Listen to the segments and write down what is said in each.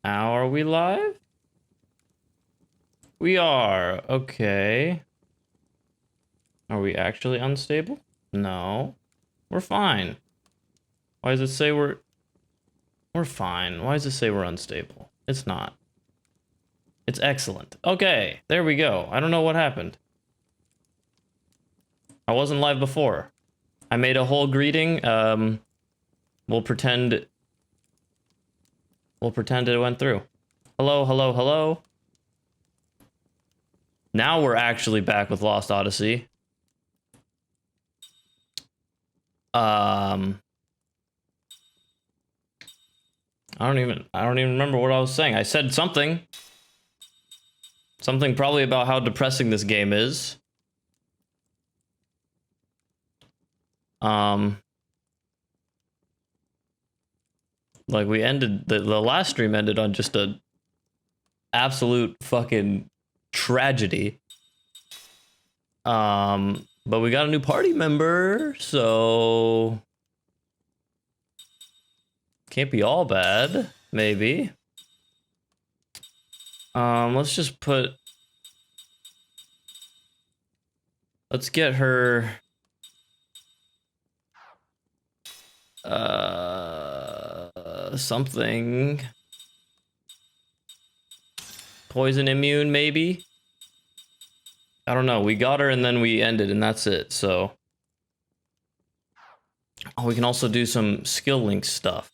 Now are we live? We are. Okay. Are we actually unstable? No. We're fine. Why does it say we're fine? Why does it say we're unstable? It's not. It's excellent. Okay, there we go. I don't know what happened. I wasn't live before. I made a whole greeting. We'll pretend it went through. Hello, hello, hello. Now we're actually back with Lost Odyssey. I don't even remember what I was saying. I said something. Something probably about how depressing this game is. Like we ended the last stream ended on just a absolute fucking tragedy. But we got a new party member, so can't be all bad, maybe. Let's just put, let's get her something poison immune, maybe. I don't know. We got her and then we ended and that's it. So oh, we can also do some skill link stuff.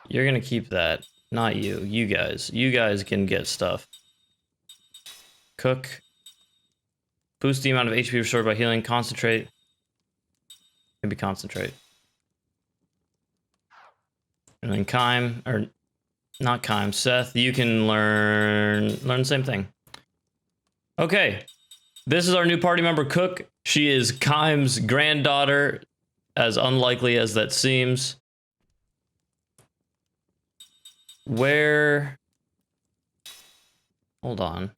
You're gonna keep that, not you. You guys can get stuff. Cook. Boost the amount of HP restored by healing. Concentrate. Maybe concentrate. And then Kaim, or not Kaim, Seth, you can learn the same thing. Okay, this is our new party member, Cook. She is Kaim's granddaughter, as unlikely as that seems. Where... Hold on.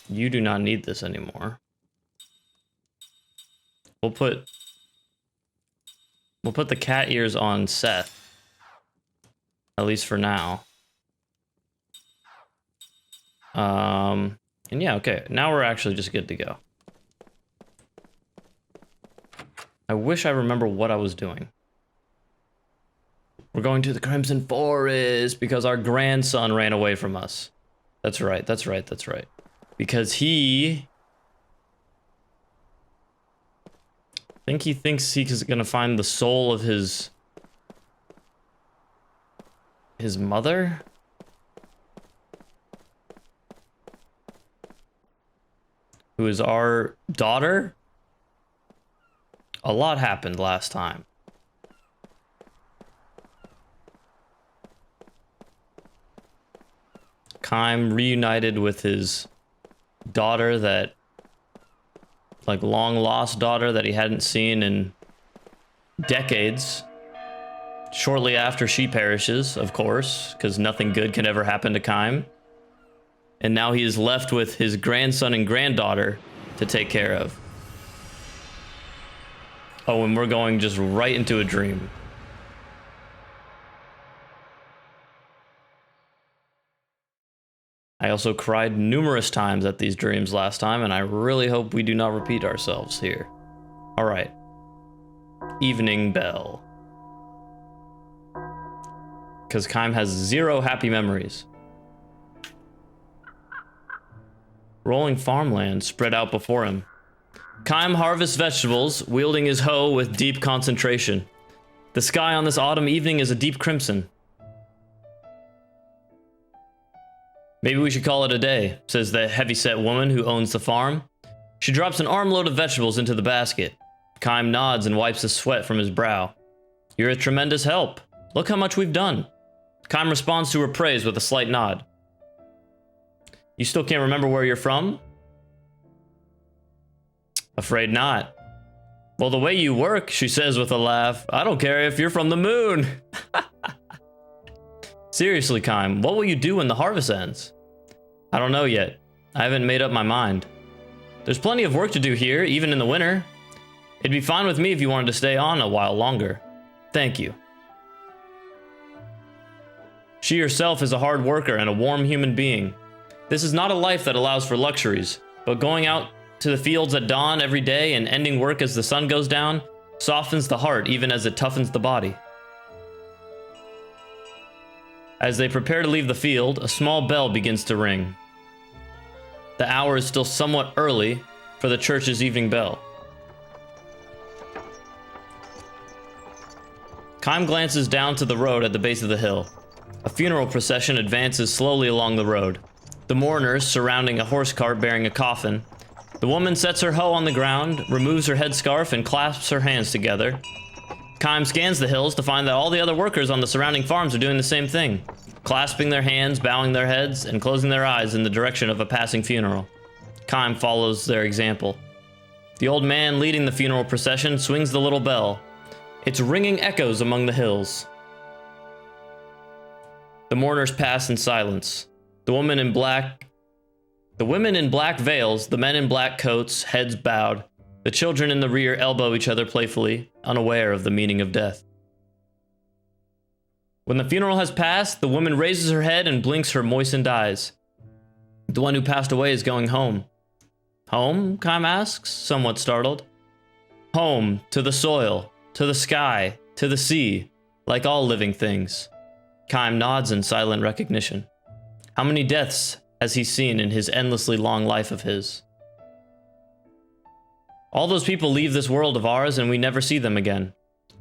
You do not need this anymore. We'll put the cat ears on Seth. At least for now. And yeah, okay. Now we're actually just good to go. I wish I remember what I was doing. We're going to the Crimson Forest because our grandson ran away from us. That's right, that's right, that's right. Because he... I think he thinks he's gonna find the soul of his mother? Who is our daughter? A lot happened last time. Kaim reunited with his daughter, that like long lost daughter that he hadn't seen in decades. Shortly after she perishes, of course, because nothing good can ever happen to Kaim. And now he is left with his grandson and granddaughter to take care of. Oh, and we're going just right into a dream. I also cried numerous times at these dreams last time, and I really hope we do not repeat ourselves here. All right. Evening bell. Because Kaim has 0 happy memories. Rolling farmland spread out before him. Kaim harvests vegetables, wielding his hoe with deep concentration. The sky on this autumn evening is a deep crimson. Maybe we should call it a day, says the heavyset woman who owns the farm. She drops an armload of vegetables into the basket. Kaim nods and wipes the sweat from his brow. You're a tremendous help. Look how much we've done. Kaim responds to her praise with a slight nod. You still can't remember where you're from? Afraid not. Well, the way you work, she says with a laugh, I don't care if you're from the moon. Seriously, Kaim, what will you do when the harvest ends? I don't know yet. I haven't made up my mind. There's plenty of work to do here, even in the winter. It'd be fine with me if you wanted to stay on a while longer. Thank you. She herself is a hard worker and a warm human being. This is not a life that allows for luxuries, but going out to the fields at dawn every day and ending work as the sun goes down softens the heart even as it toughens the body. As they prepare to leave the field, a small bell begins to ring. The hour is still somewhat early for the church's evening bell. Kaim glances down to the road at the base of the hill. A funeral procession advances slowly along the road, the mourners surrounding a horse cart bearing a coffin. The woman sets her hoe on the ground, removes her headscarf, and clasps her hands together. Kaim scans the hills to find that all the other workers on the surrounding farms are doing the same thing, clasping their hands, bowing their heads, and closing their eyes in the direction of a passing funeral. Kaim follows their example. The old man leading the funeral procession swings the little bell. Its ringing echoes among the hills. The mourners pass in silence. The women in black veils, the men in black coats, heads bowed. The children in the rear elbow each other playfully, unaware of the meaning of death. When the funeral has passed, the woman raises her head and blinks her moistened eyes. The one who passed away is going home. Home? Kaim asks, somewhat startled. Home, to the soil, to the sky, to the sea, like all living things. Kaim nods in silent recognition. How many deaths has he seen in his endlessly long life of his? All those people leave this world of ours and we never see them again.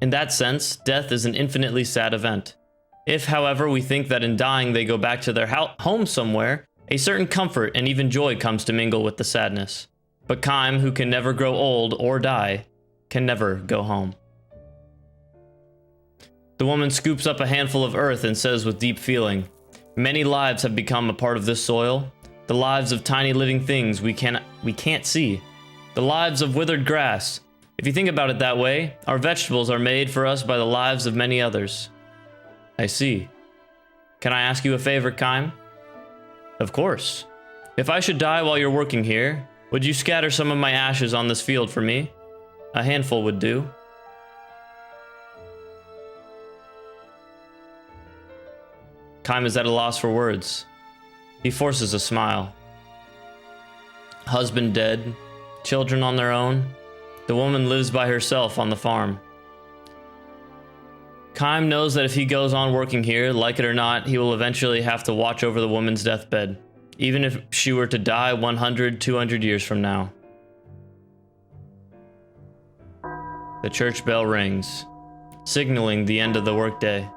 In that sense, death is an infinitely sad event. If, however, we think that in dying they go back to their home somewhere, a certain comfort and even joy comes to mingle with the sadness. But Kaim, who can never grow old or die, can never go home. The woman scoops up a handful of earth and says with deep feeling, many lives have become a part of this soil, the lives of tiny living things we can't see, the lives of withered grass. If you think about it that way, our vegetables are made for us by the lives of many others. I see. Can I ask you a favor, Kaim? Of course. If I should die while you're working here, would you scatter some of my ashes on this field for me? A handful would do. Kaim is at a loss for words. He forces a smile. Husband dead, children on their own. The woman lives by herself on the farm. Kaim knows that if he goes on working here, like it or not, he will eventually have to watch over the woman's deathbed, even if she were to die 100, 200 years from now. The church bell rings, signaling the end of the workday.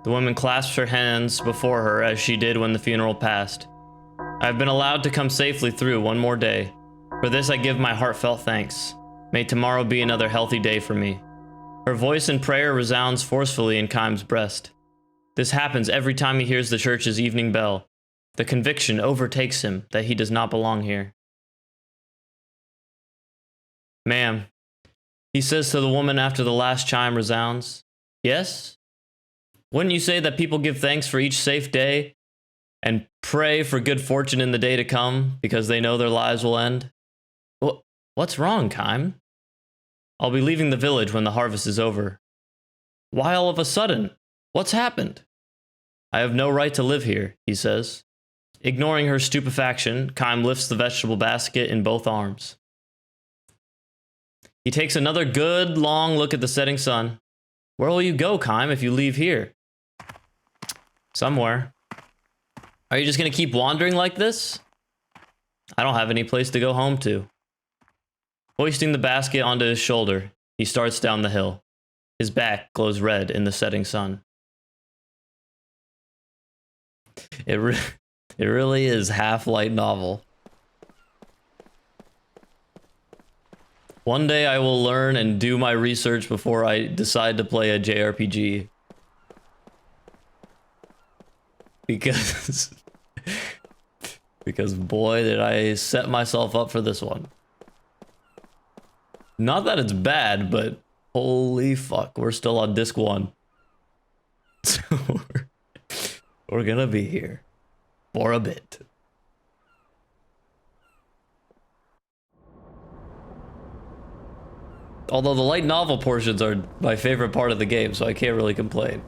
The woman clasps her hands before her as she did when the funeral passed. I have been allowed to come safely through one more day. For this I give my heartfelt thanks. May tomorrow be another healthy day for me. Her voice in prayer resounds forcefully in Kaim's breast. This happens every time he hears the church's evening bell. The conviction overtakes him that he does not belong here. Ma'am, he says to the woman after the last chime resounds. Yes? Wouldn't you say that people give thanks for each safe day and pray for good fortune in the day to come because they know their lives will end? What's wrong, Kaim? I'll be leaving the village when the harvest is over. Why all of a sudden? What's happened? I have no right to live here, he says. Ignoring her stupefaction, Kaim lifts the vegetable basket in both arms. He takes another good, long look at the setting sun. Where will you go, Kaim, if you leave here? Somewhere. Are you just going to keep wandering like this? I don't have any place to go home to. Hoisting the basket onto his shoulder, he starts down the hill. His back glows red in the setting sun. It really is half light novel. One day I will learn and do my research before I decide to play a JRPG. Because boy, did I set myself up for this one. Not that it's bad, but holy fuck, we're still on disc 1. So we're gonna be here for a bit. Although the light novel portions are my favorite part of the game, so I can't really complain.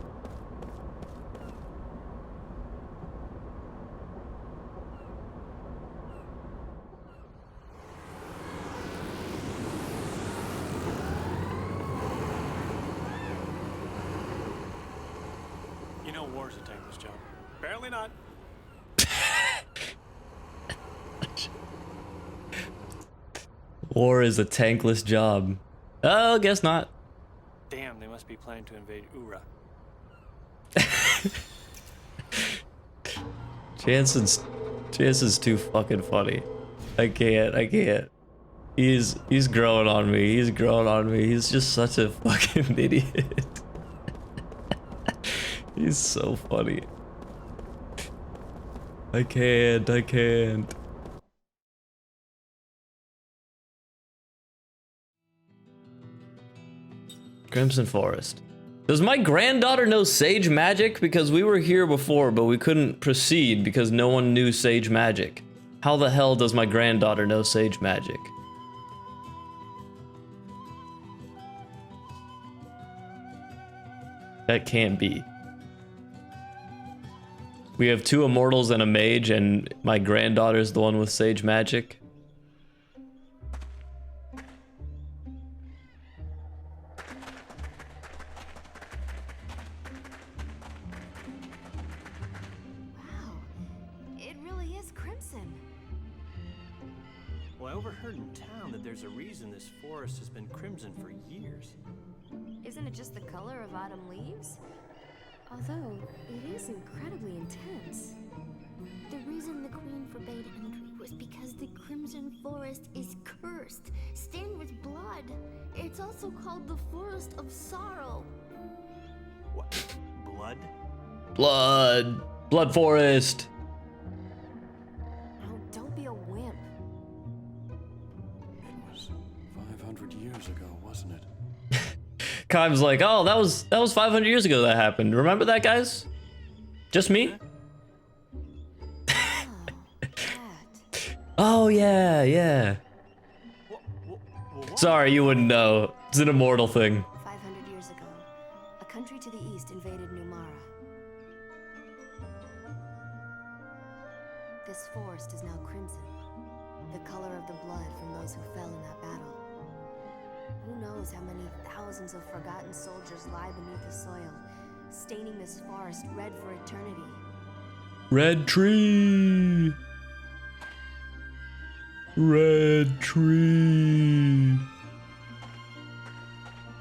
You know war's a thankless job. Apparently not. War is a tankless job. Oh, guess not. Damn, they must be planning to invade Ura. Jansen's too fucking funny. I can't. He's growing on me. He's growing on me. He's just such a fucking idiot. He's so funny. I can't. Crimson Forest. Does my granddaughter know sage magic? Because we were here before, but we couldn't proceed because no one knew sage magic. How the hell does my granddaughter know sage magic? That can't be. We have 2 immortals and a mage, and my granddaughter's the one with sage magic. Well, I overheard in town that there's a reason this forest has been crimson for years. Isn't it just the color of autumn leaves? Although, it is incredibly intense. The reason the Queen forbade entry was because the Crimson Forest is cursed, stained with blood. It's also called the Forest of Sorrow. What? Blood? Blood forest. Oh, don't be a wimp. It was 500 years ago, wasn't it? Kaim's like, oh, that was 500 years ago that happened. Remember that, guys? Just me? Oh, yeah. Sorry, you wouldn't know. It's an immortal thing. 500 years ago, a country to the east invaded Numara. This forest is now crimson, the color of the blood from those who fell in that battle. Who knows how many thousands of forgotten soldiers lie beneath the soil, staining this forest red for eternity. Red tree. Red tree.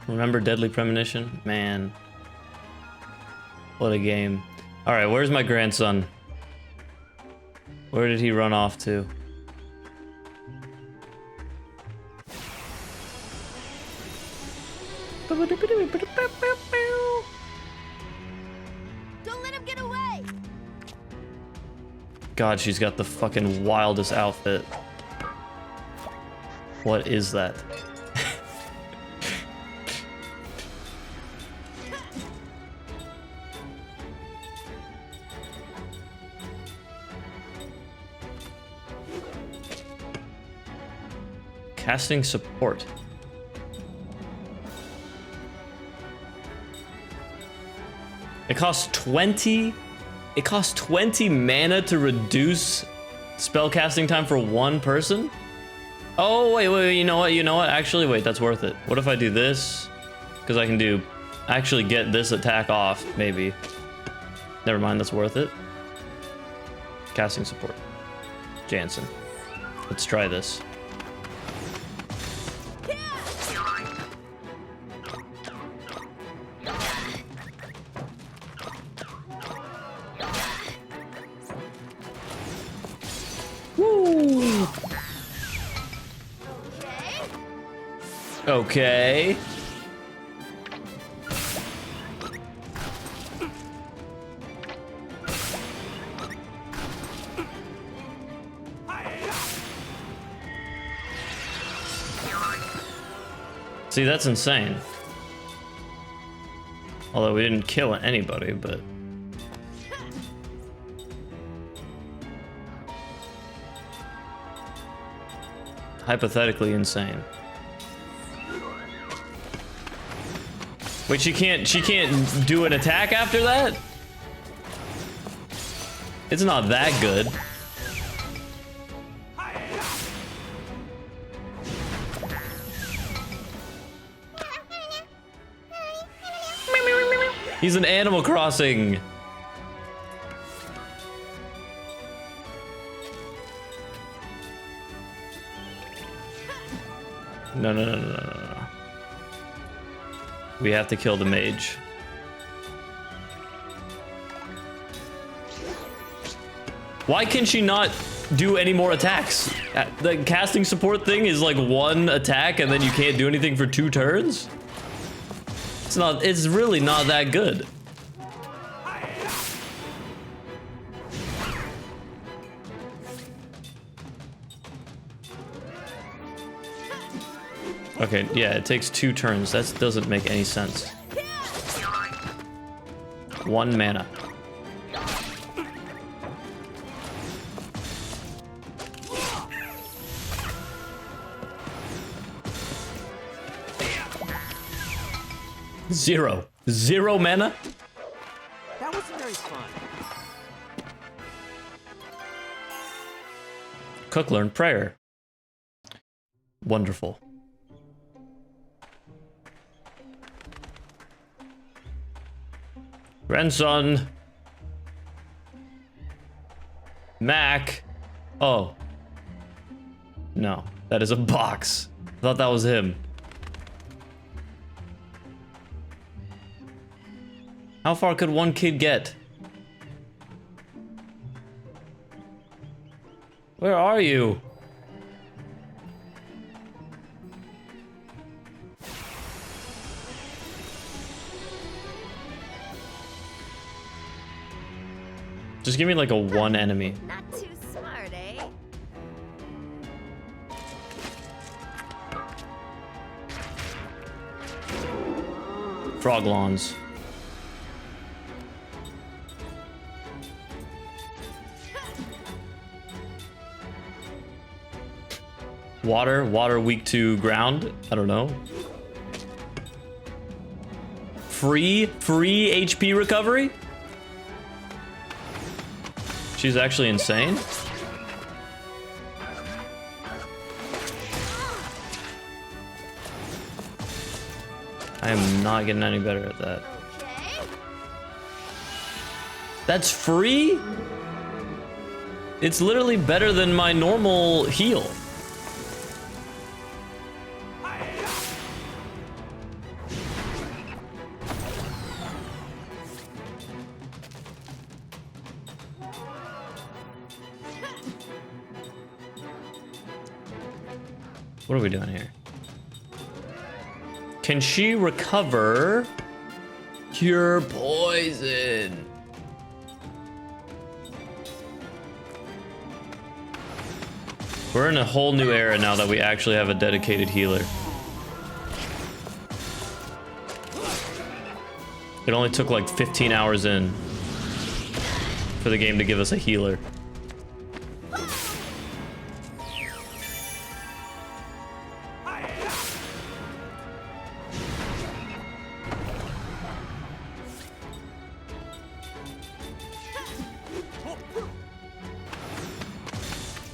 Remember Deadly Premonition? Man. What a game. Alright, where's my grandson? Where did he run off to? Don't let him get away! God, she's got the fucking wildest outfit. What is that? Casting support. It costs 20. It costs 20 mana to reduce spell casting time for one person? Oh, wait, you know what? Actually, wait, that's worth it. What if I do this? Because I can actually get this attack off, maybe. Never mind, that's worth it. Casting support. Jansen. Let's try this. Woo! Okay. See, that's insane. Although we didn't kill anybody, but... hypothetically insane. Wait, she can't do an attack after that? It's not that good. He's an Animal Crossing. No. We have to kill the mage. Why can she not do any more attacks? The casting support thing is like one attack and then you can't do anything for 2 turns? It's really not that good. Okay, yeah, it takes 2 turns. That doesn't make any sense. 1 mana. Zero mana? That wasn't very fun. Cook learned prayer. Wonderful. Grandson. Mac. Oh. No, that is a box. I thought that was him. How far could one kid get? Where are you? Just give me like a 1 enemy. Not too smart, eh? Frog lawns. Water weak to ground. I don't know. Free HP recovery? She's actually insane. I am not getting any better at that. Okay. That's free? It's literally better than my normal heal. What are we doing here? Can she recover? Cure poison. We're in a whole new era now that we actually have a dedicated healer. It only took like 15 hours in for the game to give us a healer.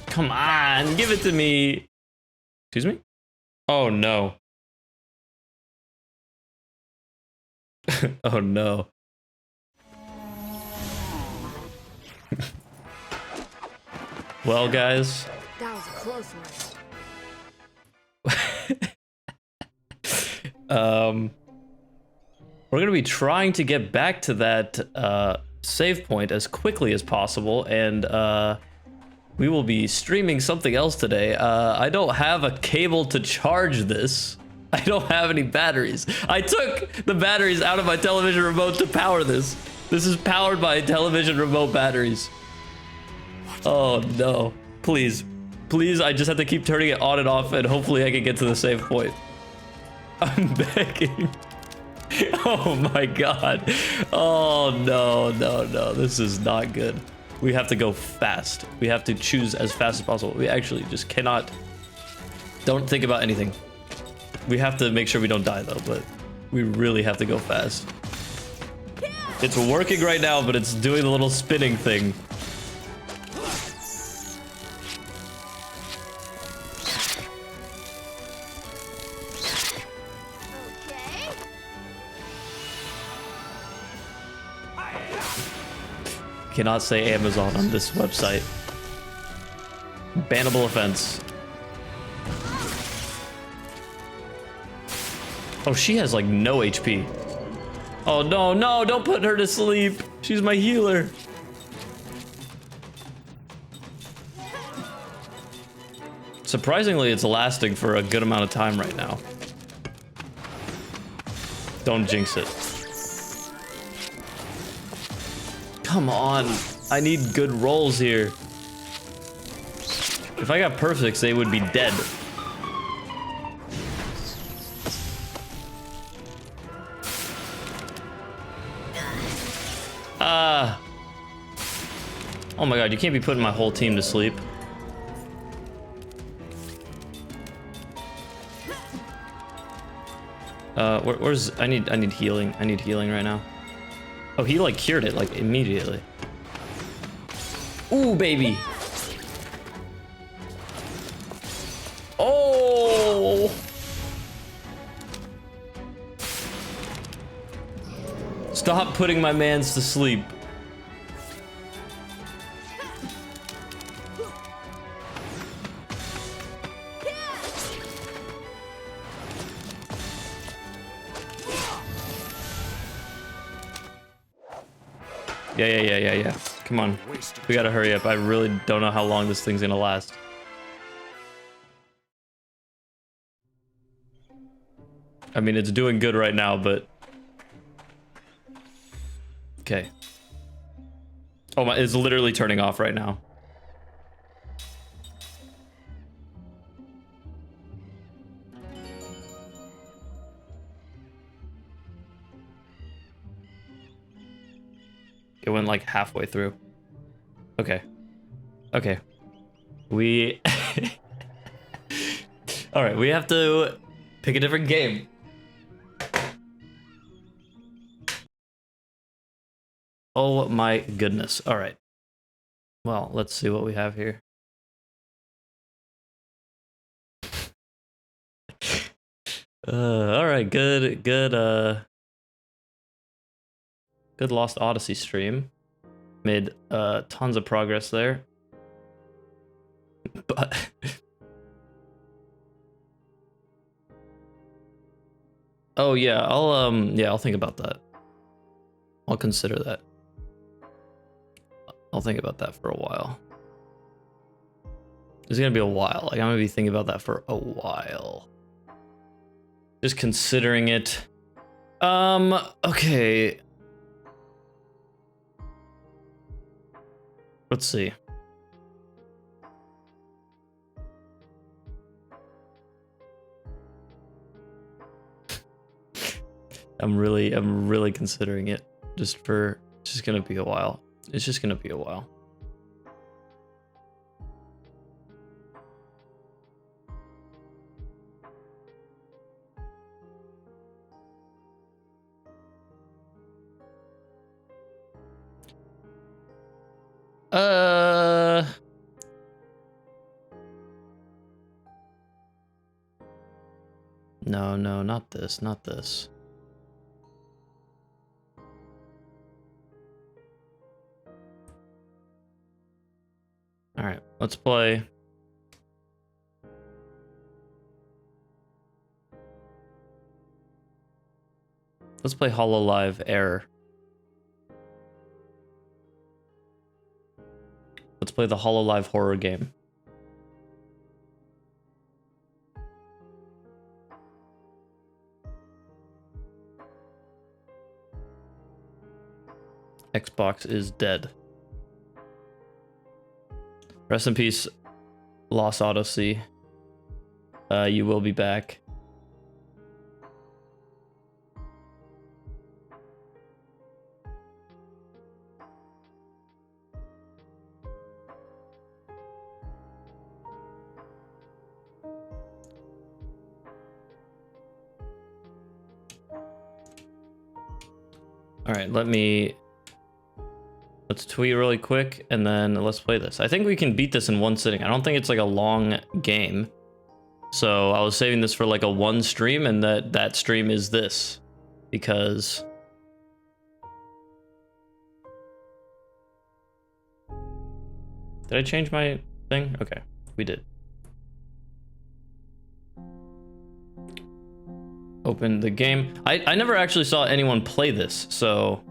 Come on, give it to me. Excuse me? Oh no. Oh no. Well, guys. That was a close one. We're gonna be trying to get back to that save point as quickly as possible, and we will be streaming something else today. I don't have a cable to charge this. I don't have any batteries. I took the batteries out of my television remote to power this. This is powered by television remote batteries. Oh no. Please. Please, I just have to keep turning it on and off, and hopefully I can get to the save point. I'm begging. Oh my god. Oh no. This is not good. We have to go fast. We have to choose as fast as possible. We actually just cannot. Don't think about anything. We have to make sure we don't die though, but We really have to go fast. It's working right now, but it's doing the little spinning thing. Cannot say Amazon on this website. Bannable offense. Oh, she has like no HP. Oh no, no, don't put her to sleep. She's my healer. Surprisingly, it's lasting for a good amount of time right now. Don't jinx it. Come on, I need good rolls here. If I got perfects, they would be dead. Oh my god, you can't be putting my whole team to sleep. Where's I need healing. I need healing right now. Oh, he like cured it like immediately. Ooh, baby. Oh. Stop putting my mans to sleep. Yeah. Come on. We gotta hurry up. I really don't know how long this thing's gonna last. I mean, it's doing good right now, but... Okay. Oh my, it's literally turning off right now. It went like halfway through. Okay. Okay. We... Alright, we have to pick a different game. Oh my goodness. Alright. Well, let's see what we have here. Alright, good Lost Odyssey stream. Made tons of progress there. But oh yeah, I'll think about that. I'll consider that. I'll think about that for a while. It's gonna be a while. Like I'm gonna be thinking about that for a while. Just considering it. Okay. Let's see. I'm really considering it. It's just gonna be a while. It's just gonna be a while. No, not this, not this. All right, let's play. Let's play Hololive Error. Let's play the Hololive horror game. Xbox is dead. Rest in peace, Lost Odyssey. You will be back. All right, let's tweet really quick and then let's play this. I think we can beat this in one sitting. I don't think it's like a long game. So I was saving this for like a one stream, and that stream is this because did I change my thing? Okay, we did. Open the game. I never actually saw anyone play this, so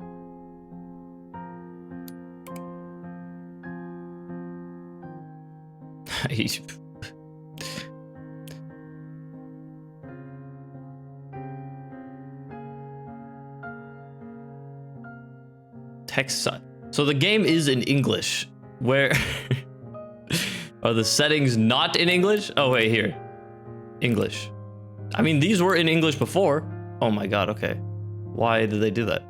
text side. So the game is in English. Where are the settings not in English? Oh wait, here. English. I mean, these were in English before. Oh my god, okay. Why did they do that?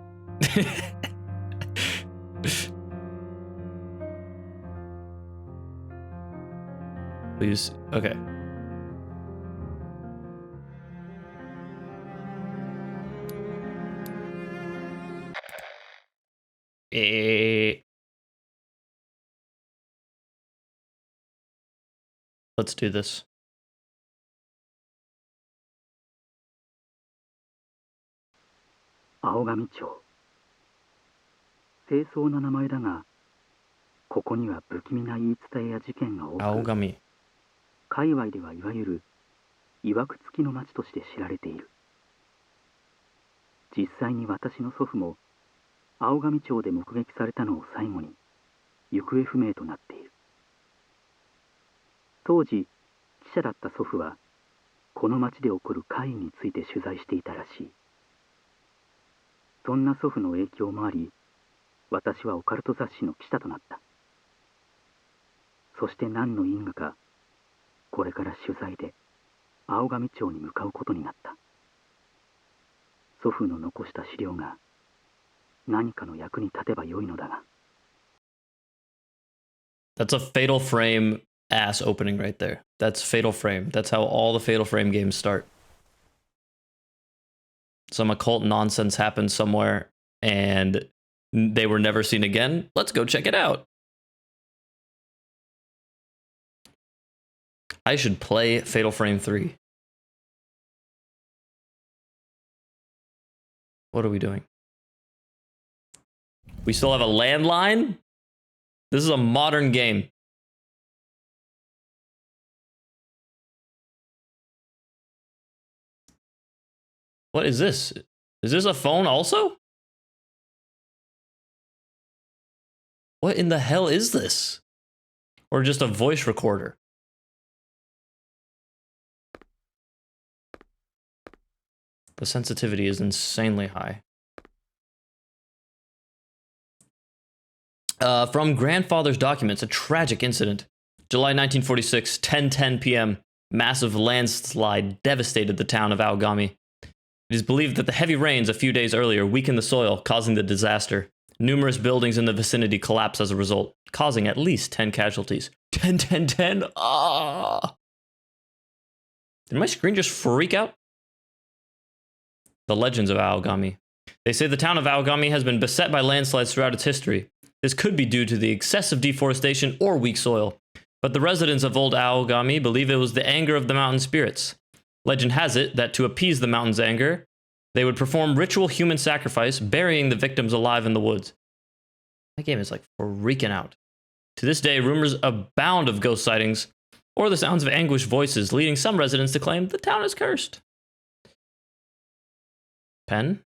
Please, okay. Let's do this. 青上町清掃な名前だが、ここには不気味な言い伝えや事件が多く、青髪。界隈ではいわゆるいわくつきの町として知られている。実際に私の祖父も青上町で目撃されたのを最後に行方不明となっている。当時記者だった祖父はこの町で起こる怪異について取材していたらしい。そんな祖父の影響もあり、私はオカルト雑誌の記者となった。そして何の因果か、これから取材で青上町に向かうことになった。祖父の残した資料が何かの役に立てばよいのだが。That's a Fatal Frame ass opening right there. That's Fatal Frame. That's how all the Fatal Frame games start. Some occult nonsense happened somewhere and they were never seen again. Let's go check it out. I should play Fatal Frame 3. What are we doing? We still have a landline? This is a modern game. What is this? Is this a phone also? What in the hell is this? Or just a voice recorder? The sensitivity is insanely high. From grandfather's documents, a tragic incident. July 1946, 10:10 p.m. Massive landslide devastated the town of Aogami. It is believed that the heavy rains a few days earlier weakened the soil, causing the disaster. Numerous buildings in the vicinity collapsed as a result, causing at least 10 casualties. 10, 10, 10. Ah! Did my screen just freak out? The legends of Aogami. They say the town of Aogami has been beset by landslides throughout its history. This could be due to the excessive deforestation or weak soil, but the residents of old Aogami believe it was the anger of the mountain spirits. Legend has it that to appease the mountain's anger, they would perform ritual human sacrifice, burying the victims alive in the woods. That game is like freaking out. To this day, rumors abound of ghost sightings or the sounds of anguished voices, leading some residents to claim the town is cursed. Pen?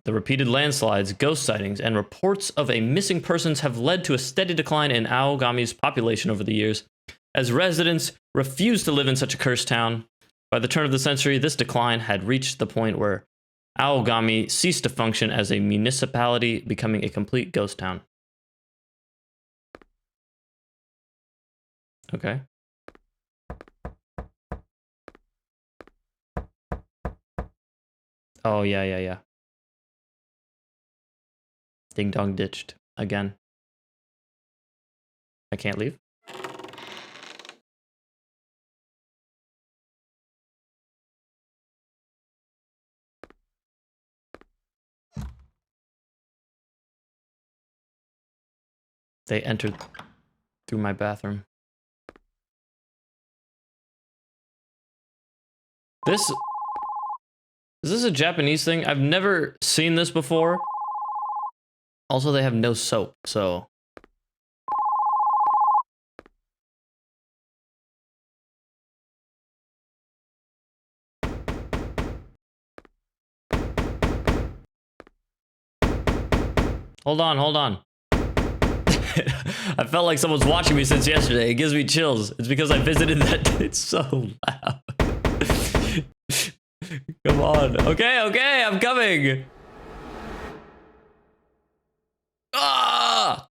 The repeated landslides, ghost sightings, and reports of a missing persons have led to a steady decline in Aogami's population over the years, as residents refused to live in such a cursed town. By the turn of the century, this decline had reached the point where Aogami ceased to function as a municipality, becoming a complete ghost town. Okay. Oh, yeah. Ding dong ditched again. I can't leave. They entered through my bathroom. This... Is this a Japanese thing? I've never seen this before. Also, they have no soap, so... Hold on, hold on. I felt like someone's watching me since yesterday. It gives me chills. It's because I visited that. It's so loud. Come on. Okay, okay, I'm coming. Ah!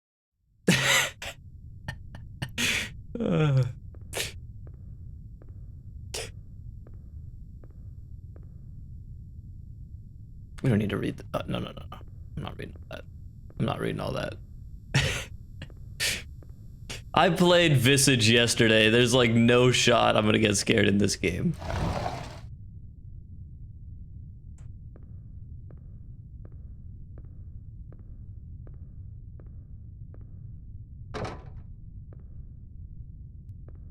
We don't need to read. No, no, no, no. I'm not reading all that. I'm not reading all that. I played Visage yesterday. There's like no shot I'm gonna get scared in this game.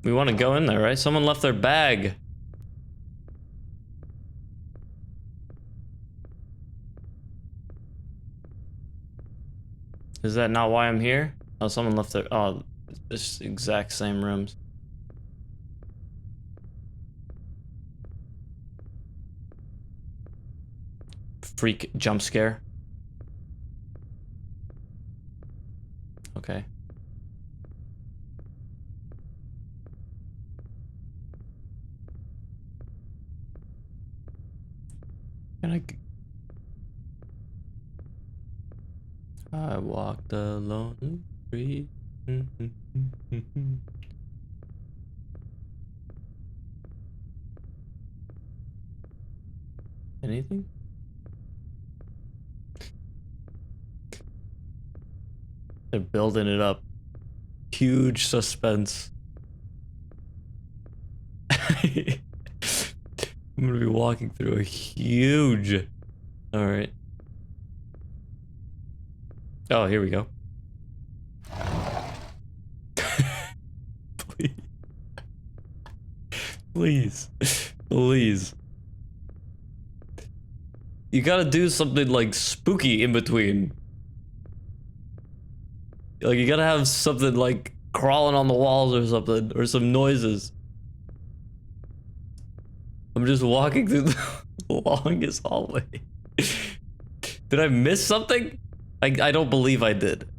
We want to go in there, right? Someone left their bag. Is that not why I'm here? Oh, someone left their... Oh, this exact same rooms. Freak jump scare. Okay. Can I walked a lonely street. Anything? They're building it up. Huge suspense. I'm gonna be walking through a huge... Alright. Oh, here we go. Please. Please. Please. You gotta do something like spooky in between. Like you gotta have something like crawling on the walls or something, or some noises. I'm just walking through the longest hallway. Did I miss something? I don't believe I did.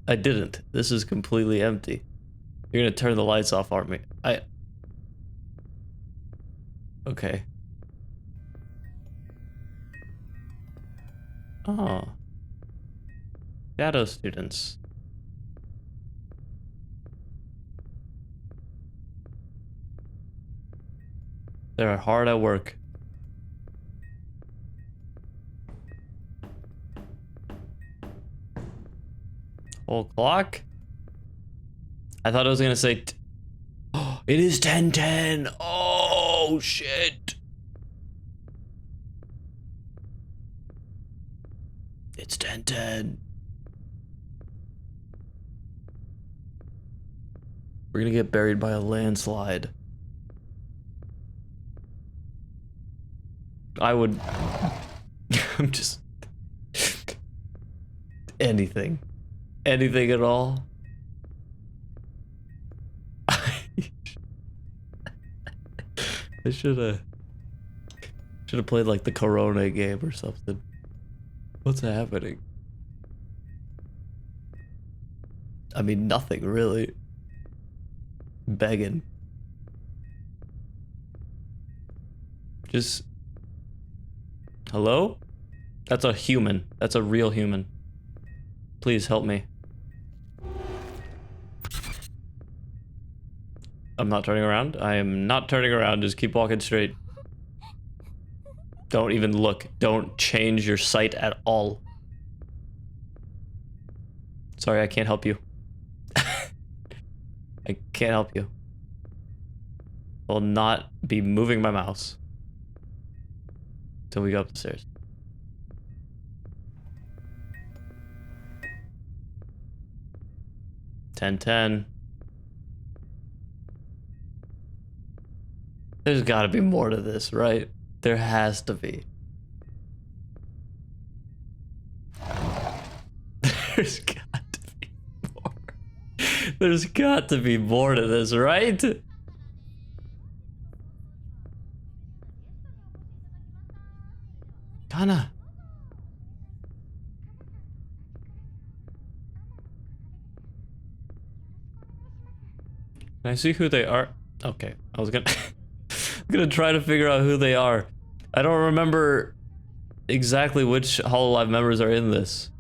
I didn't. This is completely empty. You're gonna turn the lights off, aren't we? Okay. Oh. Shadow students. They're hard at work. Whole clock? I thought it was gonna say oh, it is 10:10. Oh shit. It's 10:10. We're gonna get buried by a landslide. I would... I'm just... Anything. Anything at all. I should've played like the Corona game or something. What's happening? I mean, nothing really. Begging. Just... Hello? That's a human. That's a real human. Please help me. I'm not turning around. I am not turning around. Just keep walking straight. Don't even look. Don't change your sight at all. Sorry, I can't help you. I can't help you. I will not be moving my mouse till we go up the stairs. 10-10. There's gotta be more to this, right? There has to be. There's got to be more. There's got to be more to this, right? Kinda. Can I see who they are? Okay, I was gonna I'm gonna try to figure out who they are. I don't remember exactly which Hololive members are in this.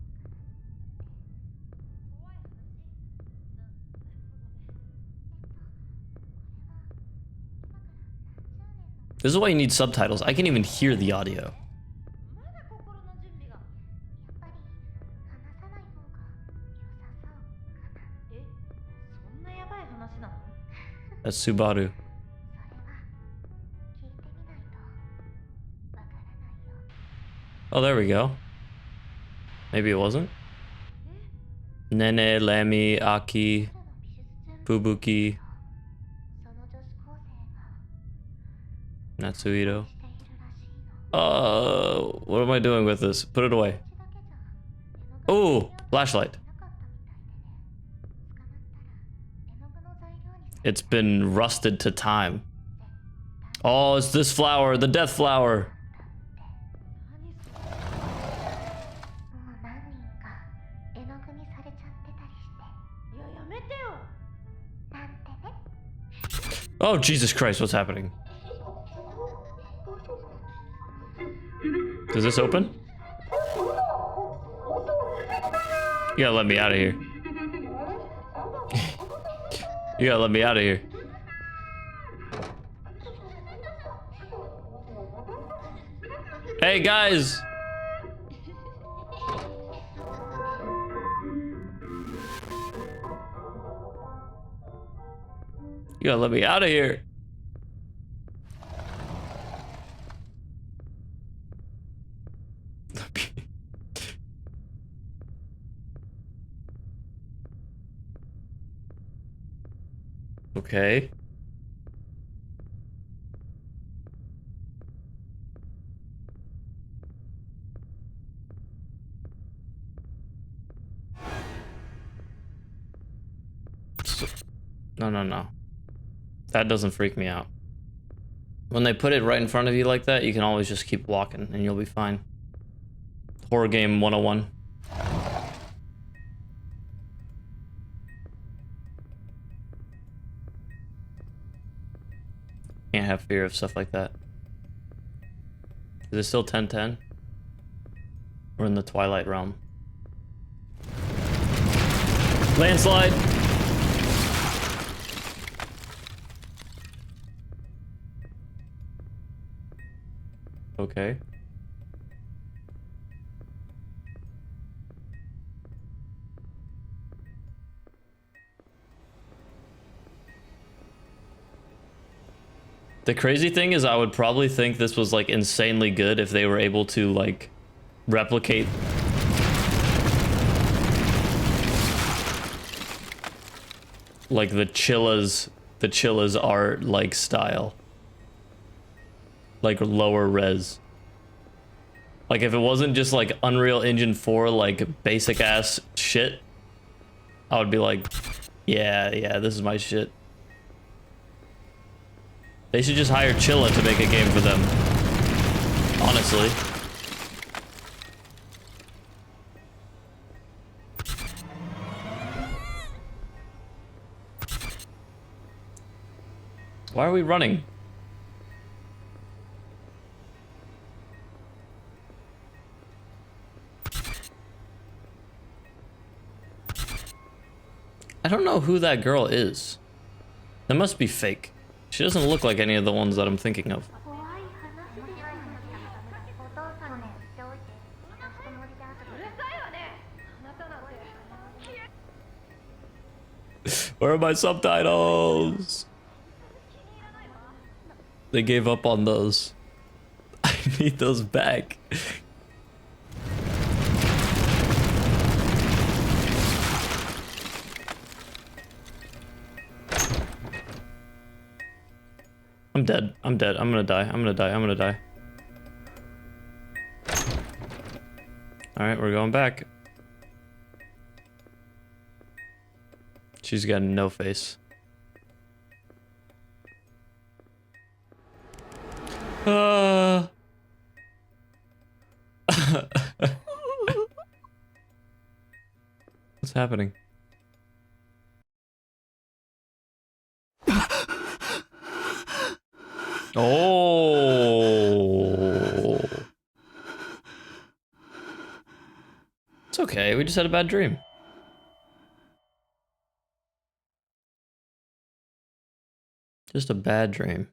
This is why you need subtitles. I can't even hear the audio. That's Subaru. Oh, there we go. Maybe it wasn't. Nene, Lamy, Aki, Fubuki, Natsuhito. What am I doing with this? Put it away. Oh, flashlight. It's been rusted to time. Oh, it's this flower, the death flower. Oh, Jesus Christ, what's happening? Does this open? You gotta let me out of here. You gotta let me out of here. Hey, guys! You gotta let me out of here. Okay. No. That doesn't freak me out. When they put it right in front of you like that, you can always just keep walking and you'll be fine. Horror game 101. Can't have fear of stuff like that. Is it still 10-10? We're in the Twilight realm. Landslide! Okay. The crazy thing is I would probably think this was like insanely good if they were able to like replicate like the Chilla's art like style. Like lower res. Like if it wasn't just like Unreal Engine 4 like basic ass shit, I would be like, yeah, this is my shit. They should just hire Chilla to make a game for them. Honestly. Why are we running? I don't know who that girl is. That must be fake. She doesn't look like any of the ones that I'm thinking of. Where are my subtitles? They gave up on those. I need those back. I'm dead. I'm dead. I'm gonna die. I'm gonna die. I'm gonna die. Alright, we're going back. She's got no face. What's happening? Oh. It's okay. We just had a bad dream. Just a bad dream.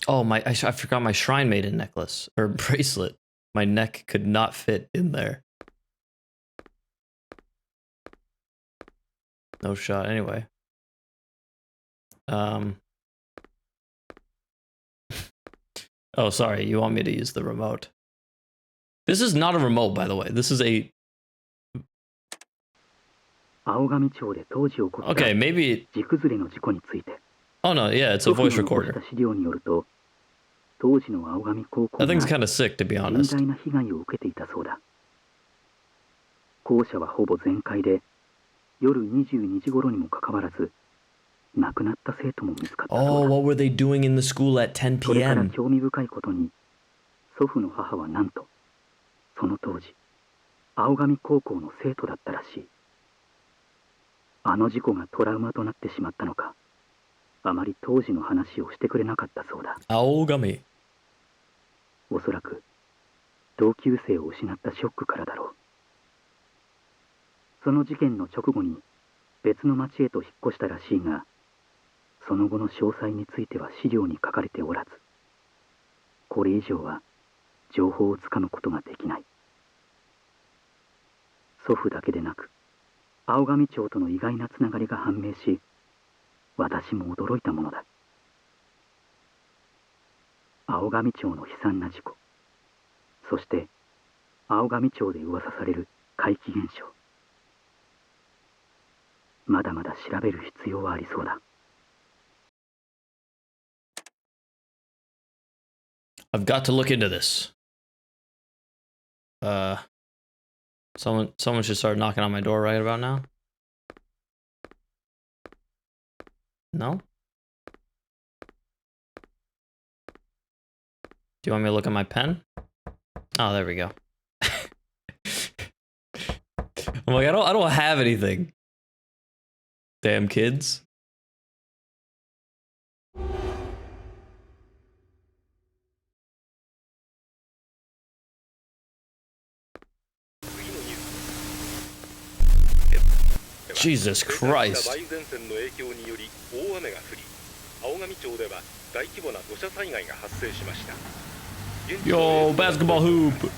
Oh, I forgot my Shrine Maiden necklace or bracelet. My neck could not fit in there. No shot. Anyway. Oh, sorry. You want me to use the remote? This is not a remote, by the way. This is a. Okay, maybe. Oh no, yeah, it's a voice recorder. That thing's kind of sick, to be honest. 校舎はほぼ全開で、夜22時頃にもかかわらず、亡くなった生徒も見つかったそうだ。Oh, what were they doing in the school at 10 それから p.m.? 興味深いことに、祖父の母はなんと、その当時、青上高校の生徒だったらしい。あの事故がトラウマとなってしまったのか、あまり当時の話をしてくれなかったそうだ。青髪。おそらく、同級生を失ったショックからだろう。その事件の直後に別の町へと引っ越したらしいが、その後の詳細については資料に書かれておらず、これ以上は情報をつかむことができない。祖父だけでなく、青上町との意外なつながりが判明し、私も驚いたものだ。青上町の悲惨な事故、そして青上町で噂される怪奇現象。まだまだ調べる必要はありそうだ。I've got to look into this. Someone should start knocking on my door right about now. No? Do you want me to look at my pen? Oh, there we go. I'm like, I don't have anything. Damn kids. Jesus Christ. Yo, basketball hoop.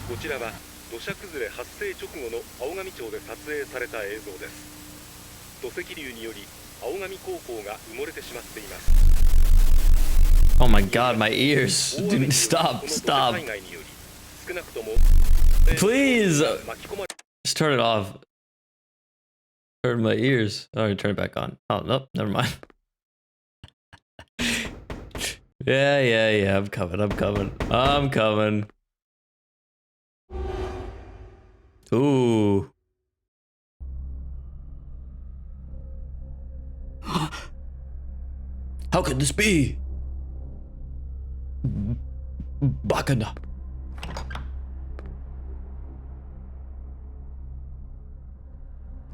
こちらは土砂崩れ発生直後の青上町で撮影された映像です。土石流により青上高校が埋もれてしまっています。 Oh my god, my ears. Dude, stop. Please. Just turn it off. Turn my ears. Oh, turn it back on. Oh, nope, never mind. Yeah. I'm coming. Ooh. How could this be? Bakana.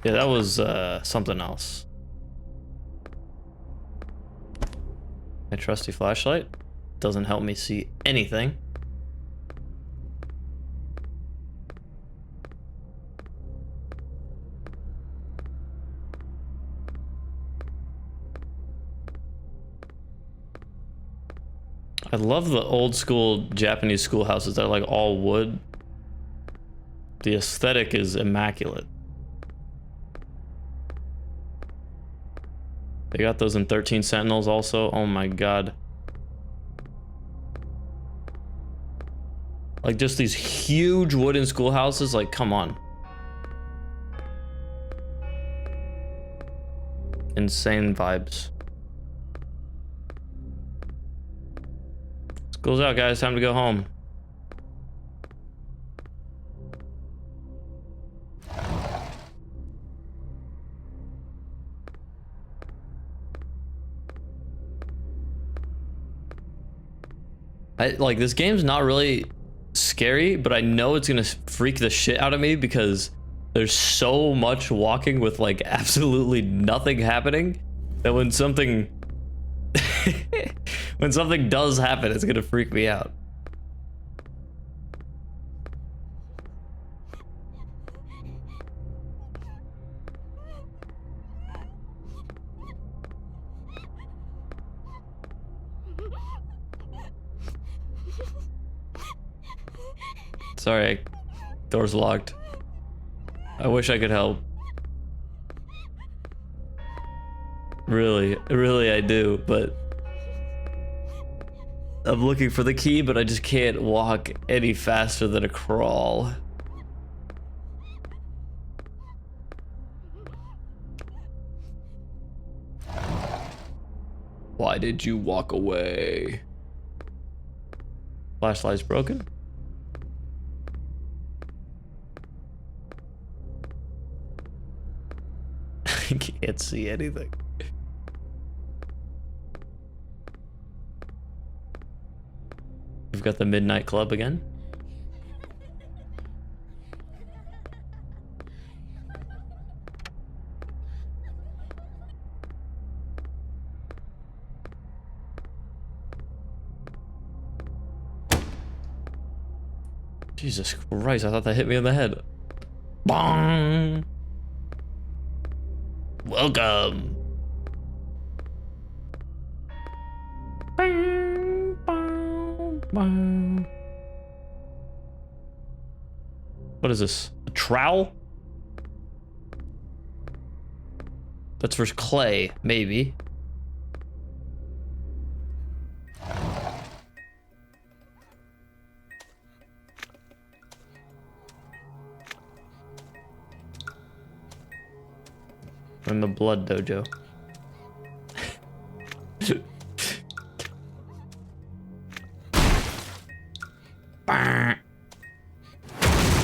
Yeah, that was something else. My trusty flashlight doesn't help me see anything. I love the old school Japanese schoolhouses that are like all wood. The aesthetic is immaculate. They got those in 13 Sentinels also. Oh my god. Like just these huge wooden schoolhouses, like come on. Insane vibes. School's out, guys. Time to go home. Like this game's not really scary, but I know it's gonna freak the shit out of me because there's so much walking with like absolutely nothing happening that when something when something does happen, it's gonna freak me out. Sorry, door's locked. I wish I could help. Really I do, but I'm looking for the key, but I just can't walk any faster than a crawl. Why did you walk away? Flashlight's broken. I can't see anything. We've got the Midnight Club again. Jesus Christ, I thought that hit me in the head. Bong! Welcome. What is this? A trowel? That's for clay, maybe. We're in the blood dojo.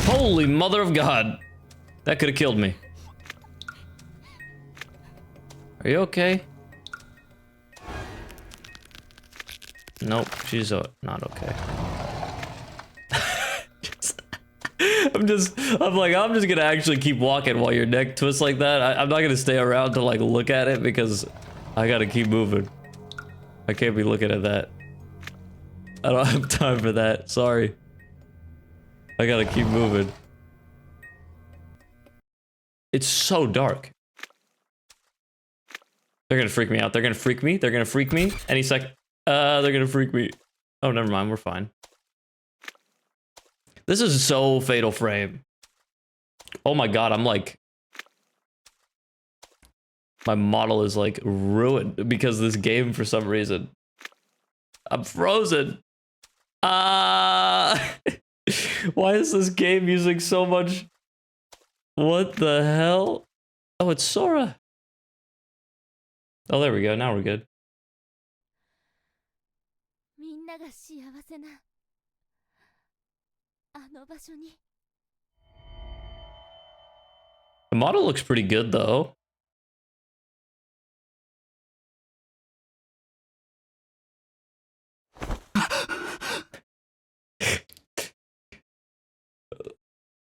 Holy mother of God. That could have killed me. Are you okay? Nope, she's not okay. I'm just gonna actually keep walking while your neck twists like that. I'm not gonna stay around to like look at it because I gotta keep moving. I can't be looking at that. I don't have time for that. Sorry. I gotta keep moving. It's so dark. They're gonna freak me out. They're gonna freak me. They're gonna freak me. Any sec. They're gonna freak me. Oh, never mind. We're fine. This is so Fatal Frame. Oh my god, I'm like... My model is like ruined because of this game for some reason. I'm frozen. Why is this game using so much... What the hell? Oh, it's Sora. Oh, there we go. Now we're good. The model looks pretty good though.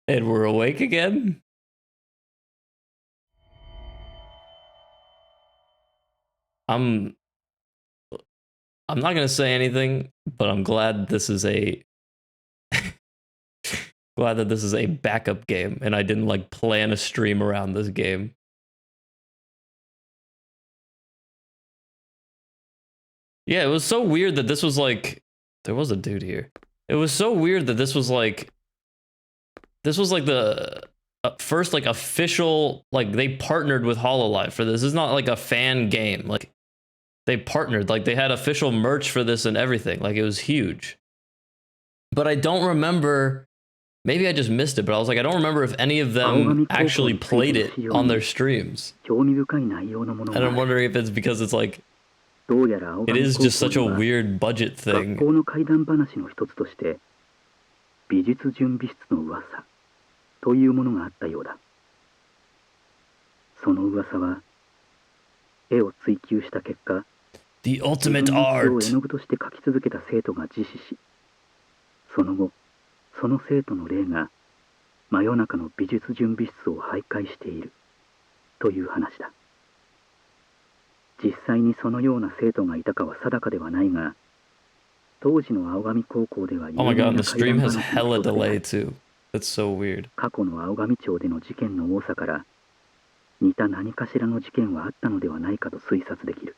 And we're awake again? I'm not gonna say anything, but I'm glad this is a glad that this is a backup game and I didn't like plan a stream around this game. Yeah, it was so weird that this was like there was a dude here. It was so weird that this was like the first like official, like they partnered with Hololive for this. This is not like a fan game. Like they partnered, like they had official merch for this and everything. Like it was huge. But I don't remember, maybe I just missed it, but I was like, I don't remember if any of them actually played it on their streams. And I'm wondering if it's because it's like, it is just such a weird budget thing. 学校の怪談話の一つとして美術準備室の噂というものがあったようだ。その噂は絵を追求した結果、 The ultimate 自分の絵を art. 絵の具として描き続けた生徒が自死し、その後その生徒の霊が真夜中の美術準備室を徘徊しているという話だ。実際にそのような生徒がいたかは定かではないが、当時の青神高校では Oh my god, the stream has hella delay too. That's so weird. 過去の青神町での事件の多さから似た何かしらの事件はあったのではないかと推察できる。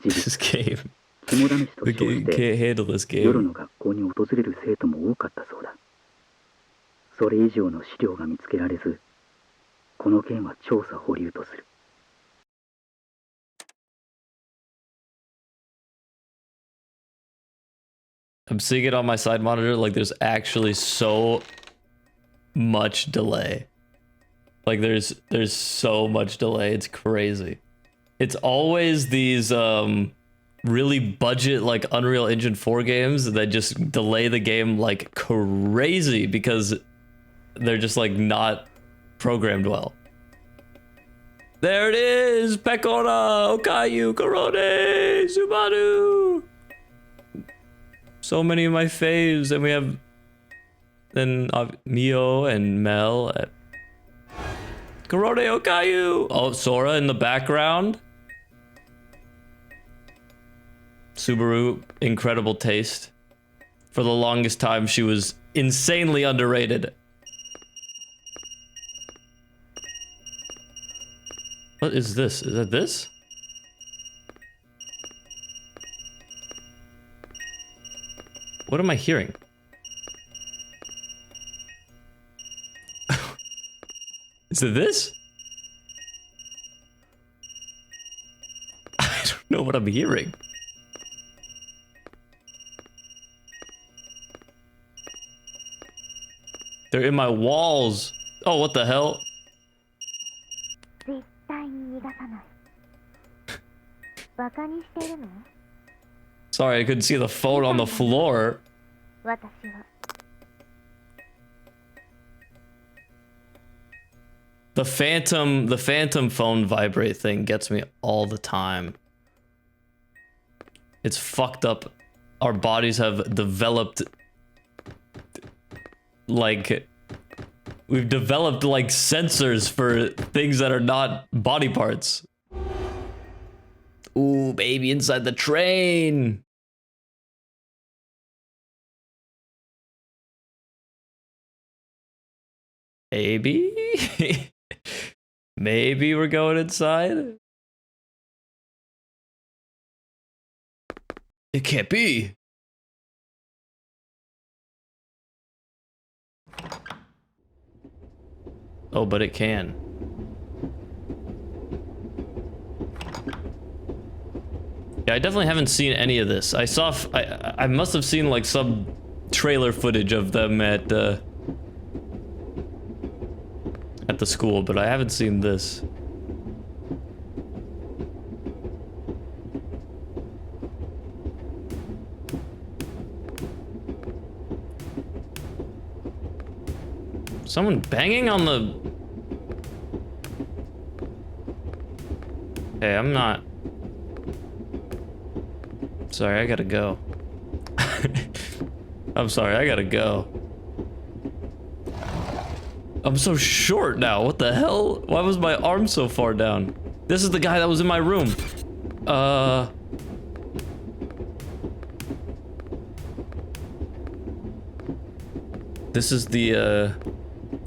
This game. 肝試しと The 称 game して can't handle this 夜 game. の学校に訪れる生徒も多かったそうだ。それ以上の資料が見つけられず、この件は調査保留とする。I'm seeing it on my side monitor, like there's actually so much delay. Like there's so much delay, it's crazy. It's always these really budget like Unreal Engine 4 games that just delay the game like crazy because they're just like not programmed well. There it is! Pekora, Okayu, Korone, Subaru! So many of my faves, and we have then Mio and Mel. Korone Okayu! Oh, Sora in the background. Subaru, incredible taste. For the longest time, she was insanely underrated. What is this? Is that this? What am I hearing? Is it this? I don't know what I'm hearing. They're in my walls. Oh, what the hell? 絶対に逃がさない。バカにしてるの？ Sorry, I couldn't see the phone on the floor. 私は The phantom phone vibrate thing gets me all the time. It's fucked up. Our bodies have developed like we've developed like sensors for things that are not body parts. Ooh, baby inside the train. Maybe? Maybe we're going inside? It can't be. Oh, but it can. Yeah, I definitely haven't seen any of this. I must have seen like some trailer footage of them at the school, but I haven't seen this. Someone banging on the... Hey, I'm not... Sorry, I gotta go. I'm sorry, I gotta go. I'm so short now, what the hell? Why was my arm so far down? This is the guy that was in my room. This is the,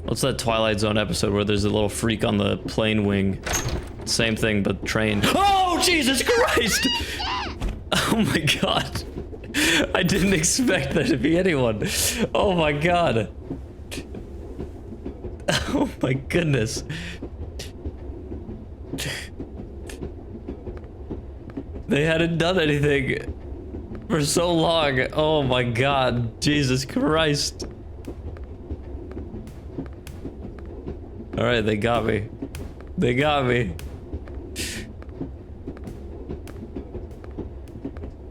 what's that Twilight Zone episode where there's a little freak on the plane wing? Same thing, but train. Oh, Jesus Christ! Oh my god. I didn't expect there to be anyone. Oh my god. Oh my goodness. They hadn't done anything for so long. Oh my god. Jesus Christ. Alright, they got me. They got me.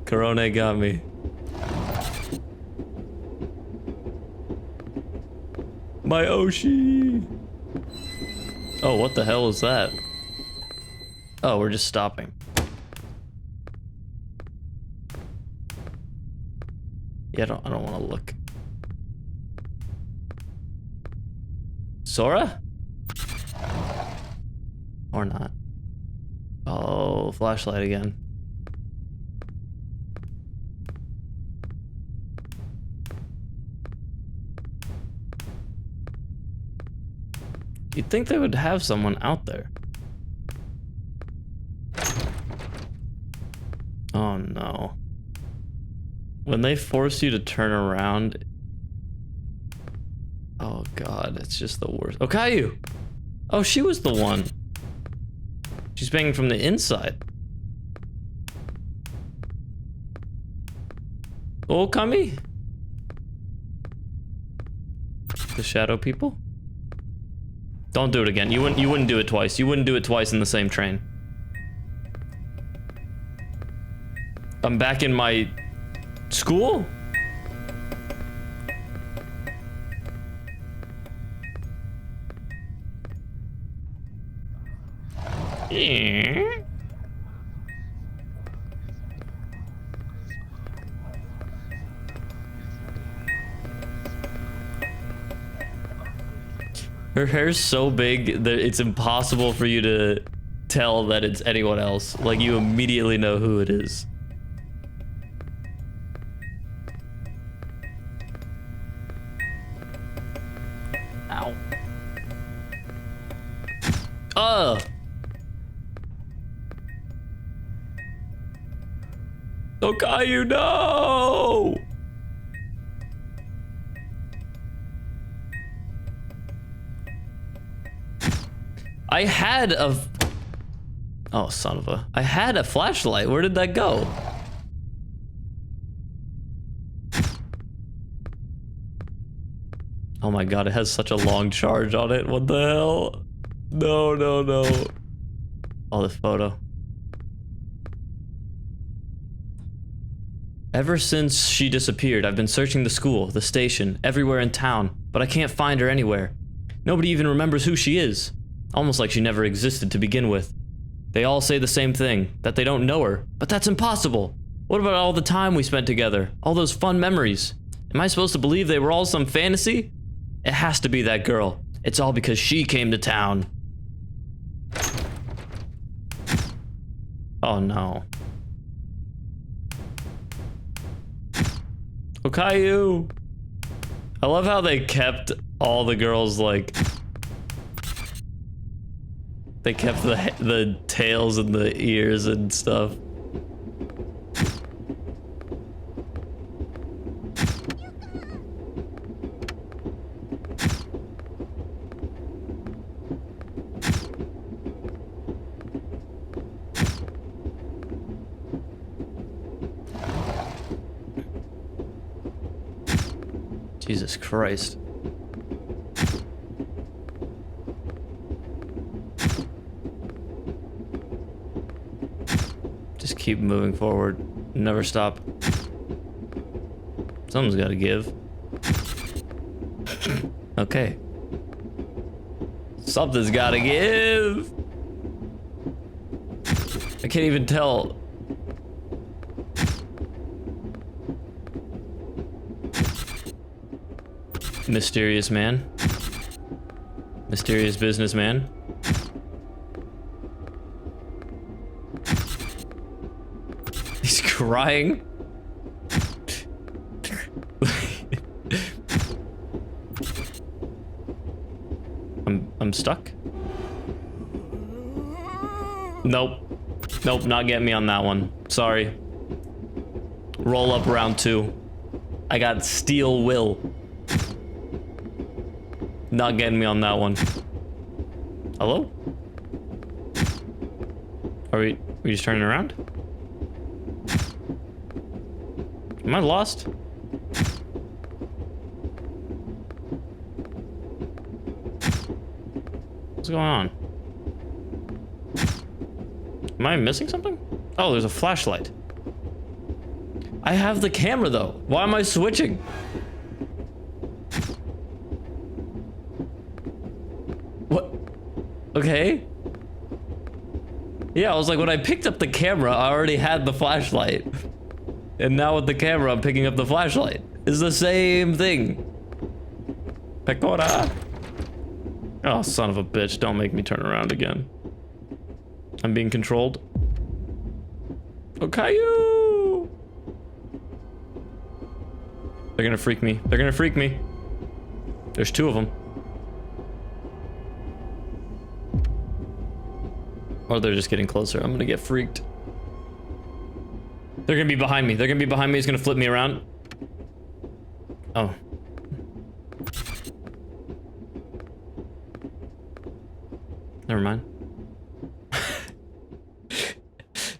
Corona got me. My Oshi! Oh, what the hell is that? Oh, we're just stopping. Yeah, I don't want to look. Sora? Or not. Oh, flashlight again. You'd think they would have someone out there. Oh no. When they force you to turn around. Oh god, it's just the worst. Oh, Caillou! Oh, she was the one. She's banging from the inside. Oh, Kami? The shadow people? Don't do it again. You wouldn't do it twice. You wouldn't do it twice in the same train. I'm back in my school? Yeah. Her hair's so big that it's impossible for you to tell that it's anyone else. Like, you immediately know who it is. Ow. Ugh! Oh, Caillou, no! I had a... Oh, son of a... I had a flashlight. Where did that go? Oh my god, it has such a long charge on it. What the hell? No, no, no. Oh, the photo. Ever since she disappeared, I've been searching the school, the station, everywhere in town, but I can't find her anywhere. Nobody even remembers who she is. Almost like she never existed to begin with. They all say the same thing, that they don't know her, but that's impossible. What about all the time we spent together? All those fun memories? Am I supposed to believe they were all some fantasy? It has to be that girl. It's all because she came to town. Oh no. Oh, Caillou! I love how they kept all the girls, like... They kept the tails and the ears and stuff. Jesus Christ. Just keep moving forward. Never stop. Something's gotta give. Okay. Something's gotta give. I can't even tell. Mysterious man. Mysterious businessman. He's crying. I'm stuck. Nope. Nope, not getting me on that one. Sorry. Roll up round 2. I got steel will. Not getting me on that one. Hello? Are we just turning around? Am I lost? What's going on? Am I missing something? Oh, there's a flashlight. I have the camera though. Why am I switching? What? Okay. Yeah, I was like, when I picked up the camera, I already had the flashlight. And now with the camera, I'm picking up the flashlight. It's the same thing. Pecora. Oh, son of a bitch. Don't make me turn around again. I'm being controlled. Okay. They're gonna freak me. They're gonna freak me. There's two of them. Or they're just getting closer. I'm gonna get freaked. They're gonna be behind me. They're gonna be behind me. He's gonna flip me around. Oh. Never mind.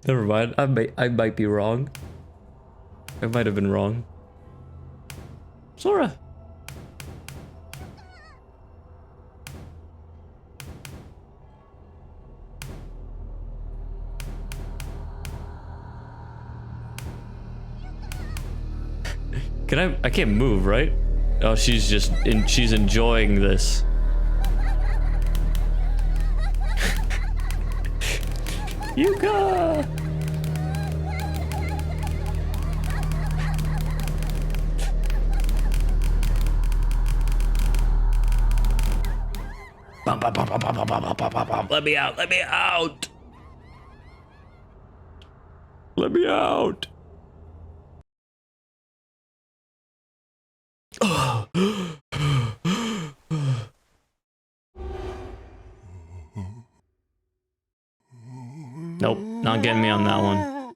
Never mind. I might be wrong. I might have been wrong. Sora. I can't move, right? Oh, she's enjoying this. Yuka! Let me out, let me out! Let me out! Nope, not getting me on that one.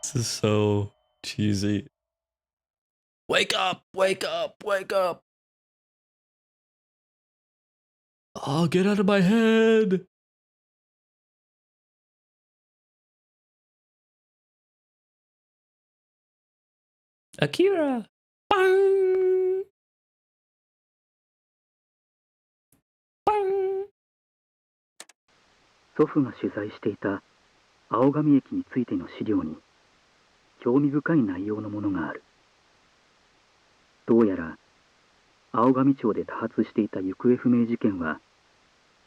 This is so cheesy. Wake up, wake up, wake up. Oh, get out of my head. Akira. Bang. Bang. 祖父が取材していた青神駅についての資料に興味深い内容のものがある。どうやら青神町で多発していた行方不明事件は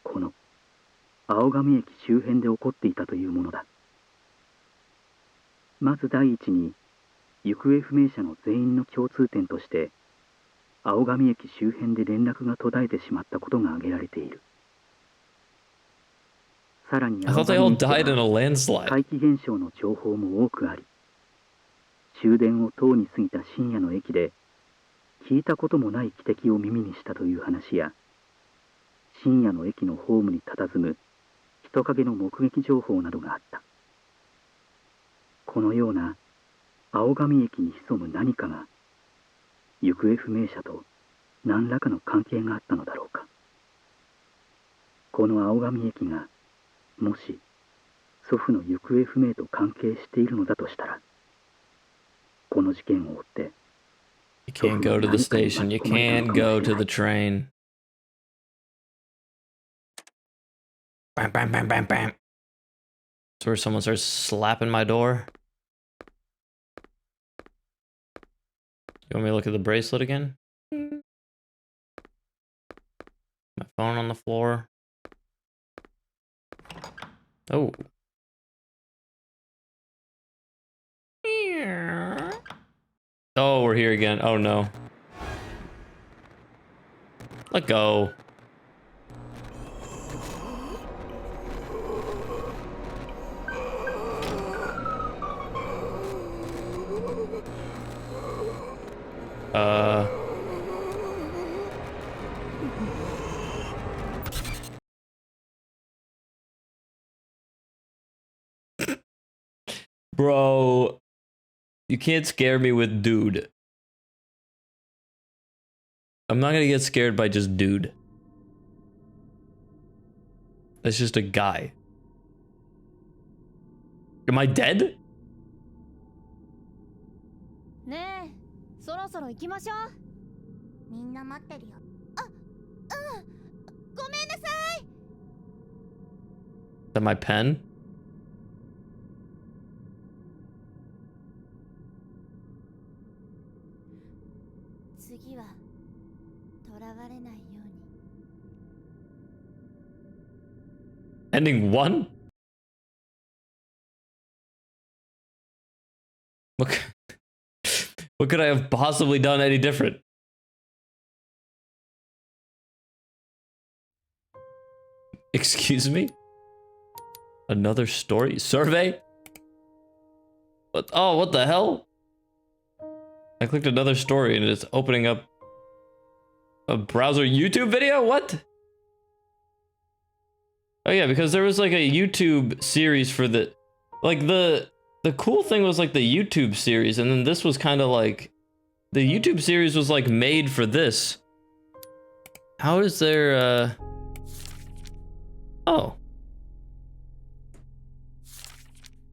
この青神駅周辺で起こっていたというものだ。まず第一に行方不明者の全員の共通点として青神駅周辺で連絡が途絶えてしまったことが挙げられている。さらに I thought they all died in a landslide. 怪奇現象の情報も多くあり、終電をとうに過ぎた深夜の駅で聞いたこともない汽笛を耳にしたという話や、深夜の駅のホームに佇む人影の目撃情報などがあった。このような青神駅に潜む何かが行方不明者と何らかの関係があったのだろうか。この青神駅がもし祖父の行方不明と関係しているのだとしたら、この事件を追って You can't go to the station. You can't go to the train. Bam, bam, bam, bam, bam. That's where someone starts slapping my door. You want me to look at the bracelet again? My phone on the floor. Oh. Oh, we're here again. Oh no. Let go. Bro, you can't scare me with dude. I'm not gonna get scared by just dude. That's just a guy. Am I dead? ねえ、そろそろ行きましょう。みんな待ってるよ。あ、うん。ごめんなさい。 Is that my pen? 次は囚われないように。 Ending 1? What could I have possibly done any different? Excuse me? Another story? Survey? What? Oh, what the hell? I clicked another story and it's opening up a browser YouTube video? What? Oh yeah, because there was like a YouTube series for the... Like the cool thing was like the YouTube series, and then this was kind of like... The YouTube series was like made for this. How is there Oh.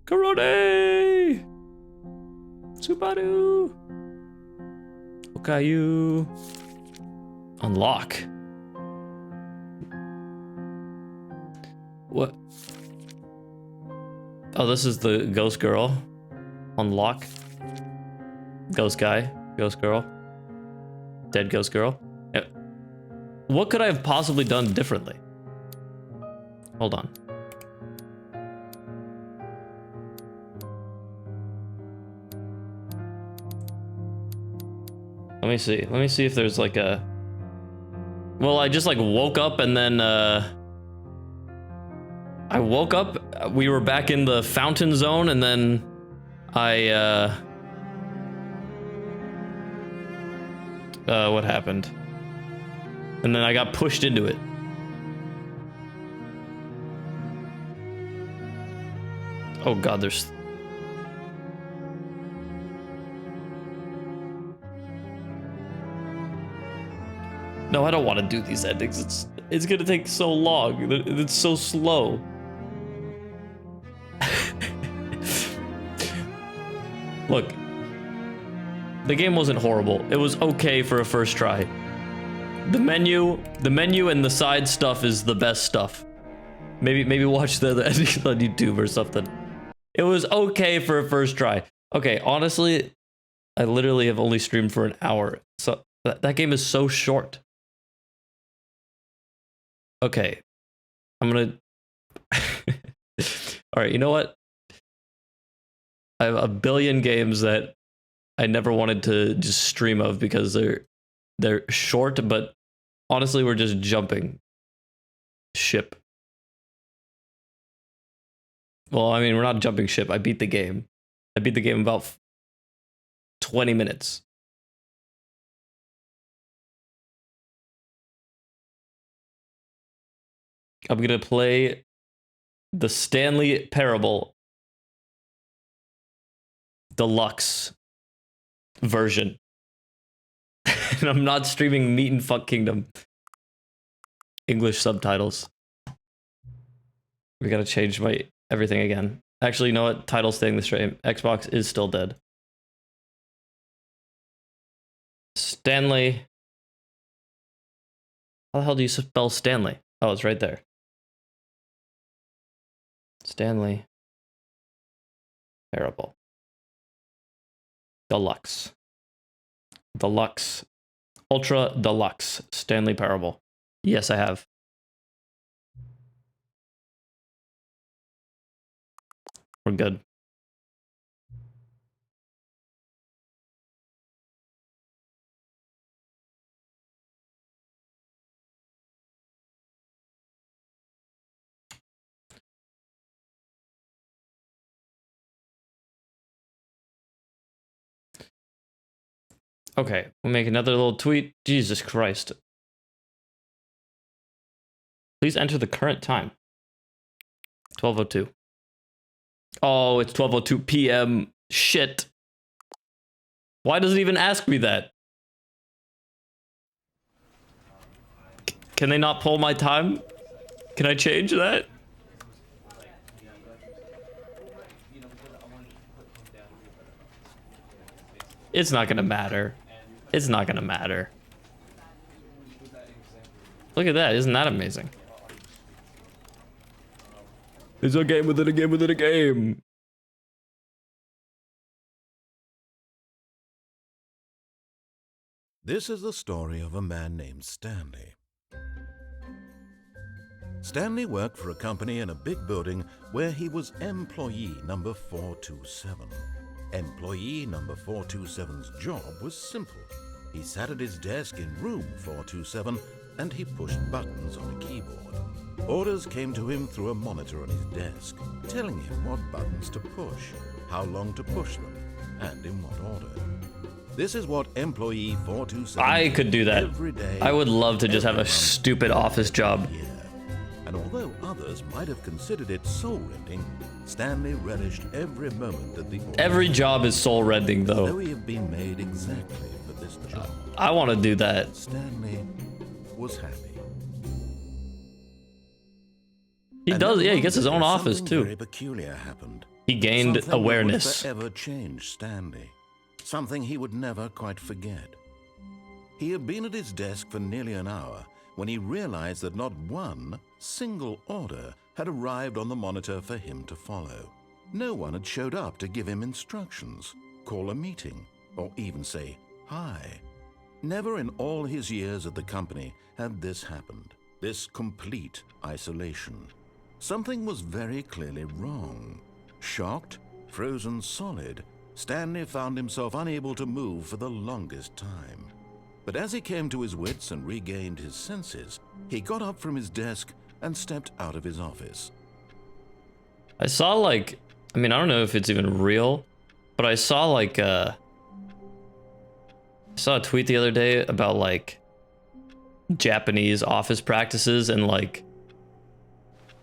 Karate! Subaru! Okayu. Unlock. What? Oh, this is the ghost girl. Unlock. Ghost guy. Ghost girl. Dead ghost girl. Yeah. What could I have possibly done differently? Hold on. Let me see. Let me see if there's like a... Well, I just like woke up and then I woke up, we were back in the fountain zone, and then what happened? And then I got pushed into it. Oh god, there's... No, I don't want to do these endings. It's gonna take so long. It's so slow. Look, the game wasn't horrible. It was okay for a first try. The menu and the side stuff is the best stuff. Maybe watch the endings on YouTube or something. It was okay for a first try. Okay, honestly, I literally have only streamed for an hour. So that game is so short. Okay, I'm gonna... Alright, you know what? I have a billion games that I never wanted to just stream of because they're short, but honestly, we're just jumping ship. Well, I mean, we're not jumping ship. I beat the game. I beat the game in about 20 minutes. I'm gonna play the Stanley Parable Deluxe version. And I'm not streaming Meat and Fuck Kingdom. English subtitles. We gotta change my everything again. Actually, you know what? Title staying the same. Xbox is still dead. Stanley. How the hell do you spell Stanley? Oh, it's right there. Stanley Parable Deluxe. Deluxe. Ultra Deluxe. Stanley Parable. Yes, I have. We're good. Okay, we'll make another little tweet. Jesus Christ. Please enter the current time. 12:02. Oh, it's 12:02 p.m. Shit. Why does it even ask me that? Can they not pull my time? Can I change that? It's not gonna matter. It's not gonna matter. Look at that, isn't that amazing? It's a game within a game within a game. This is the story of a man named Stanley. Stanley worked for a company in a big building where he was employee number 427. Employee number 427's job was simple. He sat at his desk in room 427 and he pushed buttons on a keyboard. Orders came to him through a monitor on his desk, telling him what buttons to push, how long to push them, and in what order. This is what employee 427 I could do that. every day. I would love to just have a stupid office job. Yeah. And although others might have considered it soul-rending, Stanley relished every moment that the Every job is soul rending though though. he had been made exactly for this job. I want to do that. Stanley was happy. He And does, then yeah, he one gets his day, own office something too. Very peculiar happened. He gained Something awareness. that would forever change Stanley. Something he would never quite forget. He had been at his desk for nearly an hour when he realized that not one single order had arrived on the monitor for him to follow. No one had showed up to give him instructions, call a meeting, or even say hi. Never in all his years at the company had this happened, this complete isolation. Something was very clearly wrong. Shocked, frozen solid, Stanley found himself unable to move for the longest time. But as he came to his wits and regained his senses, he got up from his desk and stepped out of his office. I saw like, I mean, I don't know if it's even real, but I saw like I saw a tweet the other day about like Japanese office practices, and like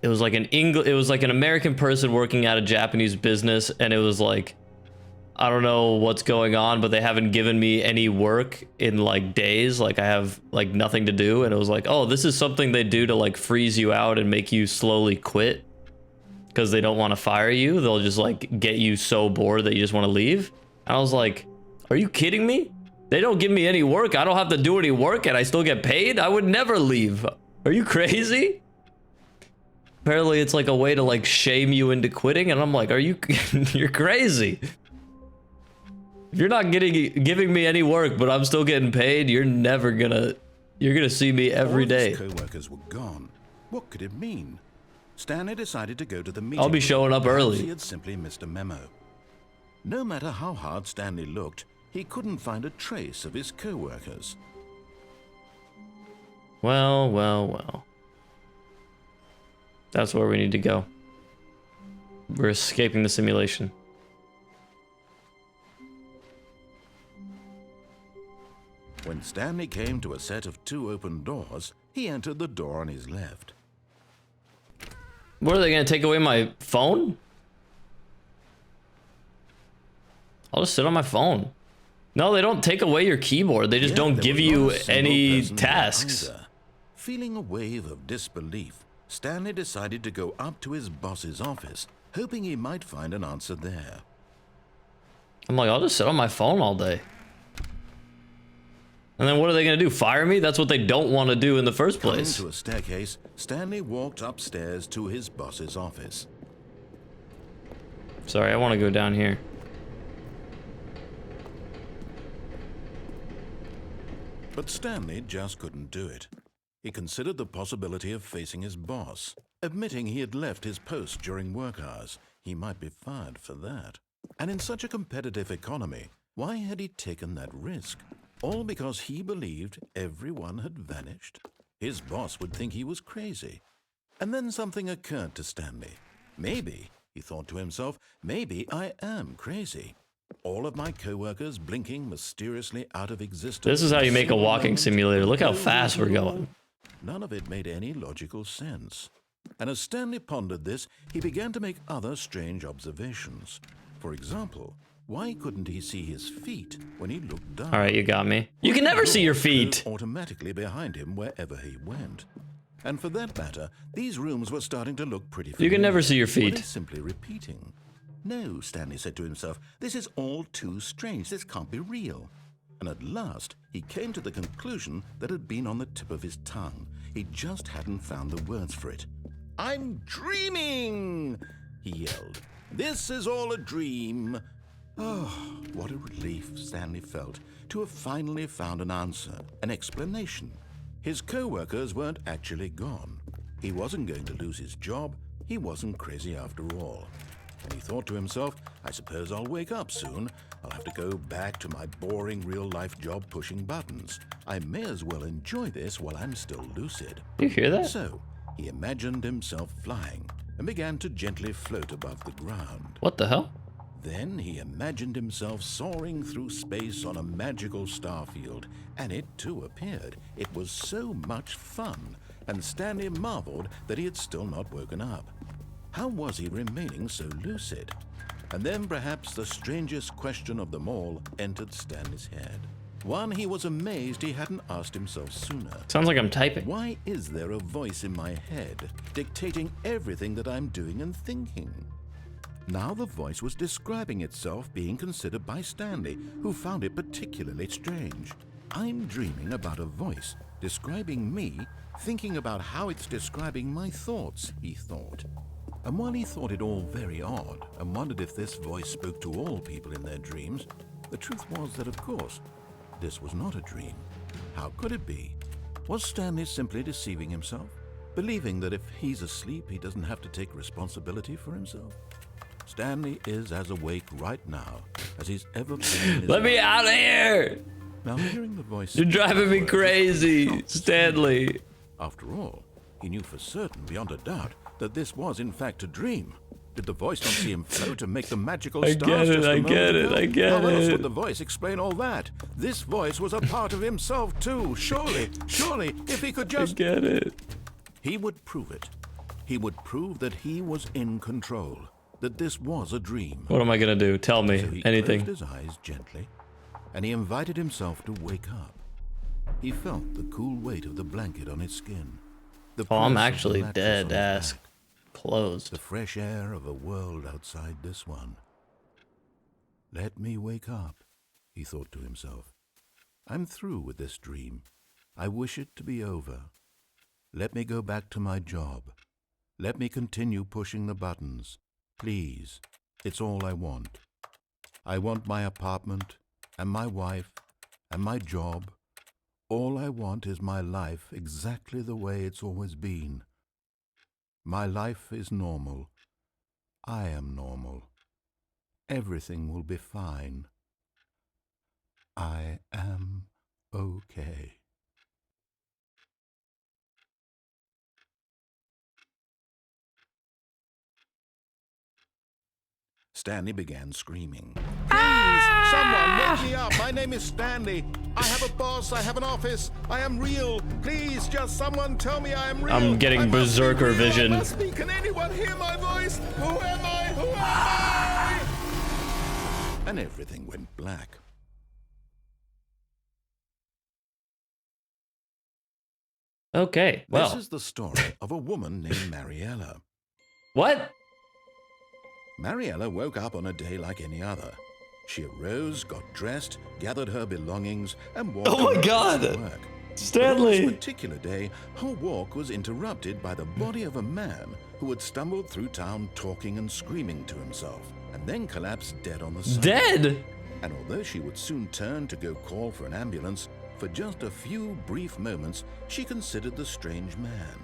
it was like an American person working at a Japanese business, and it was like, I don't know what's going on, but they haven't given me any work in like days. Like I have like nothing to do. And it was like, oh, this is something they do to like freeze you out and make you slowly quit because they don't want to fire you. They'll just like get you so bored that you just want to leave. And I was like, are you kidding me? They don't give me any work. I don't have to do any work and I still get paid. I would never leave. Are you crazy? Apparently it's like a way to like shame you into quitting. And I'm like, are you, you're crazy. If you're not giving me any work, but I'm still getting paid, you're gonna see me every day. All his co-workers were gone. What could it mean? Stanley decided to go to the meeting. I'll be showing up Perhaps early. He had simply missed a memo. No matter how hard Stanley looked, he couldn't find a trace of his co-workers. Well, well, well. That's where we need to go. We're escaping the simulation. When Stanley came to a set of 2 open doors, he entered the door on his left. What, are they gonna take away my phone? I'll just sit on my phone. No, they don't take away your keyboard. They just Yet don't there give was not you a single any person there tasks. either. Feeling a wave of disbelief, Stanley decided to go up to his boss's office, hoping he might find an answer there. I'm like, I'll just sit on my phone all day. And then what are they gonna do? Fire me? That's what they don't want to do in the first Coming place. to a staircase, Stanley walked upstairs to his boss's office. Sorry, I want to go down here. But Stanley just couldn't do it. He considered the possibility of facing his boss, admitting he had left his post during work hours. He might be fired for that. And in such a competitive economy, why had he taken that risk? All because he believed everyone had vanished? His boss would think he was crazy. And then something occurred to Stanley. Maybe, he thought to himself, maybe I am crazy. All of my co-workers blinking mysteriously out of existence. This is how you make a walking moment, simulator. Look how no fast we're reason at going. all. None of it made any logical sense. And as Stanley pondered this, he began to make other strange observations. For example, why couldn't he see his feet when he looked down? All right, you got me. You can never see your feet. Automatically behind him wherever he went. And for that matter, these rooms were starting to look pretty familiar. You can never see your Were feet. they simply repeating? No, Stanley said to himself, this is all too strange. This can't be real. And at last, he came to the conclusion that had been on the tip of his tongue. He just hadn't found the words for it. I'm dreaming, he yelled. This is all a dream. Oh, what a relief Stanley felt to have finally found an answer, an explanation. His co-workers weren't actually gone. He wasn't going to lose his job. He wasn't crazy after all. And he thought to himself, I suppose I'll wake up soon. I'll have to go back to my boring real-life job pushing buttons. I may as well enjoy this while I'm still lucid. You hear that? So, he imagined himself flying and began to gently float above the ground. What the hell? Then he imagined himself soaring through space on a magical starfield, and it too appeared. It was so much fun, and Stanley marveled that he had still not woken up. How was he remaining so lucid? And then perhaps the strangest question of them all entered Stanley's head. One he was amazed he hadn't asked himself sooner. Sounds like I'm typing. Why is there a voice in my head dictating everything that I'm doing and thinking? Now the voice was describing itself being considered by Stanley, who found it particularly strange. I'm dreaming about a voice describing me, thinking about how it's describing my thoughts, he thought. And while he thought it all very odd and wondered if this voice spoke to all people in their dreams, the truth was that, of course, this was not a dream. How could it be? Was Stanley simply deceiving himself, believing that if he's asleep, he doesn't have to take responsibility for himself? Stanley is as awake right now as he's ever been in his Let me life. out of here! Now, hearing the voice... You're driving me speak, crazy, not Stanley. After all, he knew for certain, beyond a doubt, that this was in fact a dream. Did the voice not see him float and make the magical I stars get it, just a I moment get it, ago? I get How else it. would the voice explain all that? This voice was a part of himself too. Surely, if he could I just... get it. He would prove it. He would prove that he was in control, that this was a dream. What am I gonna do? Tell So me he anything. closed his eyes gently, and he invited himself to wake up. He felt the cool weight of the blanket on his skin. The Oh, I'm press of the actually mattress dead on his ass back. closed. The fresh air of a world outside this one. Let me wake up, he thought to himself. I'm through with this dream. I wish it to be over. Let me go back to my job. Let me continue pushing the buttons. Please, it's all I want. I want my apartment, and my wife, and my job. All I want is my life exactly the way it's always been. My life is normal. I am normal. Everything will be fine. I am okay. Stanley began screaming. Please, someone wake me up. My name is Stanley. I have a boss. I have an office. I am real. Please, just someone tell me I am real. I'm getting I must be berserker real. vision. I must be. Can anyone hear my voice? Who am I? Who am I? And everything went black. Okay, well. This is the story of a woman named Mariella. What? Mariella woke up on a day like any other. She arose, got dressed, gathered her belongings, and walked Oh my away God! to work. Stanley! But on this particular day, her walk was interrupted by the body of a man who had stumbled through town talking and screaming to himself, and then collapsed dead on the sidewalk. Dead? And although she would soon turn to go call for an ambulance, for just a few brief moments, she considered the strange man.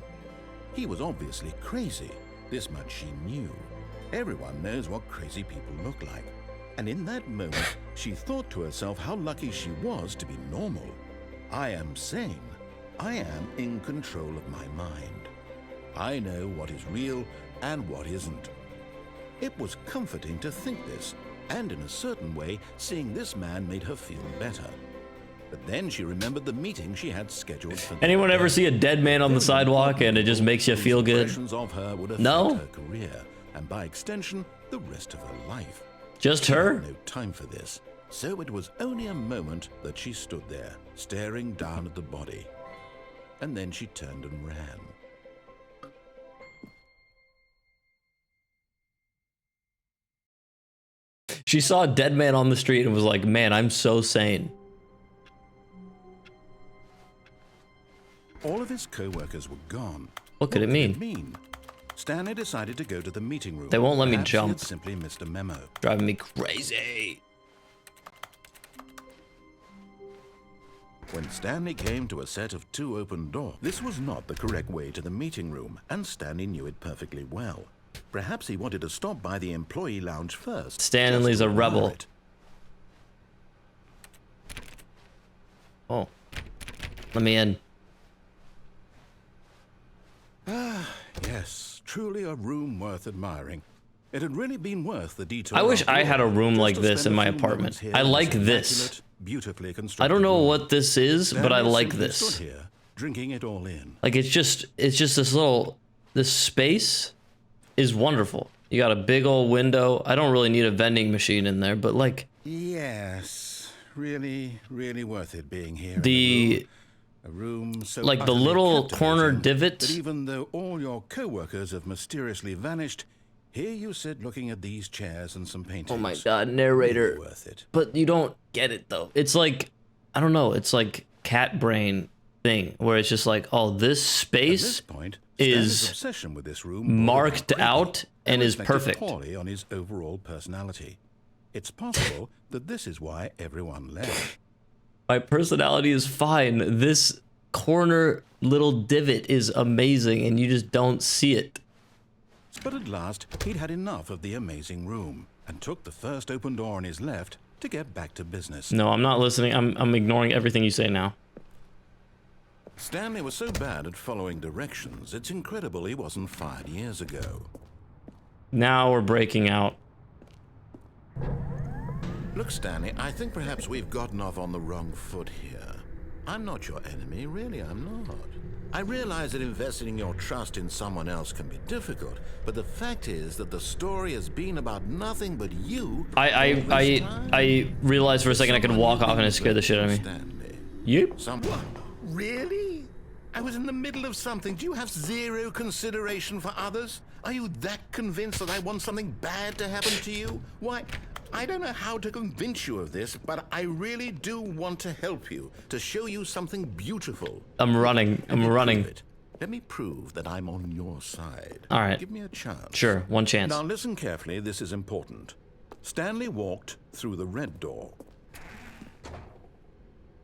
He was obviously crazy. This much she knew. Everyone knows what crazy people look like. And in that moment, she thought to herself how lucky she was to be normal. I am sane. I am in control of my mind. I know what is real and what isn't. It was comforting to think this, and in a certain way, seeing this man made her feel better. But then she remembered the meeting she had scheduled for Anyone ever see a dead man on the sidewalk and it just makes you feel good? Impressions of her would affect No? her career, and by extension, the rest of her life. Just She her? had no time for this, so it was only a moment that she stood there, staring down at the body. And then she turned and ran. She saw a dead man on the street and was like, man, I'm so sane. All of his co-workers were gone. What could it mean? Stanley decided to go to the meeting room. They won't let me Perhaps he had jump. simply missed a memo. Driving me crazy. When Stanley came to a set of 2 open doors, this was not the correct way to the meeting room, and Stanley knew it perfectly well. Perhaps he wanted to stop by the employee lounge first. Stanley's just to a rebel. admire it. Oh. Let me in. Yes, truly a room worth admiring. It had really been worth the detour. I wish after I had a all, room just like to this spend in a my few apartment. moments here I in like this this. immaculate, beautifully constructed I don't know room. what this is, but I Stanley like simply this. stood here, drinking it all in. Like it's just this space is wonderful. You got a big old window. I don't really need a vending machine in there, but like Yes, really, really worth it being here. the A room so like the utterly little corner captivating divot. that even though all your co-workers have mysteriously vanished, here you sit looking at these chairs and some paintings. Oh my god, narrator. Really worth it. But you don't get it though. It's like, I don't know, it's like cat brain thing where it's just like, oh, this At space this point, Stanley's is obsession with this room bordered on marked creepy out and is reflected perfect. poorly on his overall personality. It's possible that this is why everyone left. My personality is fine. This corner little divot is amazing and you just don't see it. But at last, he'd had enough of the amazing room and took the first open door on his left to get back to business. No, I'm not listening. I'm ignoring everything you say now. Stanley was so bad at following directions, it's incredible he wasn't fired years ago. Now we're breaking out. Look, Stanley, I think perhaps we've gotten off on the wrong foot here. I'm not your enemy, really, I'm not. I realize that investing your trust in someone else can be difficult, but the fact is that the story has been about nothing but you. I realized for a second I could walk off and it scared the shit out of me. Stanley. You? Someone? Really? I was in the middle of something. Do you have zero consideration for others? Are you that convinced that I want something bad to happen to you? Why, I don't know how to convince you of this, but I really do want to help you, to show you something beautiful. I'm running. I'm running. Let me prove that I'm on your side. All right. Give me a chance. Sure, one chance. Now listen carefully, this is important. Stanley walked through the red door.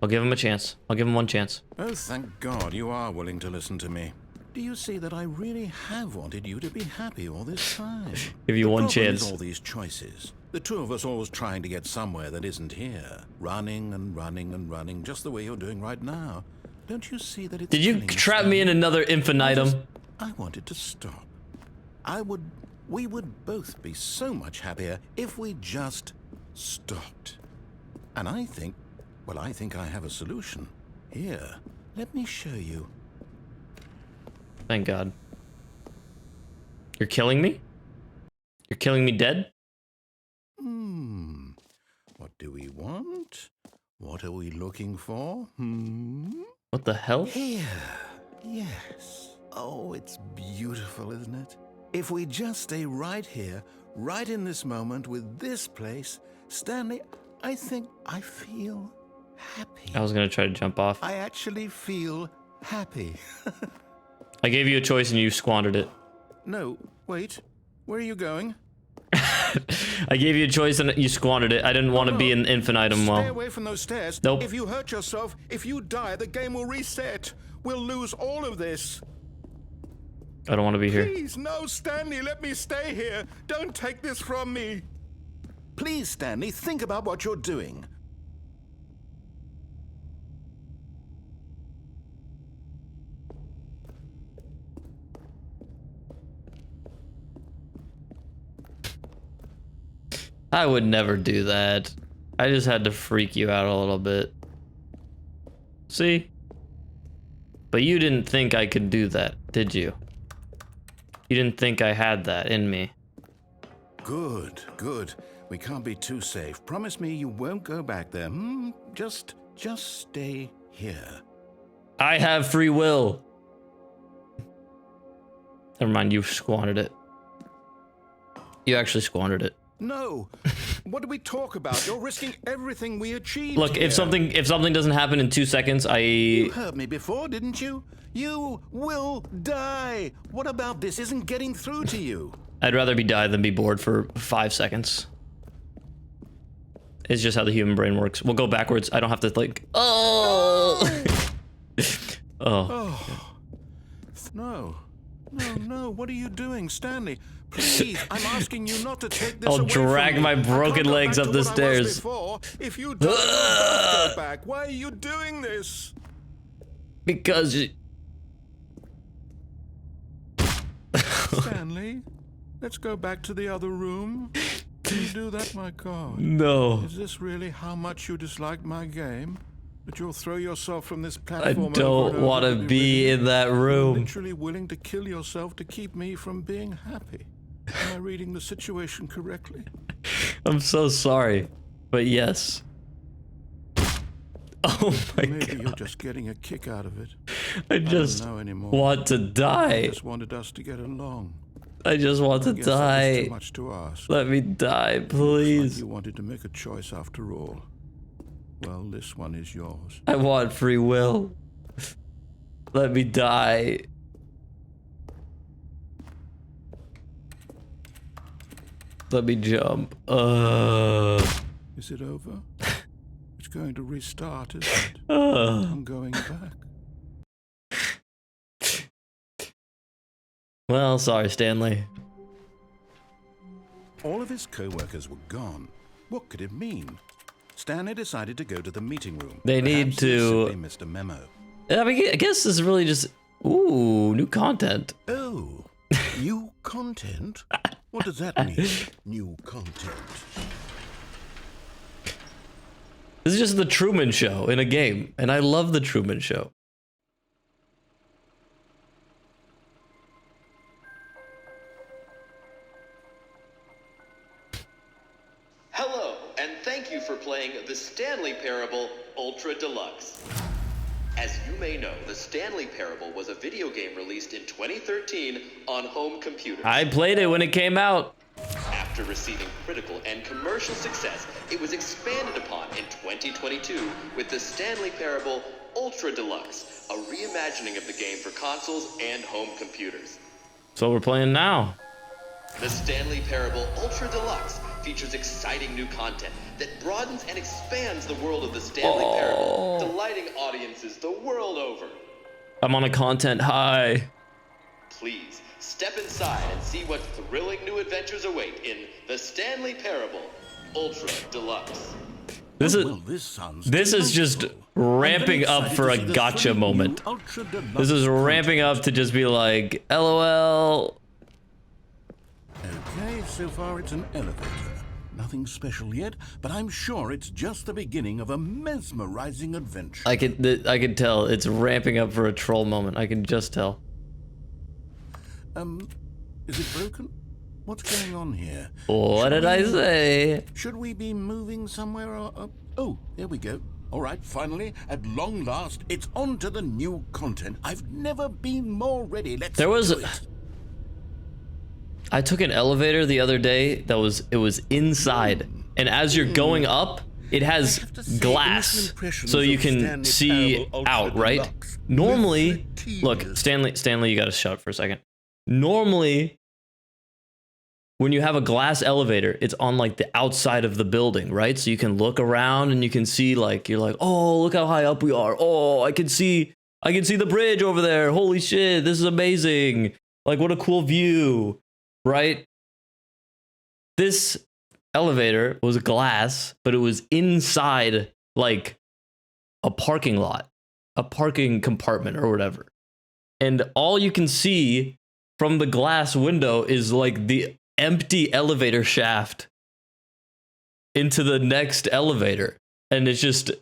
I'll give him a chance. I'll give him one chance. Oh, thank God you are willing to listen to me. Do you see that I really have wanted you to be happy all this time? Give you one The problem is chance. all these choices. The two of us always trying to get somewhere that isn't here. Running and running and running, just the way you're doing right now. Don't you see that it's Did you killing us, trap me in Stanley? another infinitum? I wanted to stop. We would both be so much happier if we just stopped. And I think I have a solution. Here, let me show you. Thank God. You're killing me? You're killing me dead? What do we want? What are we looking for? What the hell? Here. Yes. Oh, it's beautiful, isn't it? If we just stay right here, right in this moment with this place, Stanley, I think I feel happy. I was gonna try to jump off. I actually feel happy. I gave you a choice and you squandered it. No, wait. Where are you going? I gave you a choice and you squandered it. I didn't want to be in infinitum Stay well. away from those stairs. Nope. If you hurt yourself, if you die, the game will reset. We'll lose all of this. I don't want to be here. Please, no, Stanley, let me stay here. Don't take this from me. Please, Stanley, think about what you're doing. I would never do that. I just had to freak you out a little bit. See? But you didn't think I could do that, did you? You didn't think I had that in me. Good, good. We can't be too safe. Promise me you won't go back there. Just stay here. I have free will. Never mind, you squandered it. You actually squandered it. No. What do we talk about? You're risking everything we achieved. Look, here. if something doesn't happen in 2 seconds, You heard me before, didn't you? You will die. What about this isn't getting through to you? I'd rather be die than be bored for 5 seconds. It's just how the human brain works. We'll go backwards. I don't have to like. Oh. Oh. No. No. What are you doing, Stanley? Please, I'm asking you not to take this I'll away drag from me. my broken I can't go legs back up to the what I was stairs. before. If you don't go back, why are you doing this? Because. Stanley, let's go back to the other room. Can you do that, my God? No. Is this really how much you dislike my game? That you'll throw yourself from this I platform? don't want to be in that You're room. literally willing to kill yourself to keep me from being happy. Am I reading the situation correctly? I'm so sorry, but yes. Oh my Maybe god. you're just getting a kick out of it. I just know anymore. want to I die. just wanted us to get along. I just want to I guess that was too die. much to ask. Let me die, Looks like please. you wanted to make a choice after all. Well, this one is yours. I want free will. Let me die. Let me jump. Is it over? It's going to restart, isn't it? I'm going back. Well, sorry, Stanley. All of his co-workers were gone. What could it mean? Stanley decided to go to the meeting room. They need Perhaps he to- simply missed a memo. I mean, I guess this is really just. Ooh, new content. Oh, new content? What does that mean, new content? This is just the Truman Show in a game, and I love the Truman Show. Hello, and thank you for playing the Stanley Parable Ultra Deluxe. As you may know, the Stanley Parable was a video game released in 2013 on home computers. I played it when it came out. After receiving critical and commercial success, it was expanded upon in 2022 with the Stanley Parable Ultra Deluxe, a reimagining of the game for consoles and home computers. So we're playing now. The Stanley Parable Ultra Deluxe features exciting new content that broadens and expands the world of the Stanley Parable, delighting audiences the world over. I'm on a content high. Please, step inside and see what thrilling new adventures await in the Stanley Parable Ultra Deluxe. This is Well, this is just delightful. ramping I'm very up for a excited to see the gotcha thrilling moment. new Ultra Deluxe This is ramping up to just be like, LOL. Okay, so far it's an elevator. Nothing special yet, but I'm sure it's just the beginning of a mesmerizing adventure. I can tell it's ramping up for a troll moment. I can just tell. Is it broken? What's going on here? What did I say? Should we be moving somewhere or... oh, there we go. All right, finally, at long last, it's on to the new content. I've never been more ready. Let's There was do it. I took an elevator the other day that was inside, and as you're going up, it has have to say, glass, initial impressions so you of can Stanley see Parable Ultra out, right? Deluxe. Normally, With look, tedious- Stanley, you gotta shut up for a second. Normally, when you have a glass elevator, it's on like the outside of the building, right? So you can look around and you can see like, you're like, oh, look how high up we are. Oh, I can see the bridge over there. Holy shit, this is amazing. Like, what a cool view, right? This elevator was glass, but it was inside like a parking lot, a parking compartment or whatever. And all you can see from the glass window is like the empty elevator shaft into the next elevator. And it's just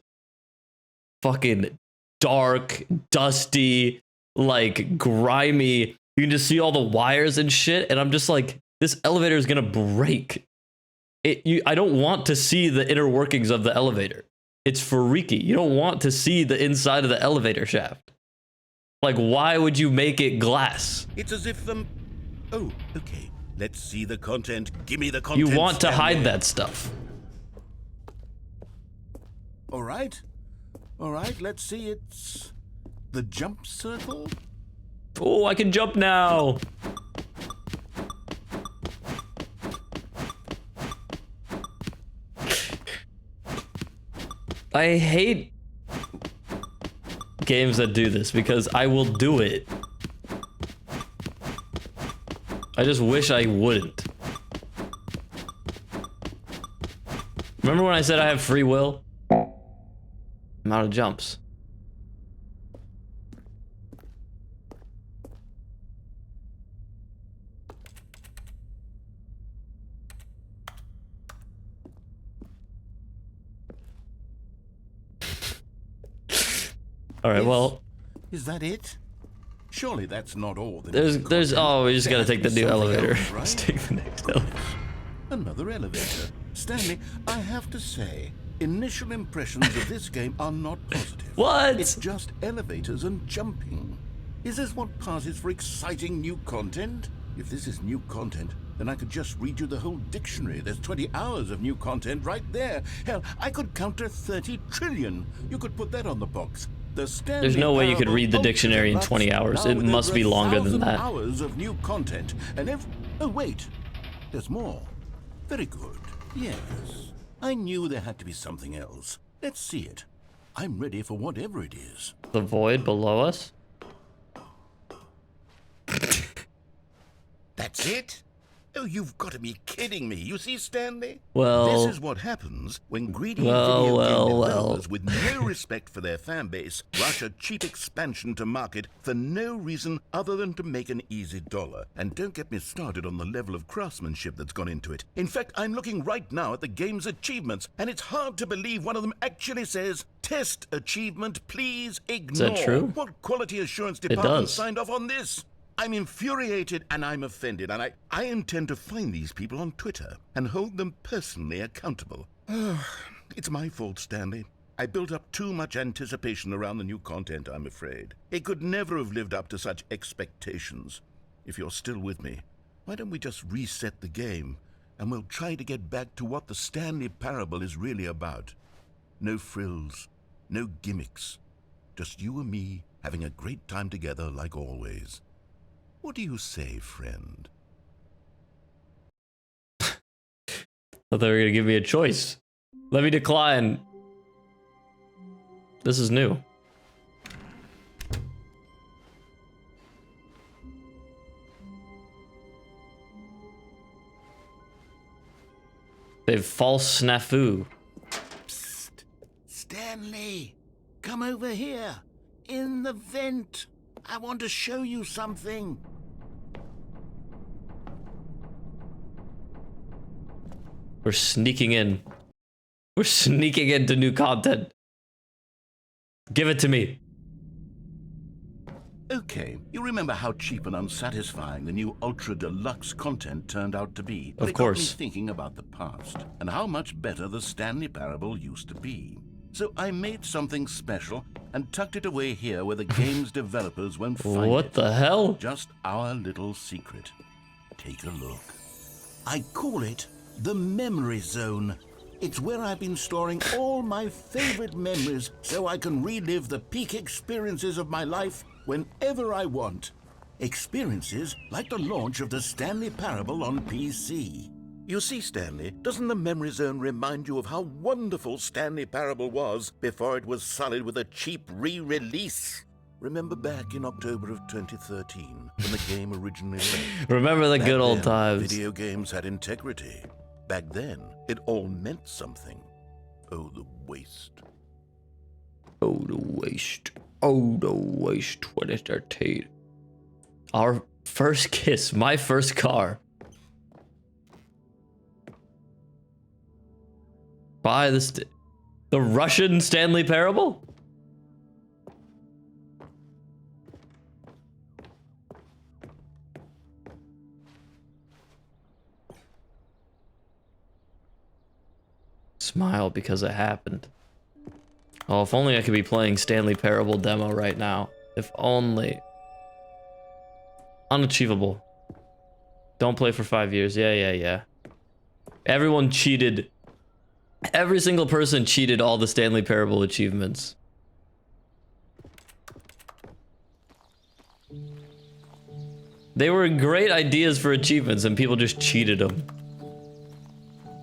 fucking dark, dusty, like grimy. You can just see all the wires and shit, and I'm just like, this elevator is gonna break. I don't want to see the inner workings of the elevator. It's freaky. You don't want to see the inside of the elevator shaft. Like, why would you make it glass? It's as if them. Oh, okay. Let's see the content. Give me the content. You want to Stanley. hide that stuff. All right. All right. Let's see. It's the jump circle. Oh, I can jump now. I hate games that do this because I will do it. I just wish I wouldn't. Remember when I said I have free will? I'm out of jumps. All right, well, Is that it? Surely that's not all. there's oh, we just gotta take the new elevator. Else, right? Let's take the next elevator. Another elevator. Stanley, I have to say, initial impressions of this game are not positive. What? It's just elevators and jumping. Is this what passes for exciting new content? If this is new content, then I could just read you the whole dictionary. There's 20 hours of new content right there. Hell, I could counter 30 trillion. You could put that on the box. There's no way you could read the dictionary in 20 hours. It must be longer than that. Hours of new content, and oh wait, there's more. Very good. Yes, I knew there had to be something else. Let's see it. I'm ready for whatever it is. The void below us? That's it? Oh, you've got to be kidding me. You see, Stanley? Well... This is what happens when greedy Well, video game developers with no respect for their fan base rush a cheap expansion to market for no reason other than to make an easy dollar. And don't get me started on the level of craftsmanship that's gone into it. In fact, I'm looking right now at the game's achievements, and it's hard to believe one of them actually says, "Test achievement, please ignore." Is that true? What quality assurance It department does. signed off on this? I'm infuriated and I'm offended, and I intend to find these people on Twitter and hold them personally accountable. It's my fault, Stanley. I built up too much anticipation around the new content, I'm afraid. It could never have lived up to such expectations. If you're still with me, why don't we just reset the game, and we'll try to get back to what the Stanley Parable is really about. No frills, no gimmicks. Just you and me having a great time together like always. What do you say, friend? I thought they were gonna give me a choice. Let me decline. This is new. They've false snafu. Psst. Stanley, come over here. In the vent. I want to show you something. We're sneaking in. We're sneaking into new content. Give it to me. Okay, you remember how cheap and unsatisfying the new Ultra Deluxe content turned out to be? Of It course. got me thinking about the past and how much better the Stanley Parable used to be. So I made something special and tucked it away here where the game's developers won't find What it. the hell? Just our little secret. Take a look. I call it the Memory Zone. It's where I've been storing all my favorite memories so I can relive the peak experiences of my life whenever I want. Experiences like the launch of the Stanley Parable on PC. You see, Stanley, doesn't the Memory Zone remind you of how wonderful Stanley Parable was before it was sullied with a cheap re-release? Remember back in October of 2013 when the game originally launched? Remember the Back good old then, times. Video games had integrity. Back then, it all meant something. Oh, the waste. Oh, the waste. Oh, the waste. 2013. Our first kiss. My first car. Buy the Russian Stanley Parable? Smile because it happened. Oh, if only I could be playing Stanley Parable demo right now. If only. Unachievable. Don't play for 5 years. Yeah. Everyone cheated. Every single person cheated all the Stanley Parable achievements. They were great ideas for achievements and people just cheated them.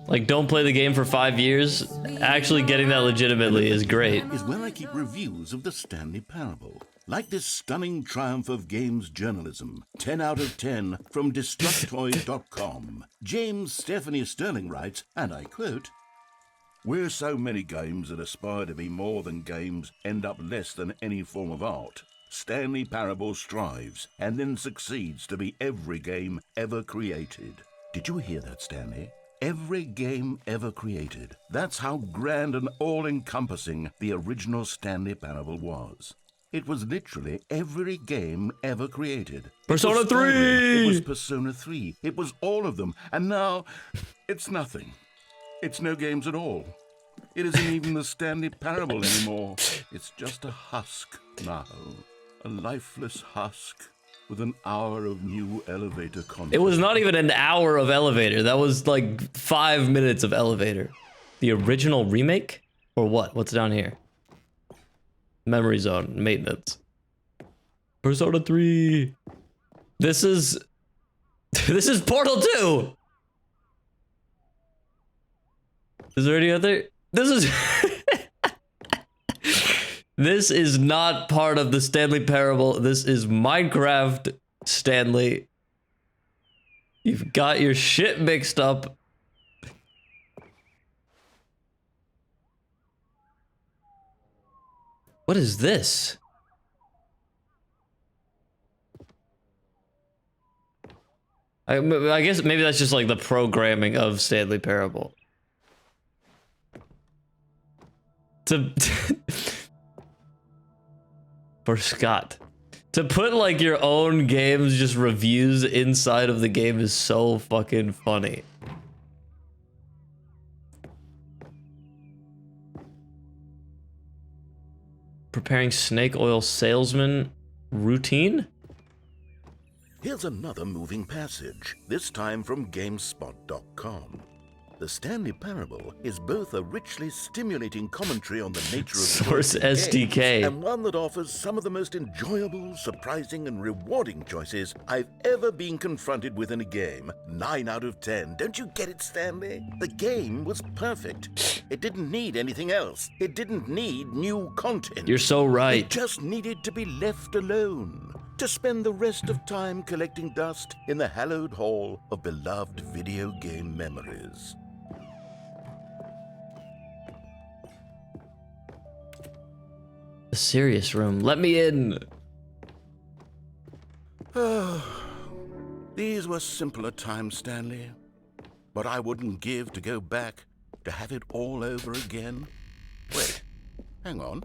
Like, don't play the game for 5 years. Actually getting that legitimately is great. Is where I keep reviews of the Stanley Parable. Like this stunning triumph of games journalism. 10 out of 10 from Destructoid.com. James Stephanie Sterling writes, and I quote, "Where so many games that aspire to be more than games end up less than any form of art, Stanley Parable strives and then succeeds to be every game ever created." Did you hear that, Stanley? Every game ever created. That's how grand and all-encompassing the original Stanley Parable was. It was literally every game ever created. Persona 3! It was Persona 3. It was all of them. And now, it's nothing. It's no games at all. It isn't even the Stanley Parable anymore. It's just a husk now. A lifeless husk with an hour of new elevator content. It was not even an hour of elevator. That was like 5 minutes of elevator. The original remake? Or what? What's down here? Memory zone. Maintenance. Persona 3. This is Portal 2. Is there any other? This is This is not part of the Stanley Parable. This is Minecraft, Stanley. You've got your shit mixed up. What is this? I guess maybe that's just like the programming of Stanley Parable. For Scott. To put like your own games, just reviews inside of the game is so fucking funny. Preparing snake oil salesman routine? Here's another moving passage, this time from GameSpot.com. The Stanley Parable is both a richly stimulating commentary on the nature of Source SDK SDK and one that offers some of the most enjoyable, surprising, and rewarding choices I've ever been confronted with in a game. 9 out of 10. Don't you get it, Stanley? The game was perfect. It didn't need anything else. It didn't need new content. You're so right. It just needed to be left alone. To spend the rest of time collecting dust in the hallowed hall of beloved video game memories. The serious room. Let me in. These were simpler times, Stanley. But I wouldn't give to go back to have it all over again. Wait, hang on.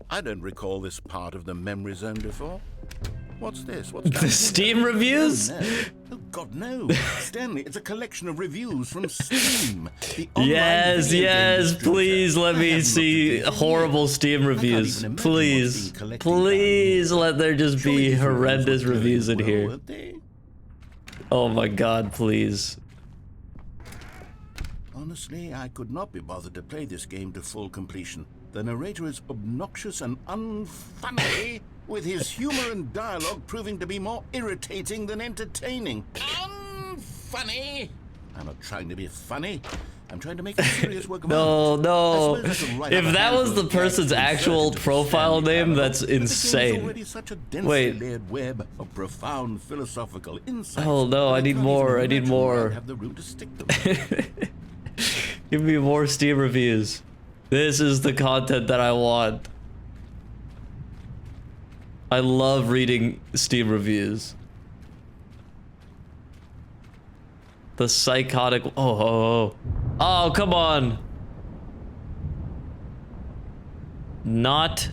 I don't recall this part of the memory zone before. What's this? What's The Steam reviews? Oh, no. Oh, God, no. Stanley, it's a collection of reviews from Steam. The online Yes, video yes, game please distributor. let I me haven't see looked at these in horrible years. Steam I can't reviews. even imagine Please, what's been collected please down let there just Surely be these reviews horrendous were doing reviews in well, here. weren't they? Oh my god, please. Honestly, I could not be bothered to play this game to full completion. The narrator is obnoxious and unfunny, with his humor and dialogue proving to be more irritating than entertaining. Unfunny! I'm not trying to be funny. I'm trying to make a serious work of art. No. I suppose I could write If up a that was handful the of gags person's to insert actual into the profile Stanley name, Parable, that's but the game is insane. already such a densely Wait. layered web of profound philosophical insights Oh no, that I need can't more, even I need imagine where more. I'd have the room to stick them. Give me more Steam reviews. This is the content that I want. I love reading Steam reviews. The psychotic. Oh, come on. Not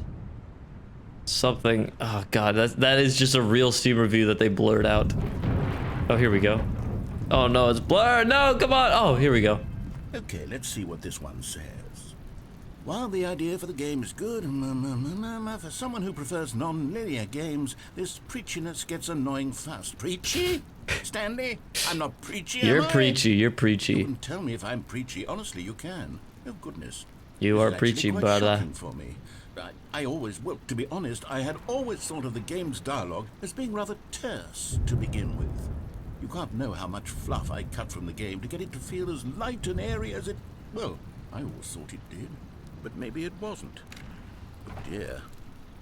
something. Oh god, that is just a real Steam review that they blurred out. Oh, here we go. Oh no, it's blurred. No, come on. Oh, here we go. Okay, let's see what this one says. While the idea for the game is good, for someone who prefers non-linear games, this preachiness gets annoying fast. Preachy? Stanley? I'm not preachy, You're am I? preachy. You're preachy. You can tell me if I'm preachy. Honestly, you can. Oh, goodness. You This are is actually preachy, quite brother. shocking for me. I always, well, to be honest, I had always thought of the game's dialogue as being rather terse to begin with. You can't know how much fluff I cut from the game to get it to feel as light and airy as it... Well, I always thought it did, but maybe it wasn't. Oh dear.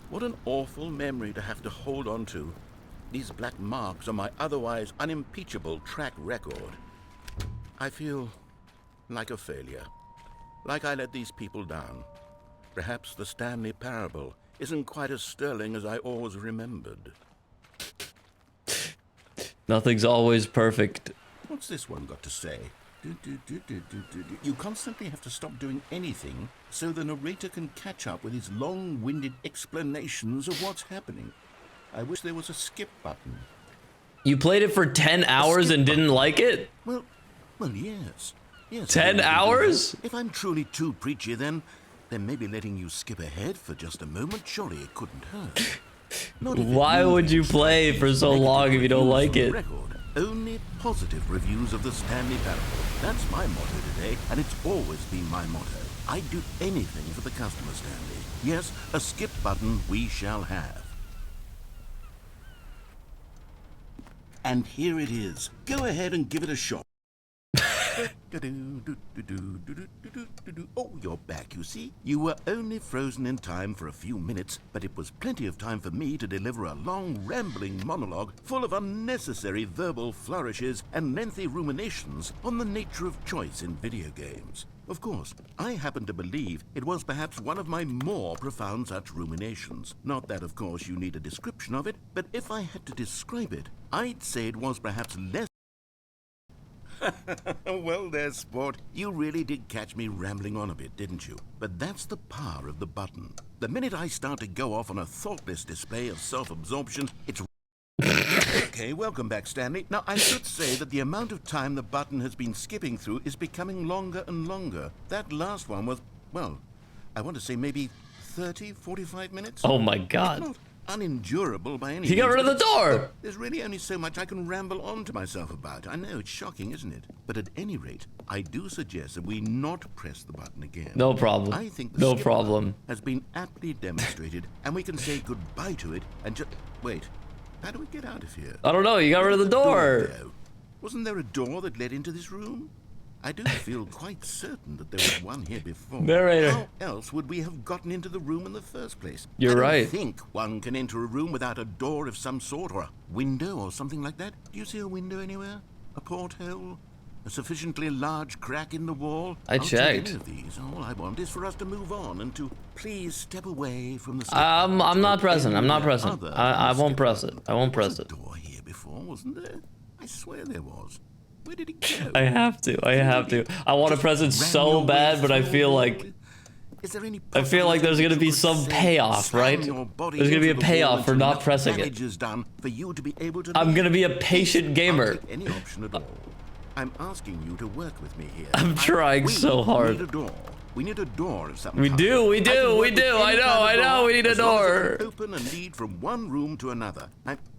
What an awful memory to have to hold on to. These black marks on my otherwise unimpeachable track record. I feel like a failure. Like I let these people down. Perhaps the Stanley Parable isn't quite as sterling as I always remembered. Nothing's always perfect. What's this one got to say? You constantly have to stop doing anything so the narrator can catch up with his long-winded explanations of what's happening. I wish there was a skip button. You played it for 10 hours and didn't like it? Well, yes. Yes. 10 hours? If I'm truly too preachy, then maybe letting you skip ahead for just a moment, surely it couldn't hurt. Not if it Why would you means play for so negative long if you don't reviews like on the it? record. Only positive reviews of the Stanley Parable. That's my motto today, and it's always been my motto. I'd do anything for the customer, Stanley. Yes, a skip button we shall have. And here it is. Go ahead and give it a shot. Oh, you're back, you see. You were only frozen in time for a few minutes, but it was plenty of time for me to deliver a long, rambling monologue full of unnecessary verbal flourishes and lengthy ruminations on the nature of choice in video games. Of course, I happen to believe it was perhaps one of my more profound such ruminations. Not that, of course, you need a description of it, but if I had to describe it, I'd say it was perhaps less... Well there, sport. You really did catch me rambling on a bit, didn't you? But that's the power of the button. The minute I start to go off on a thoughtless display of self-absorption, it's... Okay, welcome back, Stanley. Now, I should say that the amount of time the button has been skipping through is becoming longer and longer. That last one was, well, I want to say maybe 30, 45 minutes? Oh my It's god. not unendurable by any means. He got rid of the but door! there's really only so much I can ramble on to myself about. I know, it's shocking, isn't it? But at any rate, I do suggest that we not press the button again. No problem. I think the No skip problem. button has been aptly demonstrated, and we can say goodbye to it and just... Wait, how do we get out of here? I don't know, you got rid of the door. Go. Wasn't there a door that led into this room? I do feel quite certain that there was one here before. Narrator. How else would we have gotten into the room in the first place? You're I don't right. think one can enter a room without a door of some sort, or a window or something like that. Do you see a window anywhere? A porthole? A sufficiently large crack in the wall? I I'll take checked. any of these. All I want is for us to move on and to please step away from the... I'm not pressing. I'm not pressing. Other I than the won't skip press it. button. I won't There press was a it. door here before, wasn't there? I swear there was. Where did it go? I have to. I have to. I want to press it so bad, but I feel like... Is there any I feel like there's gonna be some payoff, right? There's gonna be a payoff for not pressing it. I'm gonna be a patient gamer. Any option at all. I'm asking you to work with me here. I'm trying so hard. We need a door. We need a door of some kind. We do. I can work with any kind of door We need a as long as it door. can open and lead from one room to another.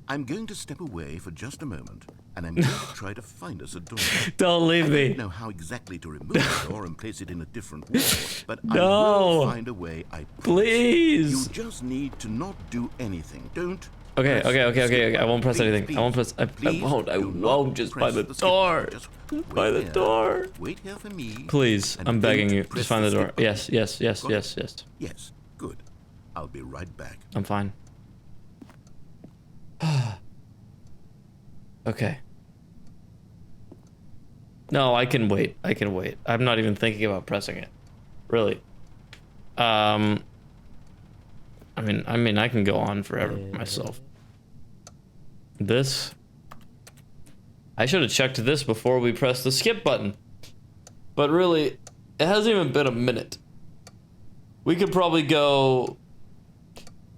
I'm going to step away for just a moment, and I'm going to try to find us a door. Don't leave I me. don't know how exactly to remove the door and place it in a different wall, but I No. will find a way, I promise. Please. You just need to not do anything. Don't. Okay, press okay, the okay, skip okay, okay. I button. won't press Please, anything. please. I won't press. I Please won't. I do not won't. Just by press the skip door. button. Just By wait the here. door. Wait here for me. Please, and I'm then begging you. press Just find the door. skip button. Yes, yes, yes, Got yes, it? yes. Yes. Good. I'll be right back. I'm fine. Okay. No, I can wait. I can wait. I'm not even thinking about pressing it. Really. I mean, I can go on forever myself. This. I should have checked this before we pressed the skip button. But really, it hasn't even been a minute. We could probably go...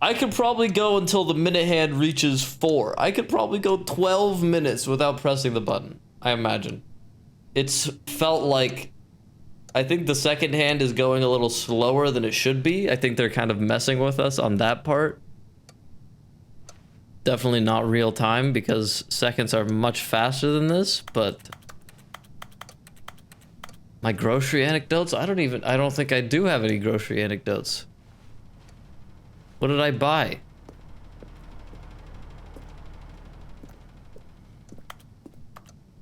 I could probably go until the minute hand reaches 4. I could probably go 12 minutes without pressing the button, I imagine. It's felt like I think the second hand is going a little slower than it should be. I think they're kind of messing with us on that part. Definitely not real time because seconds are much faster than this, but my grocery anecdotes? I don't think I do have any grocery anecdotes. What did I buy?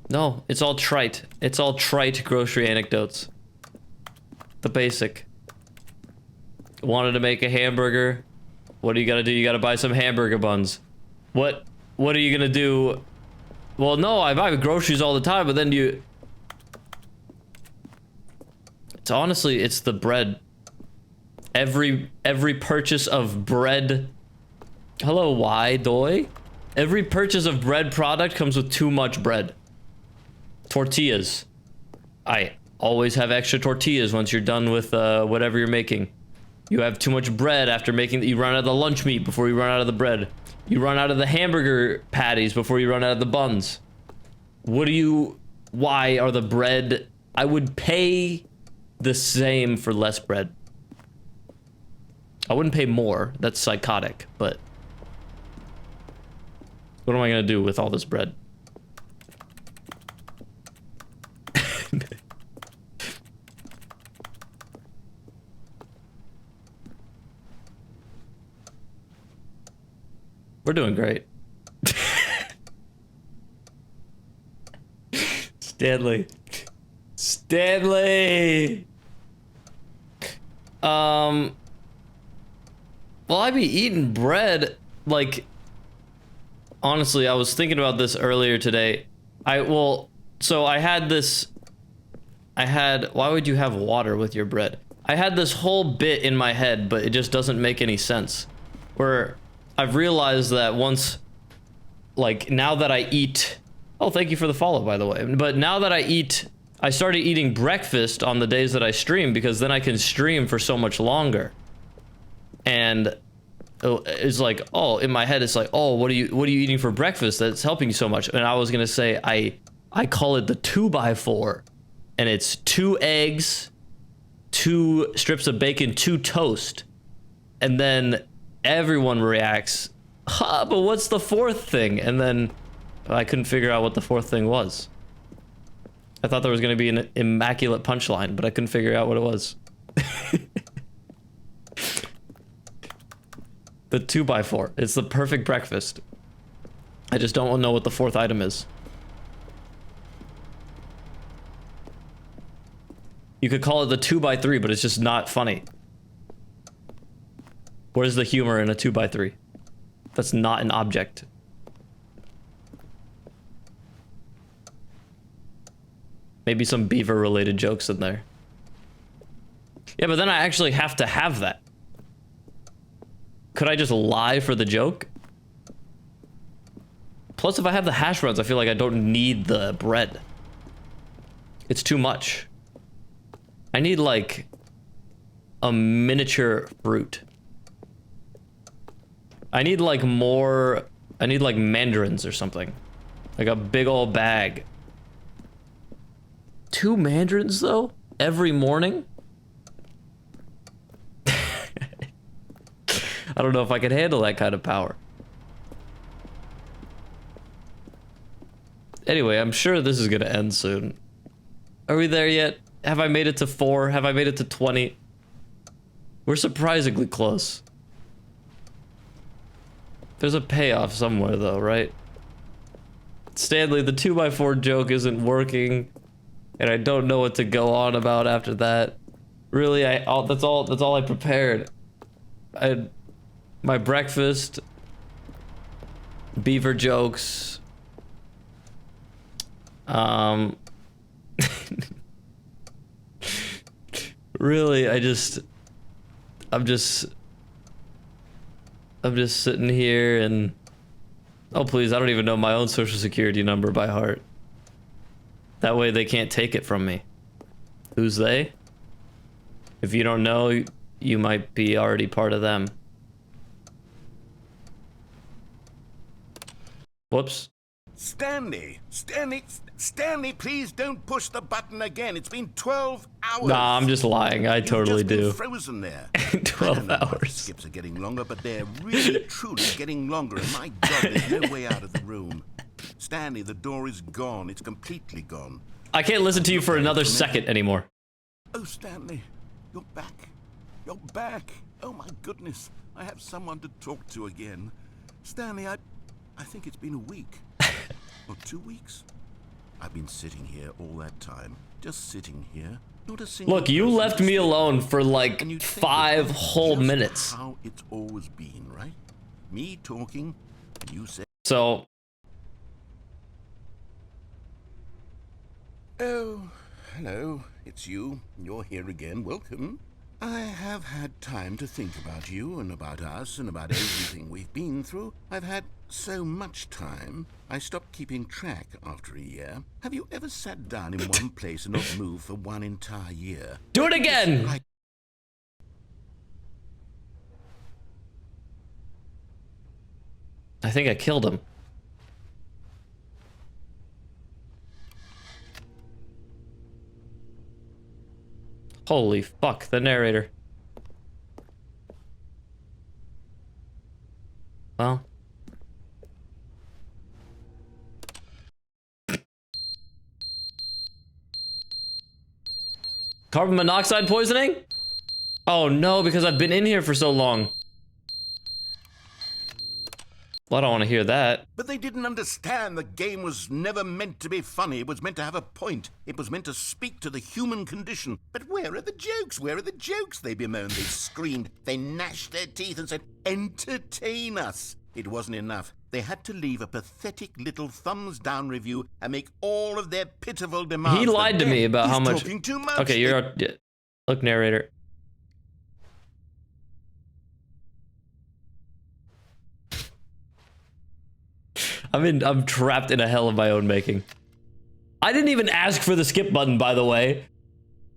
No, it's all trite. It's all trite grocery anecdotes. The basic. Wanted to make a hamburger. What do you gotta do? You gotta buy some hamburger buns. What are you gonna do? Well, no, I buy groceries all the time, but then you... It's honestly, it's the bread. Every purchase of bread... Hello, why, doy? Every purchase of bread product comes with too much bread. Tortillas. I always have extra tortillas once you're done with whatever you're making. You have too much bread after making... You run out of the lunch meat before you run out of the bread. You run out of the hamburger patties before you run out of the buns. Why are the bread... I would pay the same for less bread. I wouldn't pay more. That's psychotic, but... What am I gonna do with all this bread? We're doing great. Stanley. Well, I be eating bread, like, honestly, I was thinking about this earlier today. Why would you have water with your bread? I had this whole bit in my head, but it just doesn't make any sense. Where I've realized that once, like, now that I eat... Oh, thank you for the follow, by the way. But now that I started eating breakfast on the days that I stream, because then I can stream for so much longer. And it's like, oh, in my head, it's like, oh, what are you eating for breakfast that's helping you so much? And I was gonna say, I call it the 2x4. And it's 2 eggs, 2 strips of bacon, 2 toast. And then everyone reacts, huh, but what's the 4th thing? And then I couldn't figure out what the 4th thing was. I thought there was going to be an immaculate punchline, but I couldn't figure out what it was. The 2x4. It's the perfect breakfast. I just don't know what the 4th item is. You could call it the 2x3, but it's just not funny. Where's the humor in a 2x3? That's not an object. Maybe some beaver-related jokes in there. Yeah, but then I actually have to have that. Could I just lie for the joke? Plus, if I have the hash browns, I feel like I don't need the bread. It's too much. I need, like, a miniature fruit. I need, like, more... I need, like, mandarins or something. Like a big old bag. 2 mandarins, though? Every morning? I don't know if I can handle that kind of power. Anyway, I'm sure this is gonna end soon. Are we there yet? Have I made it to 4? Have I made it to 20? We're surprisingly close. There's a payoff somewhere, though, right? Stanley, the 2x4 joke isn't working, and I don't know what to go on about after that. Really, that's all I prepared. My breakfast, beaver jokes. Really, I'm just sitting here and... Oh, please, I don't even know my own social security number by heart. That way they can't take it from me. Who's they? If you don't know, you might be already part of them. Whoops. Stanley, please don't push the button again. It's been 12 hours. Nah, I'm just lying. I totally You've just do. been frozen there. 12 hours. Skips are getting longer, but they're really, truly getting longer. And my God, there's no way out of the room. Stanley, the door is gone. It's completely gone. I can't listen to you for another second anymore. Oh, Stanley, you're back. You're back. Oh, my goodness. I have someone to talk to again. Stanley, I think it's been a week. Or 2 weeks. I've been sitting here all that time. Just sitting here. Not a single Look, you person left to me speak. alone for And like you'd think 5 that that's whole just minutes. How it's always been, right? Me talking, and you say, So, "Oh, hello, it's you. You're here again. Welcome. I have had time to think about you and about us and about everything we've been through. I've had so much time, I stopped keeping track after a year. Have you ever sat down in one place and not moved for one entire year? do it again! I think I killed him. Holy fuck, the narrator. Well. Carbon monoxide poisoning? Oh no, because I've been in here for so long. Well, I don't want to hear that. But they didn't understand the game was never meant to be funny. It was meant to have a point. It was meant to speak to the human condition. But where are the jokes? Where are the jokes? They bemoaned, they screamed, they gnashed their teeth and said, entertain us. It wasn't enough. They had to leave a pathetic little thumbs down review and make all of their pitiful demands. He lied to me about how much. Talking too much. Okay, you're. Look, narrator. I'm trapped in a hell of my own making. I didn't even ask for the skip button, by the way.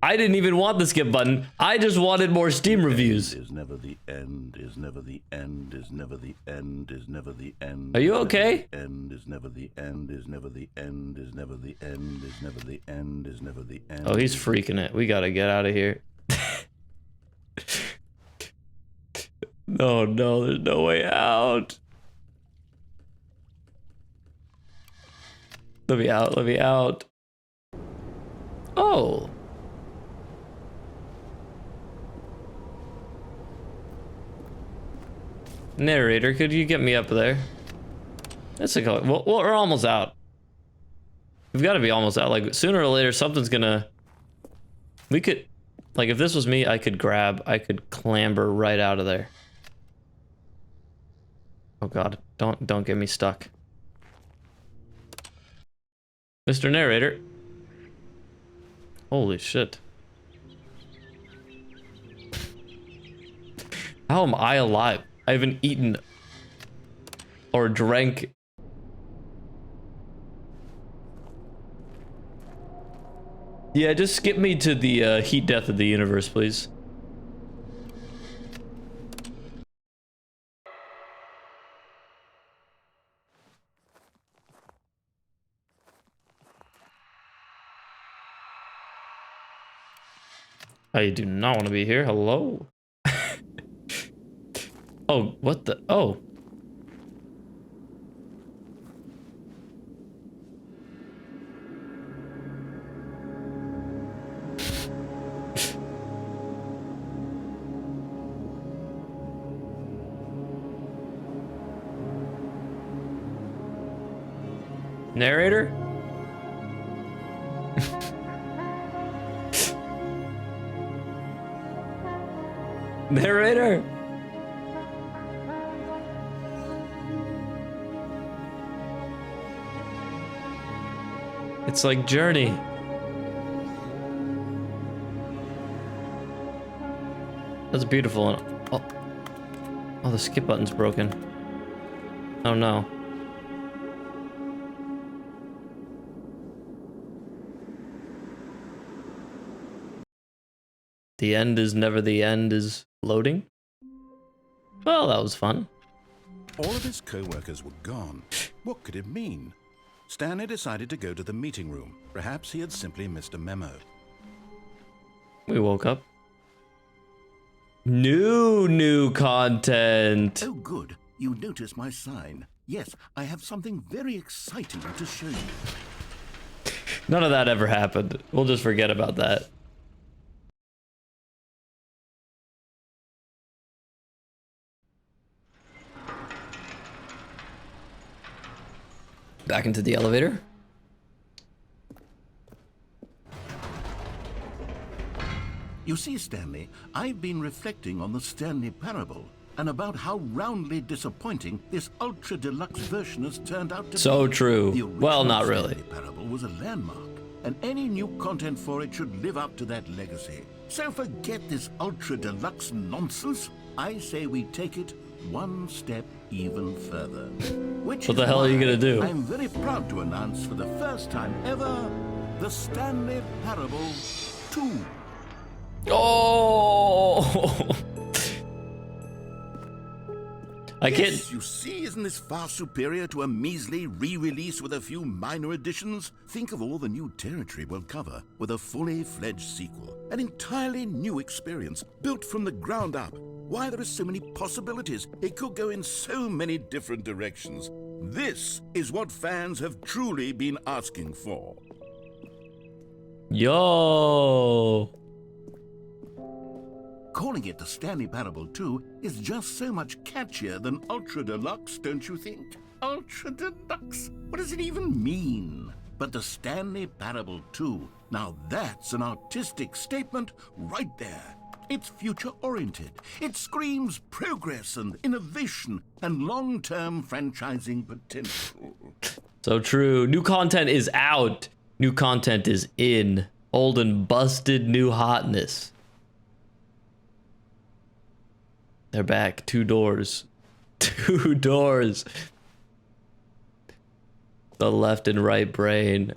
I didn't even want the skip button. I just wanted more Steam reviews. Is never the end, is never the end, is never the end, is never the end. Are you okay? End is never the end, is never the end, is never the end, is never the end, is never the end. Oh, he's freaking it. We gotta get out of here. No, there's no way out. Let me out. Oh. Narrator, could you get me up there? That's a go. Well, we're almost out. We've got to be almost out. Like, sooner or later, something's gonna... We could... Like, if this was me, I could clamber right out of there. Oh god, don't get me stuck. Mr. Narrator. Holy shit. How am I alive? I haven't eaten or drank. Yeah, just skip me to the heat death of the universe, please. I do not want to be here. Hello? Oh, what the? Oh. Narrator? Narrator? It's like Journey. That's beautiful. Oh, the skip button's broken. Oh no. The end is never the end is loading. Well, that was fun. All of his co-workers were gone. What could it mean? Stanley decided to go to the meeting room. Perhaps he had simply missed a memo. We woke up. New content. Oh, good. You notice my sign. Yes, I have something very exciting to show you. None of that ever happened. We'll just forget about that. Back into the elevator. You see, Stanley, I've been reflecting on the Stanley Parable and about how roundly disappointing this ultra deluxe version has turned out to be. So true. The Well, not original really. Stanley Parable was a landmark, and any new content for it should live up to that legacy. So forget this ultra deluxe nonsense. I say we take it one step even further. Which What the is hell are you why gonna do? I'm very proud to announce for the first time ever the Stanley Parable 2. Oh! I can't. Yes, you see, isn't this far superior to a measly re-release with a few minor additions? Think of all the new territory we'll cover with a fully fledged sequel. An entirely new experience, built from the ground up. Why, there are so many possibilities. It could go in so many different directions. This is what fans have truly been asking for. Yo! Calling it the Stanley Parable 2 is just so much catchier than Ultra Deluxe, don't you think? Ultra Deluxe? What does it even mean? But the Stanley Parable 2, now that's an artistic statement right there. It's future-oriented. It screams progress and innovation and long-term franchising potential. So true. New content is out. New content is in. Old and busted new hotness. They're back. 2 doors. 2 doors. The left and right brain.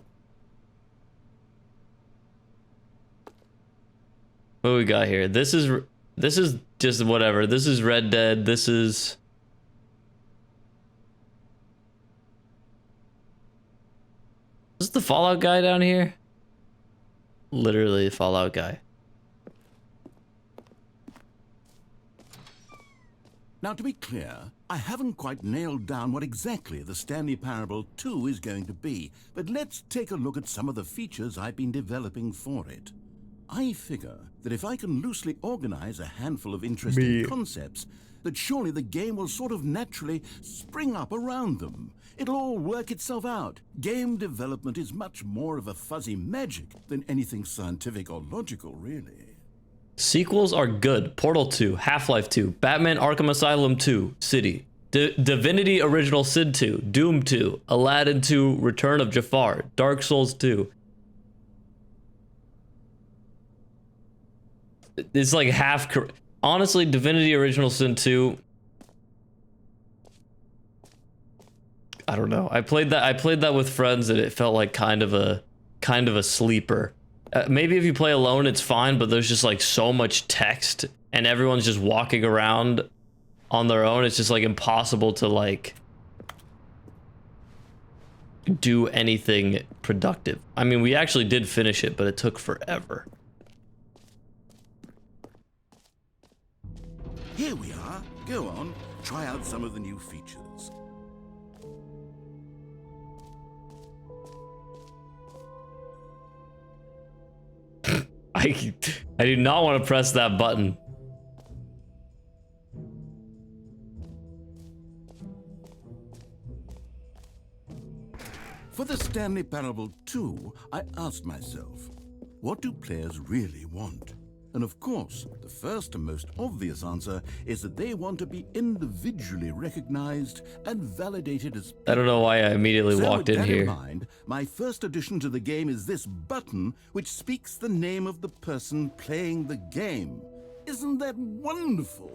What do we got here? This is just whatever. This is Red Dead. This is the Fallout guy down here? Literally the Fallout guy. Now, to be clear, I haven't quite nailed down what exactly the Stanley Parable 2 is going to be, but let's take a look at some of the features I've been developing for it. I figure that if I can loosely organize a handful of interesting concepts, that surely the game will sort of naturally spring up around them. It'll all work itself out. Game development is much more of a fuzzy magic than anything scientific or logical, really. Sequels are good. Portal 2, Half-Life 2, Batman Arkham Asylum 2, City, Divinity Original Sin 2, Doom 2, Aladdin 2, Return of Jafar, Dark Souls 2. It's like half. Honestly, Divinity Original Sin 2. I don't know. I played that with friends, and it felt like kind of a sleeper. Maybe if you play alone, it's fine, but there's just like so much text, and everyone's just walking around on their own. It's just like impossible to like do anything productive. I mean, we actually did finish it, but it took forever. Here we are. Go on, try out some of the new features. I do not want to press that button. For the Stanley Parable 2, I asked myself, what do players really want? And of course, the first and most obvious answer is that they want to be individually recognized and validated as people. I don't know why I immediately walked in here. In mind, my first addition to the game is this button, which speaks the name of the person playing the game. Isn't that wonderful?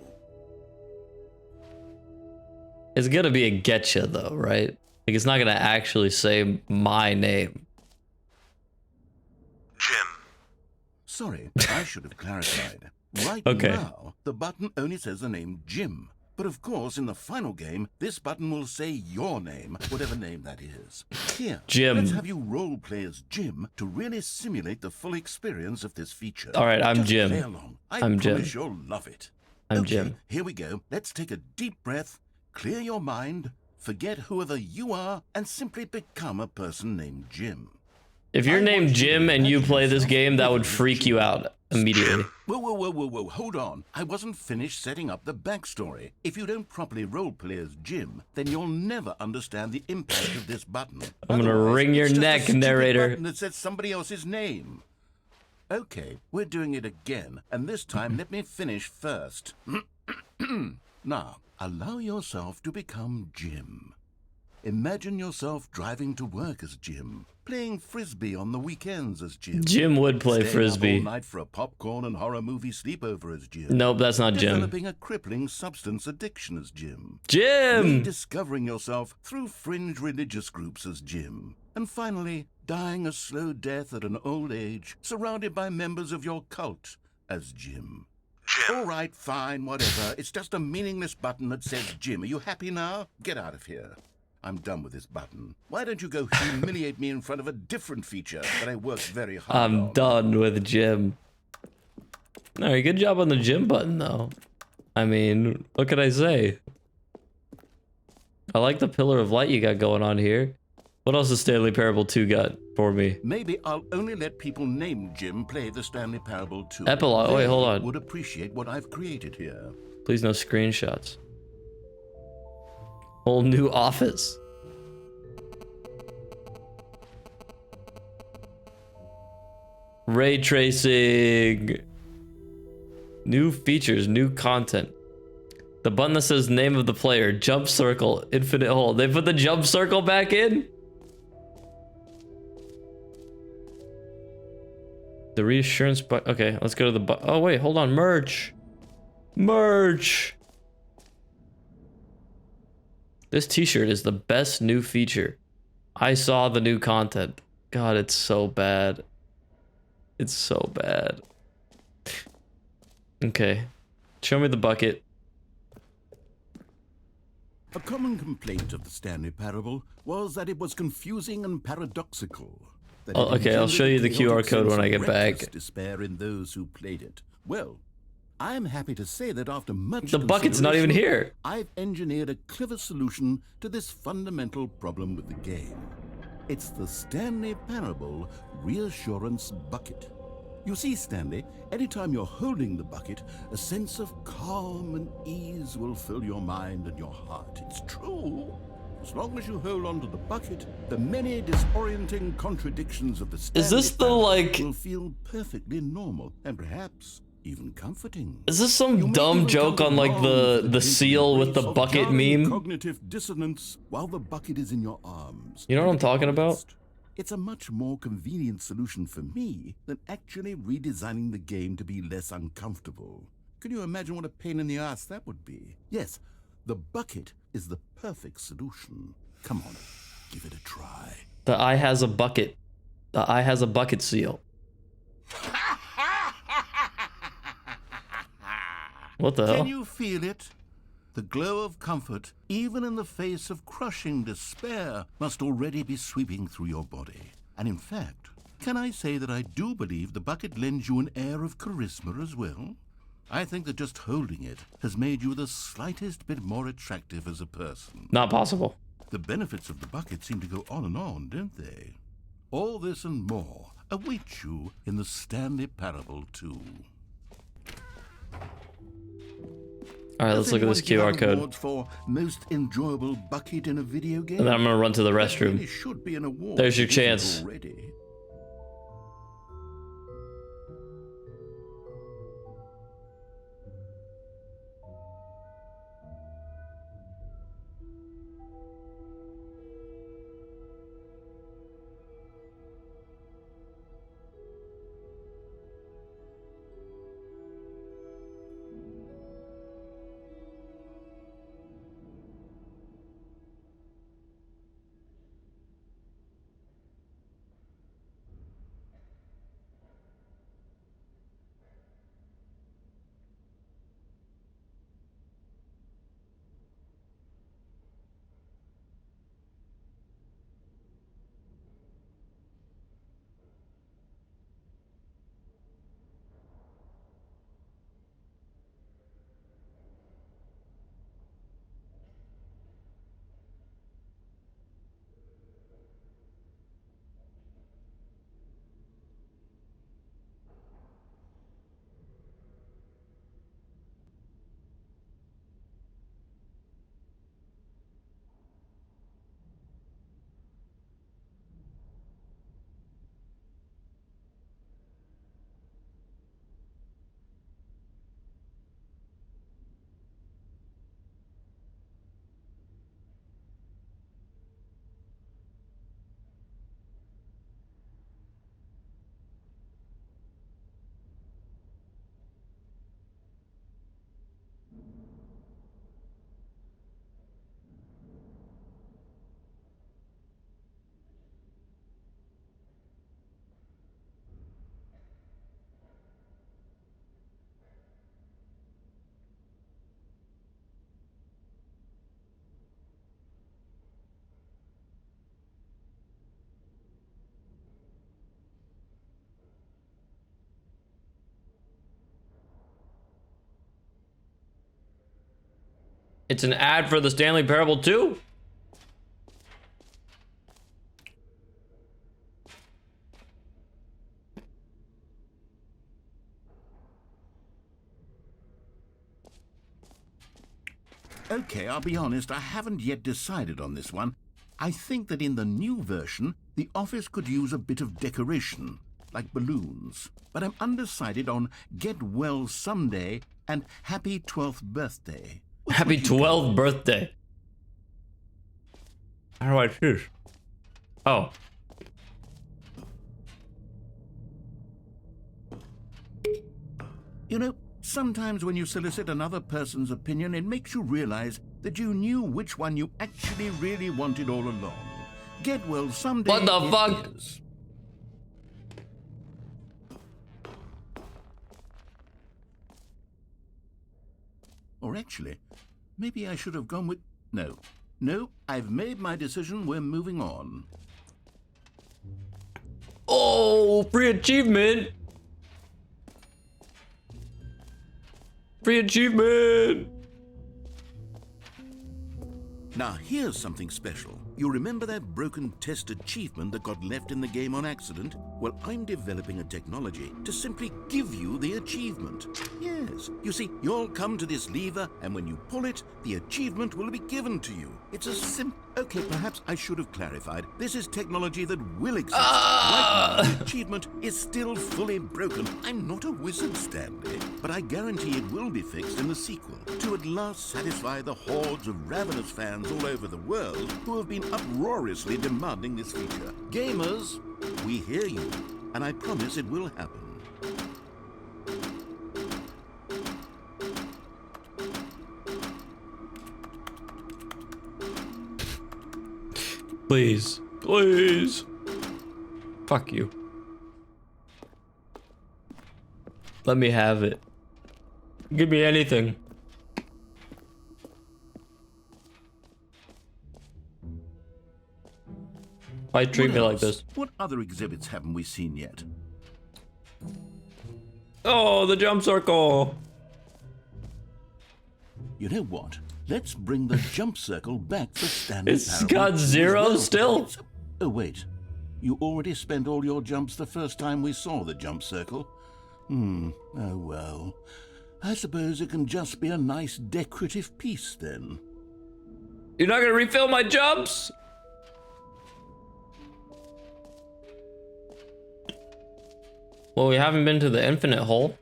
It's gonna be a getcha though, right? Like it's not gonna actually say my name. Jim. Sorry, I should have clarified. Right Okay. now, the button only says the name Jim. But of course, in the final game, this button will say your name, whatever name that is. Here, Jim. let's have you role-play as Jim to really simulate the full experience of this feature. All right, I'm Just Jim. play along. I'm Jim. promise you'll love it. I'm Okay, Jim. here we go. Let's take a deep breath, clear your mind, forget whoever you are, and simply become a person named Jim. If you're named Jim and you play this game, that would freak you out immediately. Whoa, hold on. I wasn't finished setting up the backstory. If you don't properly roleplay as Jim, then you'll never understand the impact of this button. I'm gonna wring your it's just neck, a stupid narrator. button that says somebody else's name. Okay, we're doing it again, and this time let me finish first. Now, allow yourself to become Jim. Imagine yourself driving to work as Jim, playing frisbee on the weekends as Jim. Jim would play staying frisbee. up all night for a popcorn and horror movie sleepover as Jim. Nope, that's not Jim. Developing a crippling substance addiction as Jim. Jim! Rediscovering yourself through fringe religious groups as Jim. And finally, dying a slow death at an old age, surrounded by members of your cult as Jim. All right, fine, whatever. It's just a meaningless button that says Jim. Are you happy now? Get out of here. I'm done with this button. Why don't you go humiliate me in front of a different feature that I worked very hard on? I'm done with Jim. All right, good job on the Jim button, though. I mean, what could I say? I like the pillar of light you got going on here. What else does Stanley Parable 2 got for me? Maybe I'll only let people named Jim play the Stanley Parable 2. Epilogue. Wait, hold They on. would appreciate what I've created here. Please no screenshots. Whole new office. Ray tracing. New features, new content. The button that says name of the player, jump circle, infinite hold. They put the jump circle back in? The reassurance button. Okay, let's go to the button. Oh, wait, hold on. Merch. Merch. This t-shirt is the best new feature. I saw the new content. God, it's so bad. It's so bad. Okay. Show me the bucket. A common complaint of the Stanley Parable was that it was confusing and paradoxical. That Oh, it okay, I'll show you the engendered a QR code when I get reckless back. despair in those who played it. Well, I'm happy to say that after much The bucket's not even consideration, here. I've engineered a clever solution to this fundamental problem with the game. It's the Stanley Parable Reassurance Bucket. You see, Stanley, anytime you're holding the bucket, a sense of calm and ease will fill your mind and your heart. It's true. As long as you hold on to the bucket, the many disorienting contradictions of the Stanley Is this the, Parable like- will feel perfectly normal and perhaps even comforting. Is this You some may dumb even joke come on like along the with seal with the of bucket jarring meme? Cognitive dissonance while the bucket is in your arms. You know what I'm And to be talking about? honest, it's a much more convenient solution for me than actually redesigning the game to be less uncomfortable. Can you imagine what a pain in the ass that would be? Yes, the bucket is the perfect solution. Come on, give it a try. The eye has a bucket. The eye has a bucket seal. What the hell? Can you feel it? The glow of comfort, even in the face of crushing despair, must already be sweeping through your body. And in fact, can I say that I do believe the bucket lends you an air of charisma as well? I think that just holding it has made you the slightest bit more attractive as a person. Not possible. The benefits of the bucket seem to go on, don't they? All this and more await you in the Stanley Parable 2. All right, let's look at this QR code. Awards for most enjoyable bucket in a video game. And then I'm gonna run to the That restroom. really should be an award. There's your if it isn't chance. already. It's an ad for the Stanley Parable too? Okay, I'll be honest, I haven't yet decided on this one. I think that in the new version, the office could use a bit of decoration, like balloons. But I'm undecided on Get Well Someday and Happy 12th Birthday. Happy 12th birthday. How do I choose? Oh. You know, sometimes when you solicit another person's opinion, it makes you realize that you knew which one you actually really wanted all along. Get Well Someday. What the fuck? Is. Or actually, maybe I should have gone with... No, I've made my decision. We're moving on. Oh, free achievement. Free achievement. Now, here's something special. You remember that broken test achievement that got left in the game on accident? Well, I'm developing a technology to simply give you the achievement. Yes, you see, you'll come to this lever, and when you pull it, the achievement will be given to you. It's a Okay, perhaps I should have clarified. This is technology that will exist. Right now, the achievement is still fully broken. I'm not a wizard, Stanley, but I guarantee it will be fixed in the sequel to at last satisfy the hordes of ravenous fans all over the world who have been uproariously demanding this feature. Gamers, we hear you, and I promise it will happen. Please. Please. Fuck you. Let me have it. Give me anything. Why treat me like this? What other exhibits haven't we seen yet? Oh, the jump circle. You know what? Let's bring the jump circle back for Stanley It's Parable got 0 as well. still. Oh, wait. You already spent all your jumps the first time we saw the jump circle? Oh, well. I suppose it can just be a nice decorative piece, then. You're not gonna refill my jumps? Well, we haven't been to the infinite hole.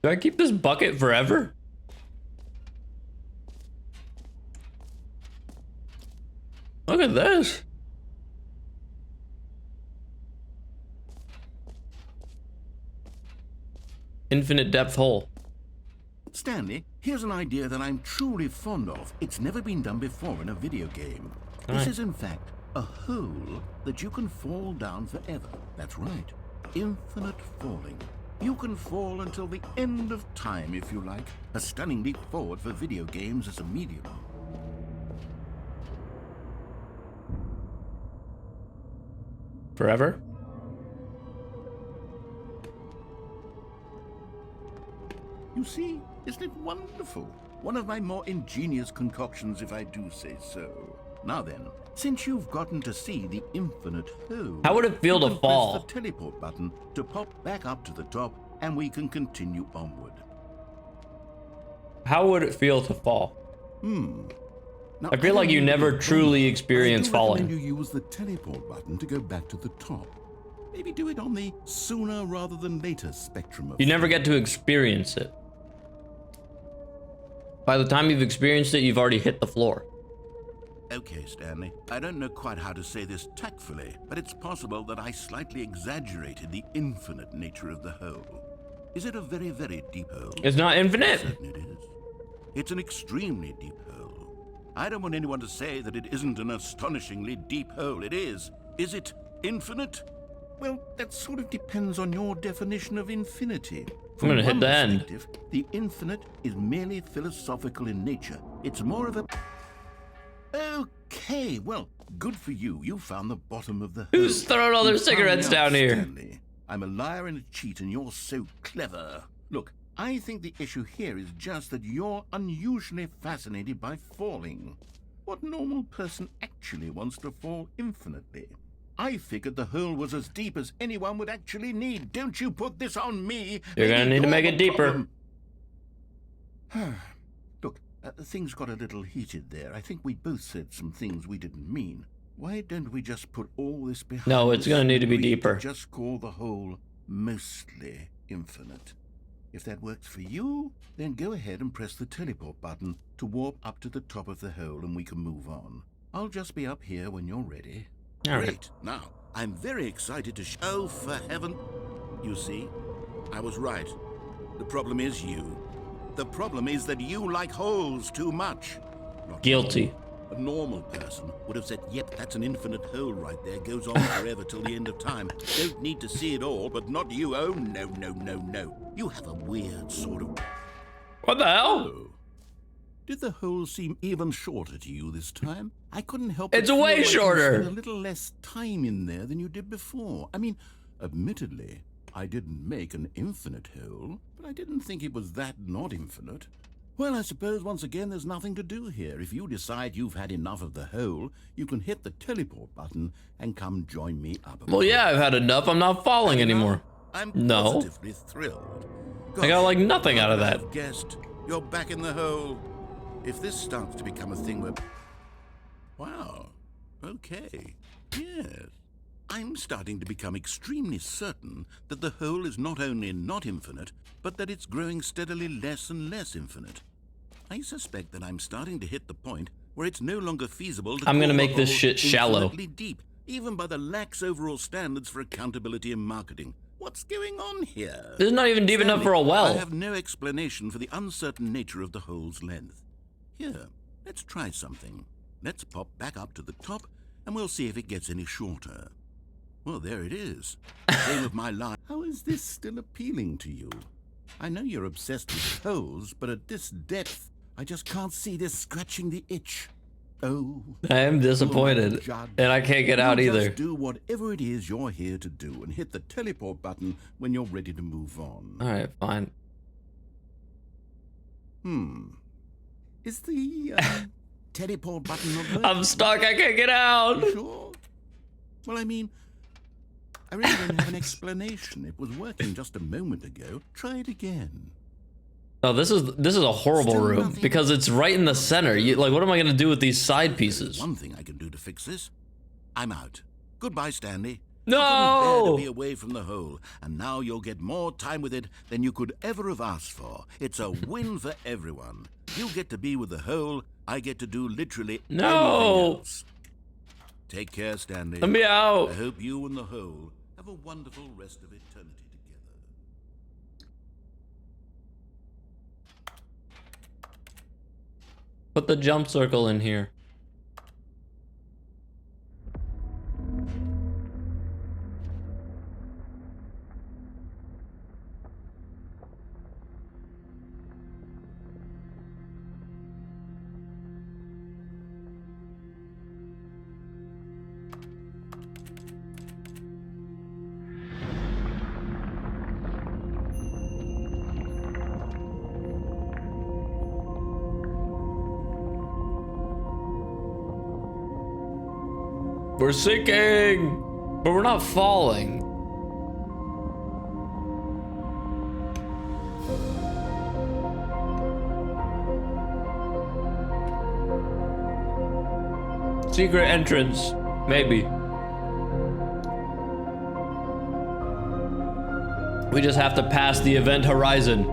Do I keep this bucket forever? Look at this. Infinite depth hole. Stanley, here's an idea that I'm truly fond of. It's never been done before in a video game. This is, in fact, a hole that you can fall down forever. That's right. Infinite falling. You can fall until the end of time, if you like. A stunning leap forward for video games as a medium. Forever? You see, isn't it wonderful? One of my more ingenious concoctions, if I do say so. Now then, since you've gotten to see the infinite hole, how would it feel to fall? Press the teleport button to pop back up to the top, and we can continue onward. How would it feel to fall? Now, I feel like you never truly experience falling. I do recommend you use the teleport button to go back to the top. Maybe do it on the sooner rather than later spectrum of... You never get to experience it. By the time you've experienced it, you've already hit the floor. Okay, Stanley. I don't know quite how to say this tactfully, but it's possible that I slightly exaggerated the infinite nature of the hole. Is it a very, very deep hole? It's not infinite. Certainly it is. It's an extremely deep hole. I don't want anyone to say that it isn't an astonishingly deep hole. It is. Is it infinite? Well, that sort of depends on your definition of infinity. I'm gonna hit the end. The infinite is merely philosophical in nature. It's more of a... Okay, well, good for you. You found the bottom of the hole. Who's throwing all their cigarettes down here? Stanley. I'm a liar and a cheat, and you're so clever. Look, I think the issue here is just that you're unusually fascinated by falling. What normal person actually wants to fall infinitely? I figured the hole was as deep as anyone would actually need. Don't you put this on me. You're gonna need to make it deeper. Look, things got a little heated there. I think we both said some things we didn't mean. Why don't we just put all this behind No, it's us gonna need to be and deeper. just call the hole mostly infinite. If that works for you, then go ahead and press the teleport button to warp up to the top of the hole and we can move on. I'll just be up here when you're ready. All right. Great. Now, I'm very excited to Oh, for heaven. You see, I was right. The problem is you. The problem is that you like holes too much. Not Guilty. a normal person would have said, yep, that's an infinite hole right there. Goes on forever till the end of time. Don't need to see it all, but not you. Oh, no, no, no, no. You have a weird sort of... What the hell? Oh. Did the hole seem even shorter to you this time? I couldn't help It's but feel way like you shorter. spent a little less time in there than you did before. I mean, admittedly, I didn't make an infinite hole, but I didn't think it was that not infinite. Well, I suppose once again there's nothing to do here. If you decide you've had enough of the hole, you can hit the teleport button and come join me up above. Well, yeah, I've had enough. I'm not falling anymore. I'm No. positively thrilled. I got like nothing out of that. I've guessed you're back in the hole. If this starts to become a thing where... Wow. Okay. Yes. I'm starting to become extremely certain that the hole is not only not infinite, but that it's growing steadily less and less infinite. I suspect that I'm starting to hit the point where it's no longer feasible to I'm gonna call make the this hole shit shallow. infinitely deep, even by the lax overall standards for accountability and marketing. What's going on here? This is not even deep enough for a I well. have no explanation for the uncertain nature of the hole's length. Here, let's try something. Let's pop back up to the top, and we'll see if it gets any shorter. Well, there it is. Same of my life. How is this still appealing to you? I know you're obsessed with holes, but at this depth, I just can't see this scratching the itch. Oh, I am disappointed, judge. and I can't get out You either. Just do whatever it is you're here to do, and hit the teleport button when you're ready to move on. All right, fine. Is the teleport button not working? I'm stuck. I can't get out. You sure? Well, I mean, I really don't have an explanation. It was working just a moment ago. Try it again. Oh, this is a horrible Still room nothing? because it's right in the center. Like, what am I gonna do with these side pieces? One thing I can do to fix this. I'm out. Goodbye, Stanley. No! You couldn't bear to be away from the hole, and now you'll get more time with it than you could ever have asked for. It's a win for everyone. You get to be with the hole. I get to do literally No! anything else. Take care, Stanley. Let me out. I hope you and the hole have a wonderful rest of eternity together. Put the jump circle in here. We're sinking, but we're not falling. Secret entrance, maybe. We just have to pass the event horizon.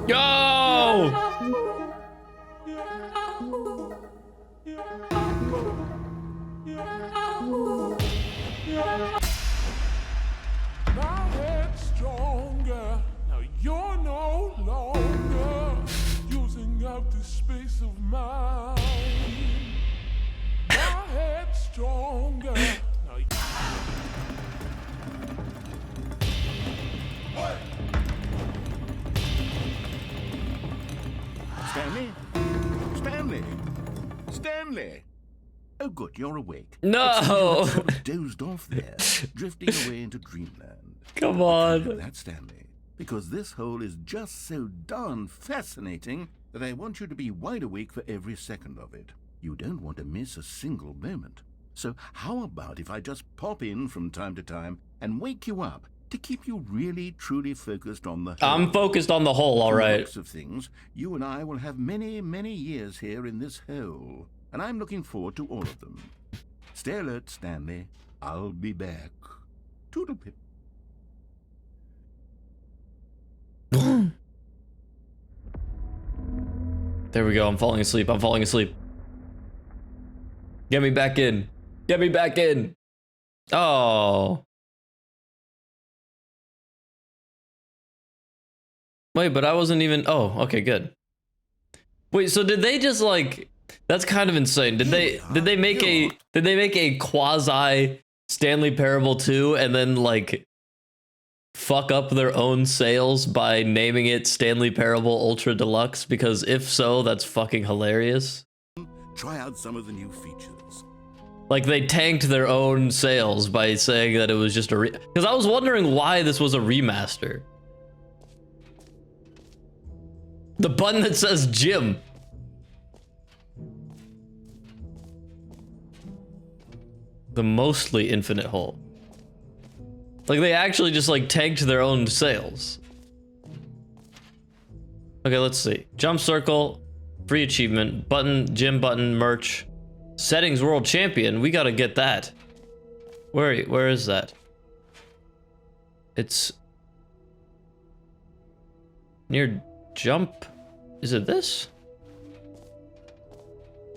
Yo! My head's stronger. Now you're no longer using up the space of mine. My head's stronger. Now Stanley? Stanley? Stanley? Oh, good, you're awake. No! You sort of dozed off there, drifting away into dreamland. Come I'll tell you on. that, Stanley, because this hole is just so darn fascinating that I want you to be wide awake for every second of it. You don't want to miss a single moment. So how about if I just pop in from time to time and wake you up to keep you really, truly focused on the hole? I'm focused on the hole, all From the right. looks of things, you and I will have many, many years here in this hole, and I'm looking forward to all of them. Stay alert, Stanley. I'll be back. Toodlepip. There we go. I'm falling asleep. I'm falling asleep. Get me back in. Get me back in. Oh. Wait, but I wasn't even. Oh, okay, good. Wait, so did they just like? That's kind of insane. Did they make a quasi Stanley Parable 2 and then like fuck up their own sales by naming it Stanley Parable Ultra Deluxe? Because if so, that's fucking hilarious. Try out some of the new features. Like they tanked their own sales by saying that it was just a because I was wondering why this was a remaster. The button that says gym. The mostly infinite hole. Like they actually just like tanked their own sales. Okay, let's see. Jump circle, free achievement, button, gym button, merch, settings world champion. We gotta get that. Where is that? It's near jump. Is it this?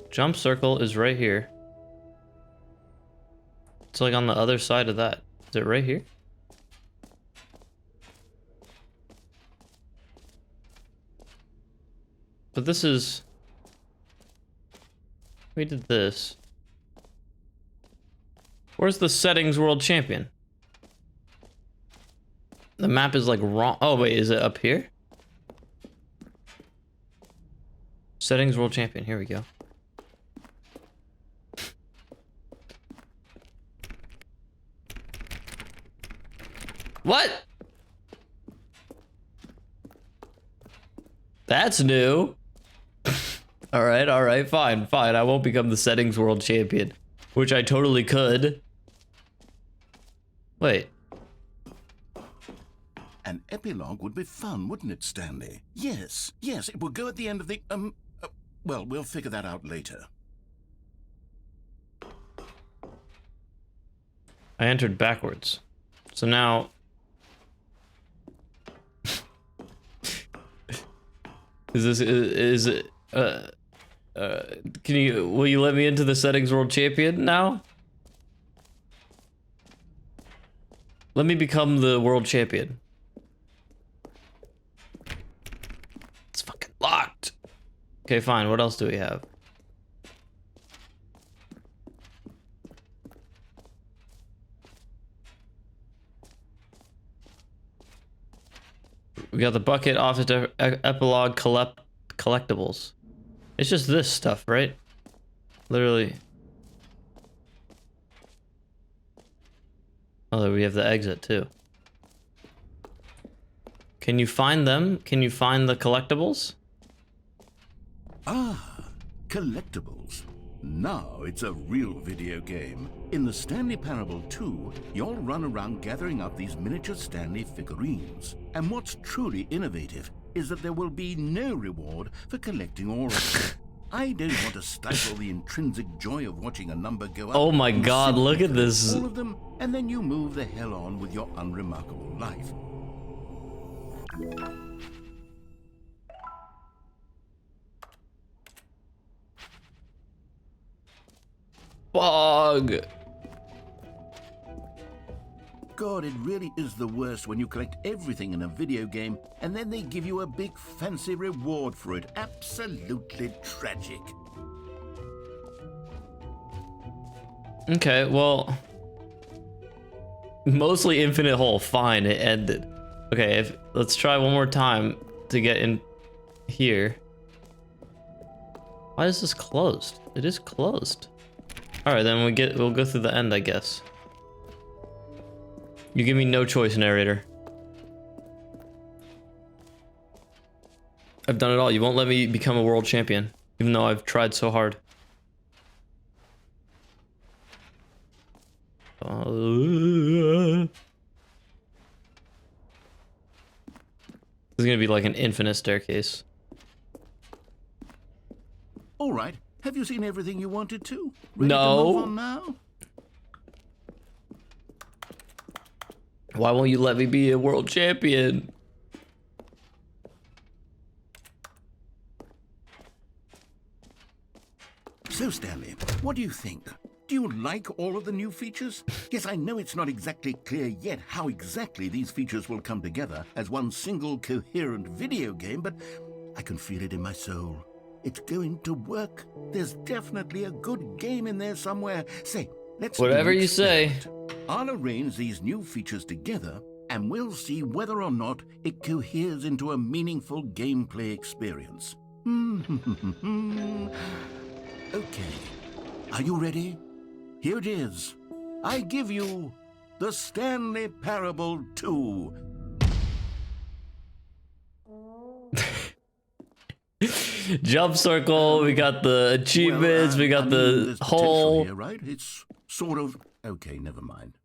Jump circle is right here. It's like on the other side of that. Is it right here? But this is... We did this. Where's the settings world champion? The map is like wrong. Oh wait, is it up here? Settings world champion, here we go. What? That's new. All right, fine. I won't become the settings world champion, which I totally could. Wait. An epilogue would be fun, wouldn't it, Stanley? Yes, it will go at the end of the, well, we'll figure that out later. I entered backwards. So now... will you let me into the settings world champion now? Let me become the world champion. It's fucking locked. Okay, fine. What else do we have? We got the bucket, office, epilogue, collectibles. It's just this stuff, right? Literally. Oh, we have the exit too. Can you find them? Can you find the collectibles? Ah, collectibles. Now it's a real video game. In the Stanley Parable 2, you'll run around gathering up these miniature Stanley figurines. And what's truly innovative is that there will be no reward for collecting all of them. I don't want to stifle the intrinsic joy of watching a number go up. Oh my You god, simply look at collect this. all of them, and then you move the hell on with your unremarkable life. Fog. God, it really is the worst when you collect everything in a video game and then they give you a big fancy reward for it. Absolutely tragic. Okay, well, mostly infinite hole. Fine, it ended. Okay, let's try one more time to get in here. Why is this closed? It is closed. All right, then we'll go through the end, I guess. You give me no choice, narrator. I've done it all. You won't let me become a world champion, even though I've tried so hard. This is gonna be like an infinite staircase. All right. Have you seen everything you wanted to? Ready No. to move on now? Why won't you let me be a world champion? So, Stanley, what do you think? Do you like all of the new features? Yes, I know it's not exactly clear yet how exactly these features will come together as one single coherent video game, but I can feel it in my soul. It's going to work. There's definitely a good game in there somewhere. Say, let's Whatever do an you say. experiment. I'll arrange these new features together, and we'll see whether or not it coheres into a meaningful gameplay experience. Okay. Are you ready? Here it is. I give you the Stanley Parable 2. Jump circle, we got the achievements, we got there's the hole. here, right? It's sort of... Okay, never mind.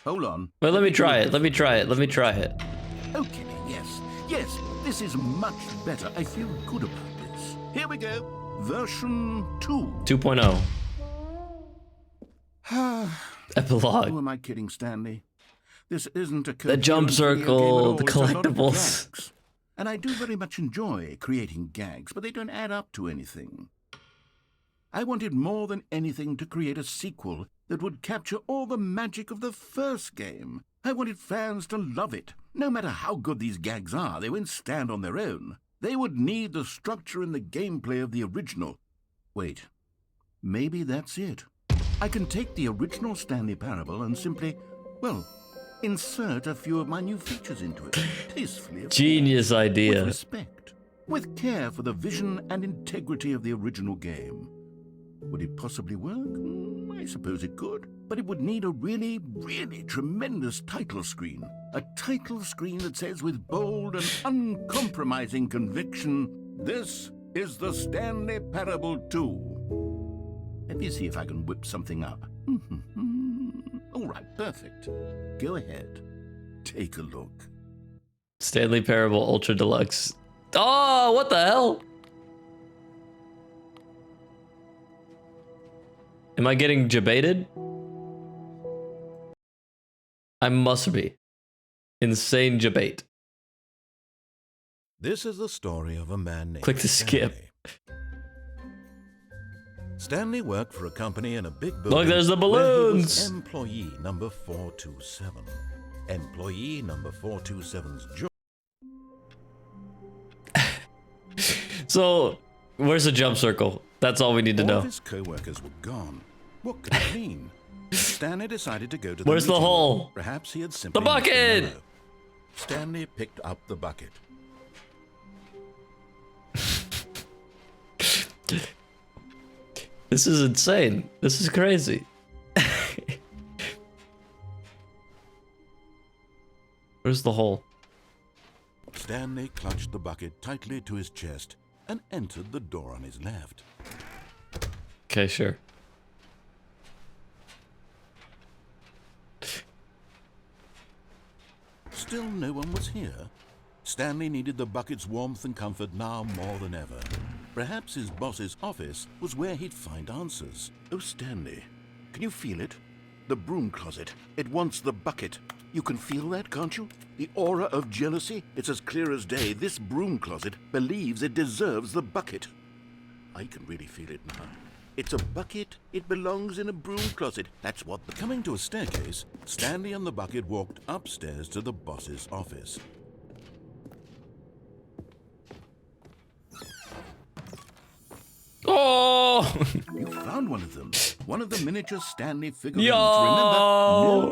Hold on. Wait, let me do try a it. Let me try it. Let me try it. Okay, yes. Yes, this is much better. I feel good about this. Here we go. Version 2. 2.0. Who Epilogue. am I kidding, Stanley? This isn't a The jump coherent video game at circle, all. the It's a lot of collectibles. gags. And I do very much enjoy creating gags, but they don't add up to anything. I wanted more than anything to create a sequel that would capture all the magic of the first game. I wanted fans to love it. No matter how good these gags are, they won't stand on their own. They would need the structure and the gameplay of the original. Wait, maybe that's it. I can take the original Stanley Parable and simply, well, insert a few of my new features into it. Tastefully, of course. Genius idea. With respect, with care for the vision and integrity of the original game. Would it possibly work? I suppose it could. But it would need a really, really tremendous title screen. A title screen that says with bold and uncompromising conviction, "This is the Stanley Parable 2." Let me see if I can whip something up. All right, perfect. Go ahead. Take a look. Stanley Parable Ultra Deluxe. Oh, what the hell? Am I getting debated? I must be. Insane debate. This is the story of a man named Click to skip. Stanley. Stanley worked for a company in a big building. Look, there's the where he was balloons. employee number 427. Employee number 427's job. So, where's the jump circle? That's all we need to All know. of his co-workers were gone. What could it mean? Stanley decided to go to the Where's the meeting. hole? Perhaps he had simply The missed a bucket! memo. Stanley picked up the bucket. This is insane. This is crazy. Where's the hole? Stanley clutched the bucket tightly to his chest and entered the door on his left. Okay, sure. Still no one was here. Stanley needed the bucket's warmth and comfort now more than ever. Perhaps his boss's office was where he'd find answers. Oh, Stanley, can you feel it? The broom closet. It wants the bucket. You can feel that, can't you? The aura of jealousy. It's as clear as day. This broom closet believes it deserves the bucket. I can really feel it now. It's a bucket. It belongs in a broom closet. That's what... Coming to a staircase, Stanley and the bucket walked upstairs to the boss's office. Oh! You found one of them. One of the miniature Stanley figurines. Yo! Remember,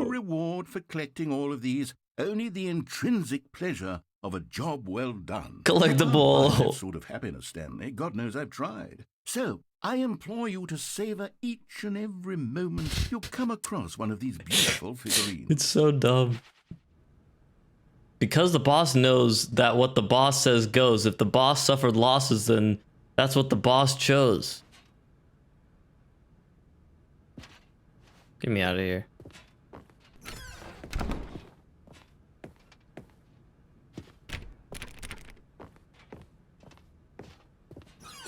no reward for collecting all of these. Only the intrinsic pleasure of a job well done. Collectible. That sort of happiness, Stanley. God knows I've tried. So, I implore you to savor each and every moment you come across one of these beautiful figurines. It's so dumb. Because the boss knows that what the boss says goes. If the boss suffered losses, then that's what the boss chose. Get me out of here.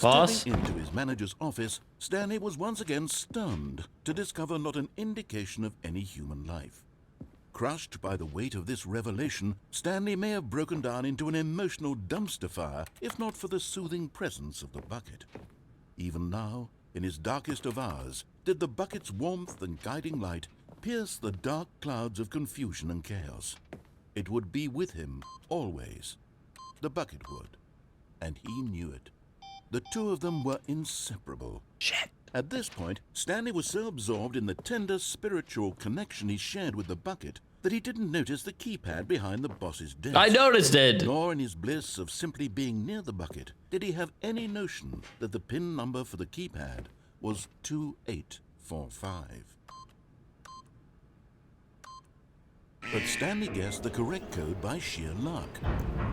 Boss? Stepping into his manager's office, Stanley was once again stunned to discover not an indication of any human life. Crushed by the weight of this revelation, Stanley may have broken down into an emotional dumpster fire if not for the soothing presence of the bucket. Even now, in his darkest of hours, did the bucket's warmth and guiding light pierce the dark clouds of confusion and chaos. It would be with him, always. The bucket would. And he knew it. The two of them were inseparable. Shit. At this point, Stanley was so absorbed in the tender spiritual connection he shared with the bucket that he didn't notice the keypad behind the boss's desk. I noticed it! Nor in his bliss of simply being near the bucket did he have any notion that the PIN number for the keypad was 2845. But Stanley guessed the correct code by sheer luck.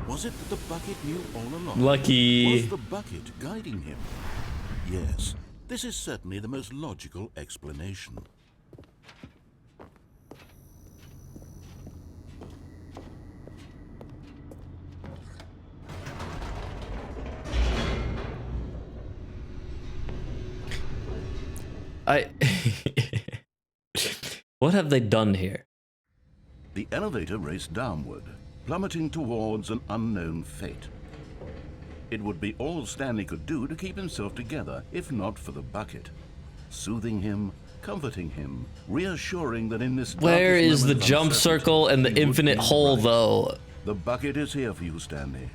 Was it that the bucket knew all along? Lucky. Was the bucket guiding him? Yes, this is certainly the most logical explanation. What have they done here? The elevator raced downward, plummeting towards an unknown fate. It would be all Stanley could do to keep himself together, if not for the bucket. Soothing him, comforting him, reassuring that in this Where darkest is the moment of jump uncertainty, circle and the he would infinite be hole, right. though? The bucket is here for you, Stanley.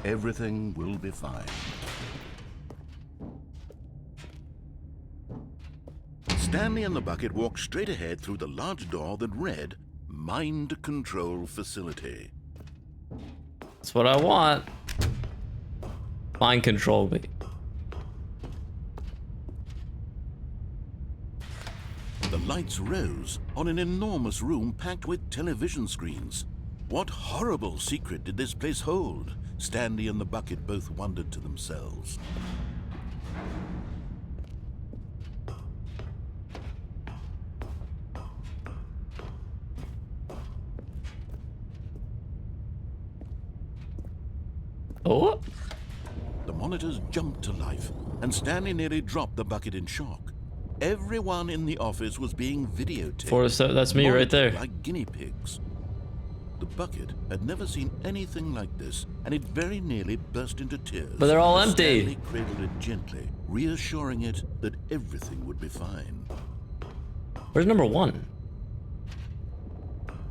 Everything will be fine. Stanley and the bucket walked straight ahead through the large door that read, Mind Control Facility. That's what I want. Mind control me. The lights rose on an enormous room packed with television screens. What horrible secret did this place hold? Stanley and the bucket both wondered to themselves. Oh? The monitors jumped to life, and Stanley nearly dropped the bucket in shock. Everyone in the office was being videotaped. That's me right there. Like guinea pigs. The bucket had never seen anything like this, and it very nearly burst into tears. But they're all empty. Stanley cradled it gently, reassuring it that everything would be fine. Where's number one?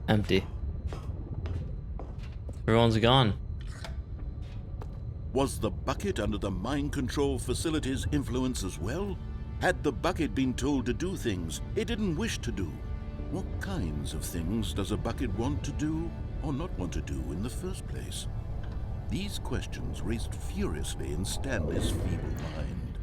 Empty. Everyone's gone. Was the bucket under the mind control facility's influence as well? Had the bucket been told to do things it didn't wish to do? What kinds of things does a bucket want to do or not want to do in the first place? These questions raced furiously in Stanley's feeble mind.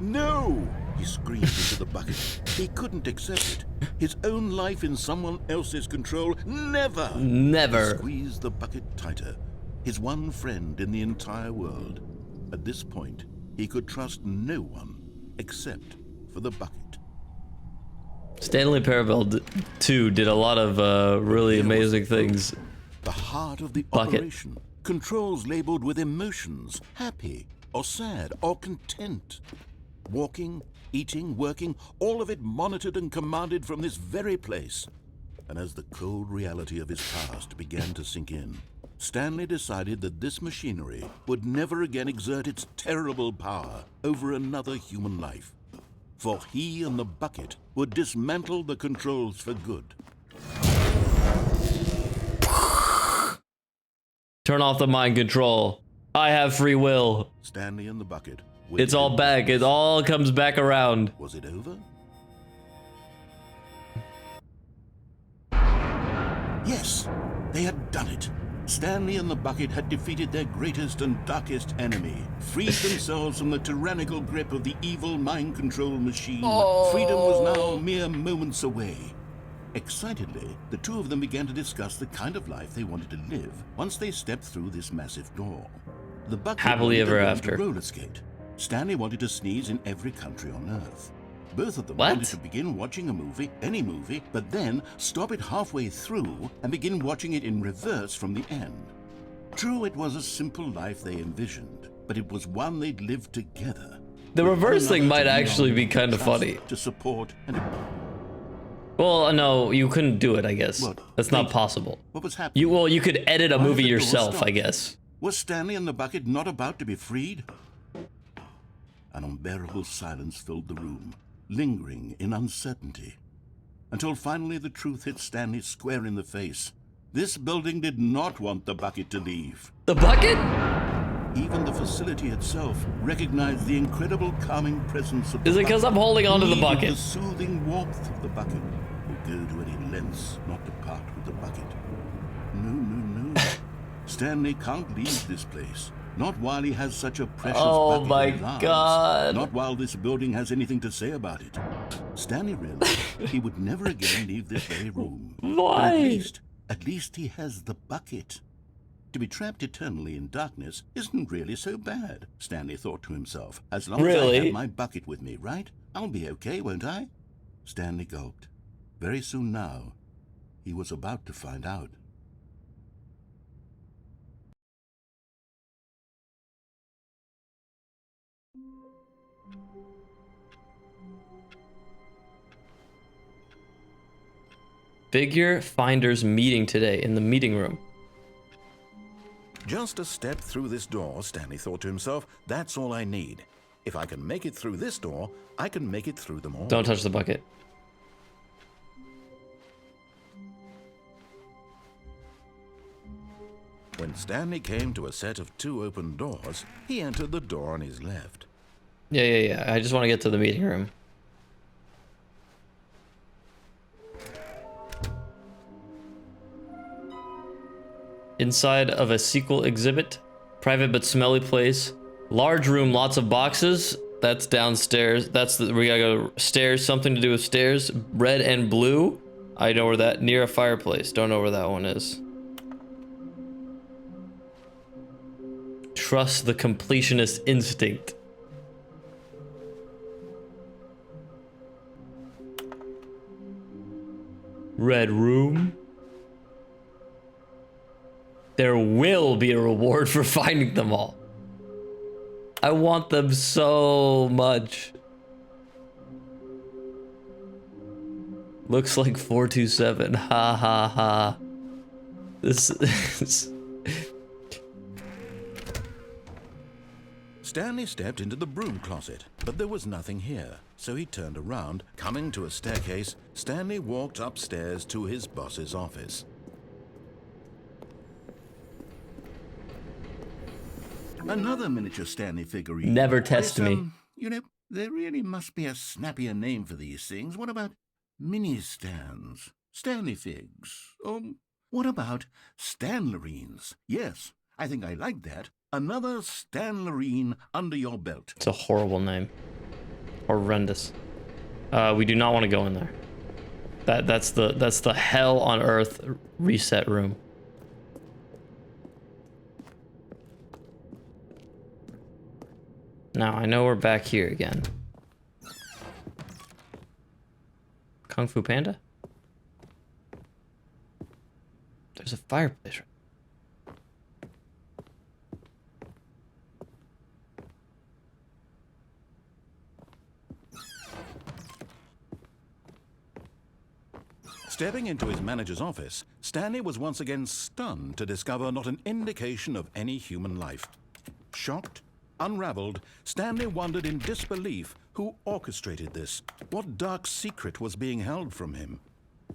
No! He screamed into the bucket. He couldn't accept it. His own life in someone else's control. Never! Never. He squeezed the bucket tighter. His one friend in the entire world. At this point, he could trust no one except for the bucket. Stanley Parable 2 did a lot of really amazing things. The heart of the Bucket. operation, Controls labeled with emotions, happy or sad or content. Walking, eating, working, all of it monitored and commanded from this very place. And as the cold reality of his past began to sink in, Stanley decided that this machinery would never again exert its terrible power over another human life. For he and the bucket would dismantle the controls for good. Turn off the mind control. I have free will. Stanley and the bucket. It's all back. It all comes back around. Was it over? Yes, they had done it. Stanley and the bucket had defeated their greatest and darkest enemy, freed themselves from the tyrannical grip of the evil mind control machine. Freedom was now mere moments away. Excitedly, the two of them began to discuss the kind of life they wanted to live once they stepped through this massive door. The bucket Happily wanted ever to learn after. to roller skate. Stanley wanted to sneeze in every country on Earth. Both of them What? wanted to begin watching a movie, any movie, but then stop it halfway through and begin watching it in reverse from the end. True, it was a simple life they envisioned, but it was one they'd lived together. The with reverse one thing another might to lean actually on, be kind of trust, funny. To support and... Well, no, you couldn't do it, I guess. What? That's not Wait. possible. What was happening? You could edit a Why movie had the door yourself, I stopped? guess. Was Stanley and the bucket not about to be freed? An unbearable silence filled the room, lingering in uncertainty, until finally the truth hit Stanley square in the face. This building did not want the bucket to leave. The bucket? Even the facility itself recognized the incredible calming presence of the Is it because I'm holding onto the needed bucket? The soothing warmth of the bucket. Will go to any lengths not to part with the bucket. No. Stanley can't leave this place. Not while he has such a precious Oh bucket my in his arms. God. Not while this building has anything to say about it. Stanley realized he would never again leave this very room. Why? But at least he has the bucket. To be trapped eternally in darkness isn't really so bad, Stanley thought to himself. As long as I Really? have my bucket with me, right? I'll be okay, won't I? Stanley gulped. Very soon now, he was about to find out. Figure Finders meeting today in the meeting room. Just a step through this door, Stanley thought to himself. That's all I need. If I can make it through this door, I can make it through them all. Don't touch the bucket. When Stanley came to a set of 2 open doors, he entered the door on his left. Yeah. I just want to get to the meeting room. Inside of a sequel exhibit, private but smelly place, large room, lots of boxes. That's downstairs. We gotta go stairs. Something to do with stairs. Red and blue. I know where that. Near a fireplace. Don't know where that one is. Trust the completionist instinct. Red room. There will be a reward for finding them all. I want them so much. Looks like 427. Ha ha ha. This is... Stanley stepped into the broom closet, but there was nothing here, so he turned around. Coming to a staircase, Stanley walked upstairs to his boss's office. Another miniature Stanley figurine. Never test me. You know, there really must be a snappier name for these things. What about mini-stands? Stanley figs? Or what about Stanlerines? Yes, I think I like that. Another Stanlerine under your belt. It's a horrible name. Horrendous. We do not want to go in there. That's the hell on earth reset room. Now I know we're back here again. Kung Fu Panda? There's a fireplace. Stepping into his manager's office, Stanley was once again stunned to discover not an indication of any human life. Shocked, unraveled, Stanley wondered in disbelief who orchestrated this, what dark secret was being held from him.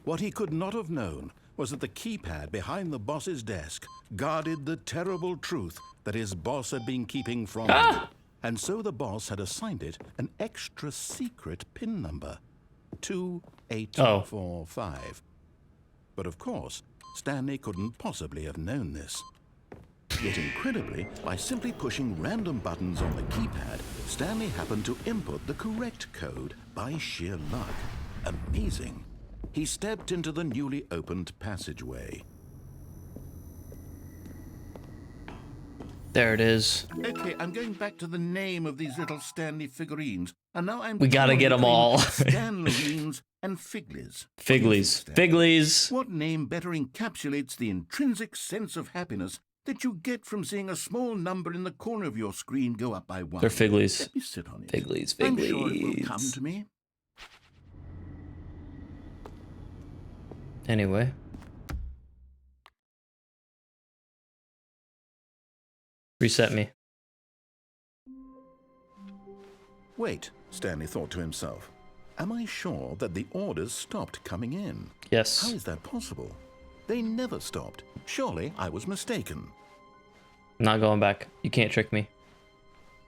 What he could not have known was that the keypad behind the boss's desk guarded the terrible truth that his boss had been keeping from him. And so the boss had assigned it an extra secret PIN number, 2845. But of course, Stanley couldn't possibly have known this. Yet incredibly, by simply pushing random buttons on the keypad, Stanley happened to input the correct code by sheer luck. Amazing. He stepped into the newly opened passageway. There it is. Okay, I'm going back to the name of these little Stanley figurines. And now I'm... We gotta get them all. Stanleys and Figlies. Figlies. Figlies. What name better encapsulates the intrinsic sense of happiness that you get from seeing a small number in the corner of your screen go up by one? They're Figlies. Let me sit on it. Figlies. I'm sure it will come to me. Anyway. Reset me. Wait, Stanley thought to himself. Am I sure that the orders stopped coming in? Yes. How is that possible? They never stopped. Surely I was mistaken. Not going back. You can't trick me.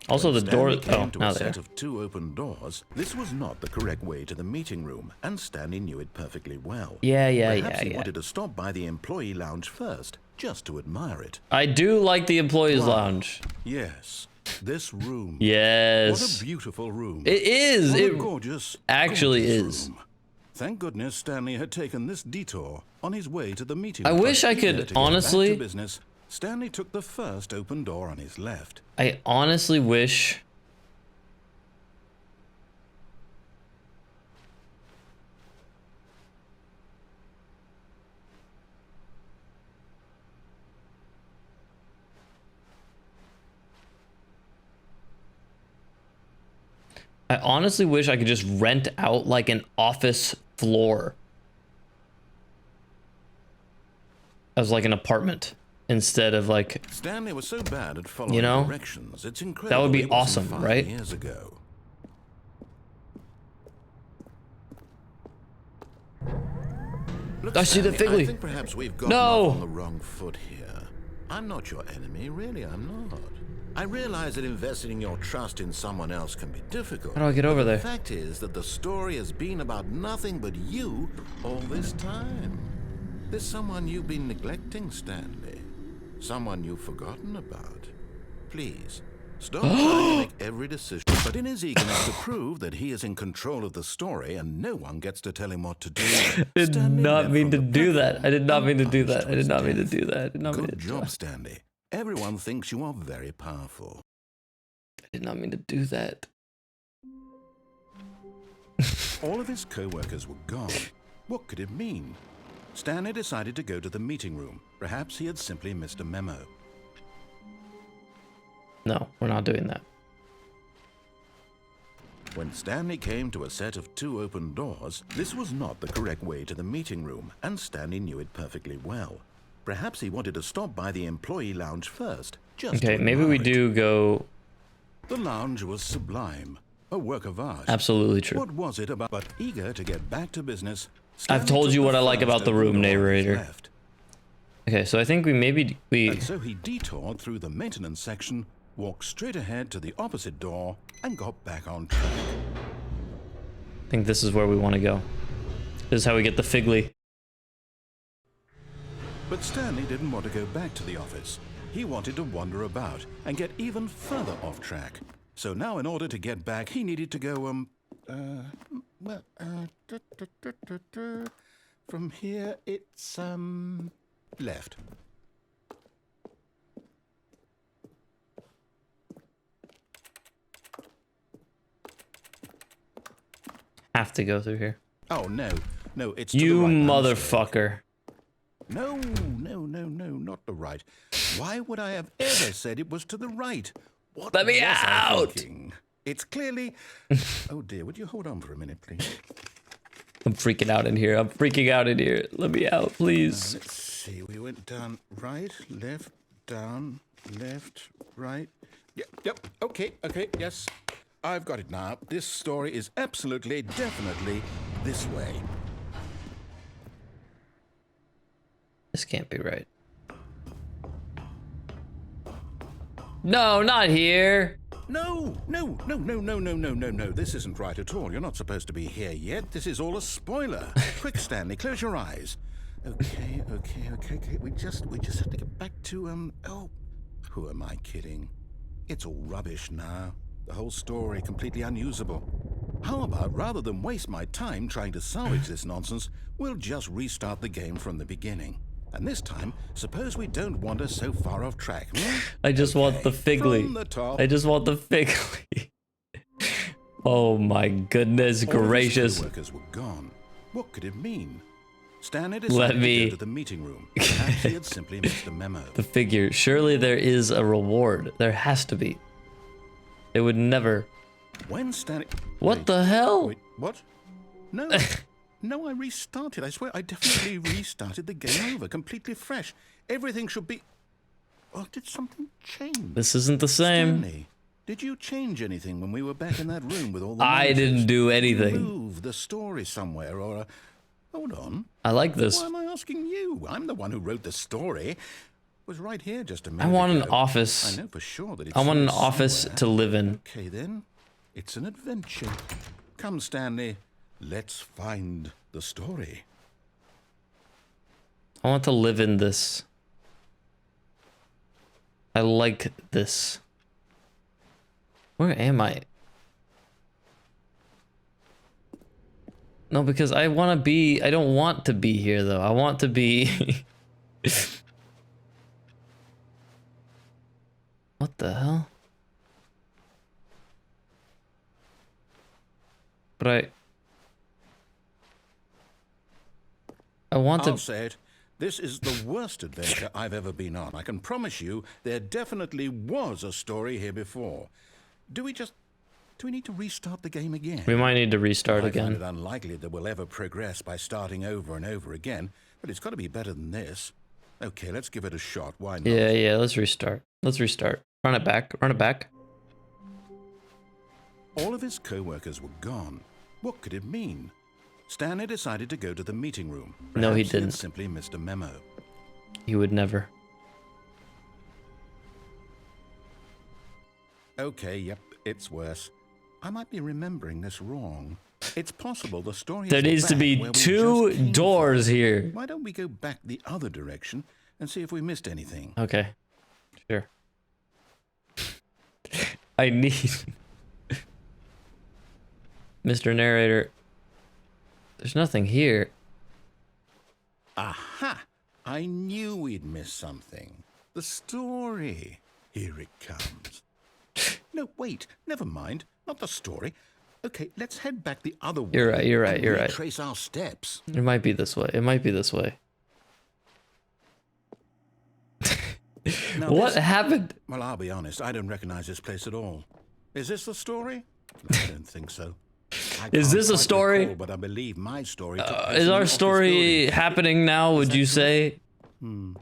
Also, the door. Oh, to now a there. set of 2 open doors. This was not the correct way to the meeting room, and Stanley knew it perfectly well. Perhaps he wanted to stop by the employee lounge first, just to admire it. I do like the employees' lounge. Yes, this room. Yes. What a beautiful room. It is. What it a gorgeous. actually gorgeous is. Room. Thank goodness Stanley had taken this detour on his way to the meeting. I wish I Eager could to get honestly. back to business, Stanley took the first open door on his left. I honestly wish. I honestly wish I could just rent out like an office floor as like an apartment instead of like, Stanley was so bad at following directions. It's incredible. That would be he wasn't awesome, 5 right? years ago. Look, I see the Stanley, Figley. I think perhaps we've gotten off on the wrong foot here. I'm not your enemy, really, I'm not. I realize that investing your trust in someone else can be difficult. How do I get over there? The fact is that the story has been about nothing but you all this time. There's someone you've been neglecting, Stanley. Someone you've forgotten about. Please, stop trying to make every decision. But in his eagerness to prove that he is in control of the story and no one gets to tell him what to do, did not mean to do that. I did not mean to do that. I did not mean to do that. I did not mean to Good job, Stanley. Everyone thinks you are very powerful. I did not mean to do that. All of his co-workers were gone. What could it mean? Stanley decided to go to the meeting room. Perhaps he had simply missed a memo. No, we're not doing that. When Stanley came to a set of 2 open doors, this was not the correct way to the meeting room, and Stanley knew it perfectly well. Perhaps he wanted to stop by the employee lounge first, just Okay, to maybe we admire it. do go. The lounge was sublime, a work of art. Absolutely true. What was it about? But eager to get back to business, I've Stanley told took you what the I like first about the open room, door on his narrator. left. Okay, so I think And so he detoured through the maintenance section, walked straight ahead to the opposite door, and got back on track. I think this is where we want to go. This is how we get the Figley. But Stanley didn't want to go back to the office. He wanted to wander about and get even further off track. So now in order to get back, he needed to go, from here it's, left. Have to go through here. Oh, no, it's to You the right. motherfucker. No, not the right. Why would I have ever said it was to the right? What Let me was I out! thinking? It's clearly... Oh dear, would you hold on for a minute, please? I'm freaking out in here. I'm freaking out in here. Let me out, please. Let's see. We went down, right, left, down, left, right. Yep. Okay. Yes, I've got it now. This story is absolutely, definitely this way. This can't be right. No, not here. No. This isn't right at all. You're not supposed to be here yet. This is all a spoiler. Quick, Stanley, close your eyes. Okay. We just have to get back to, oh, who am I kidding? It's all rubbish now. The whole story completely unusable. How about, rather than waste my time trying to salvage this nonsense, we'll just restart the game from the beginning. And this time, suppose we don't wander so far off track. I just want the figly. I just want the figly. Oh my goodness gracious. All of his co-workers were gone. What could it mean? Stanley decided to go to the meeting room. Perhaps he had simply missed a memo. The figure. Surely there is a reward. There has to be. It would never. When Stanley... What the hell? Wait, what? No. No, I restarted. I swear, I definitely restarted the game over, completely fresh. Everything should be... Oh, did something change? This isn't the same. Stanley, did you change anything when we were back in that room with all the... I didn't do anything. Move the story somewhere or... Hold on. I like this. Why am I asking you? I'm the one who wrote the story. It was right here just a minute I want ago. an office. I know for sure that it's I want an somewhere. office to live in. Okay then. It's an adventure. Come, Stanley. Let's find the story. I want to live in this. I like this. Where am I? No, because I want to be... I don't want to be here, though. I want to be... What the hell? But I want I'll to... say it. This is the worst adventure I've ever been on. I can promise you there definitely was a story here before. Do we need to restart the game again? We might need to restart I again. find it unlikely that we'll ever progress by starting over and over again, but it's got to be better than this. Okay, let's give it a shot. Why not? Yeah, let's restart. Let's restart. Run it back. Run it back. All of his co-workers were gone. What could it mean? Stanley decided to go to the meeting room. No, he Perhaps didn't. had simply missed a memo. He would never. Okay, yep, it's worse. I might be remembering this wrong. It's possible the story There is needs to back be where we two just came doors from. here. Why don't we go back the other direction and see if we missed anything? Okay. Sure. I need... Mr. Narrator. There's nothing here. Aha! I knew we'd miss something. The story. Here it comes. No, wait. Never mind. Not the story. Okay, let's head back the other way. You're right, you're right, and you're right. retrace our steps. It might be this way. It might be this way. Now What this- happened? Well, I'll be honest. I don't recognize this place at all. Is this the story? No, I don't think so. I Is can't this a quite story? recall, but I believe my story took place Is in our an office story building. happening now, would that you true? say? Do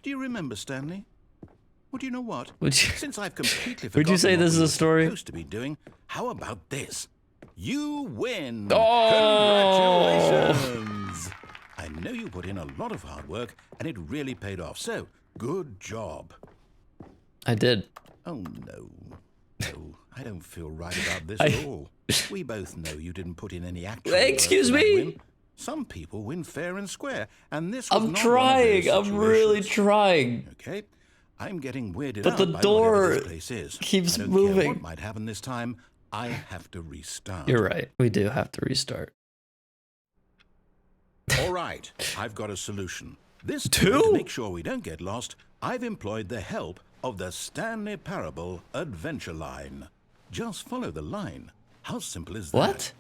you remember, Stanley? Well, do you know what? Would you- Since I've completely Would you forgotten say what this we is a were story? supposed to be doing, how about this? You win! Oh! Congratulations! I know you put in a lot of hard work, and it really paid off. So, good job. I did. Oh, no. No, I don't feel right about this I- at all. We both know you didn't put in any actual Excuse work for that me? win. Some people win fair and square, and this was I'm not trying. one of those I'm really situations. trying. Okay, I'm getting weirded But out the by door whatever this place is. keeps I don't moving. Care what might happen this time? I have to restart. You're right. We do have to restart. All right, I've got a solution. This Two? time, to make sure we don't get lost, I've employed the help of the Stanley Parable Adventure Line. Just follow the line. How simple is that? What?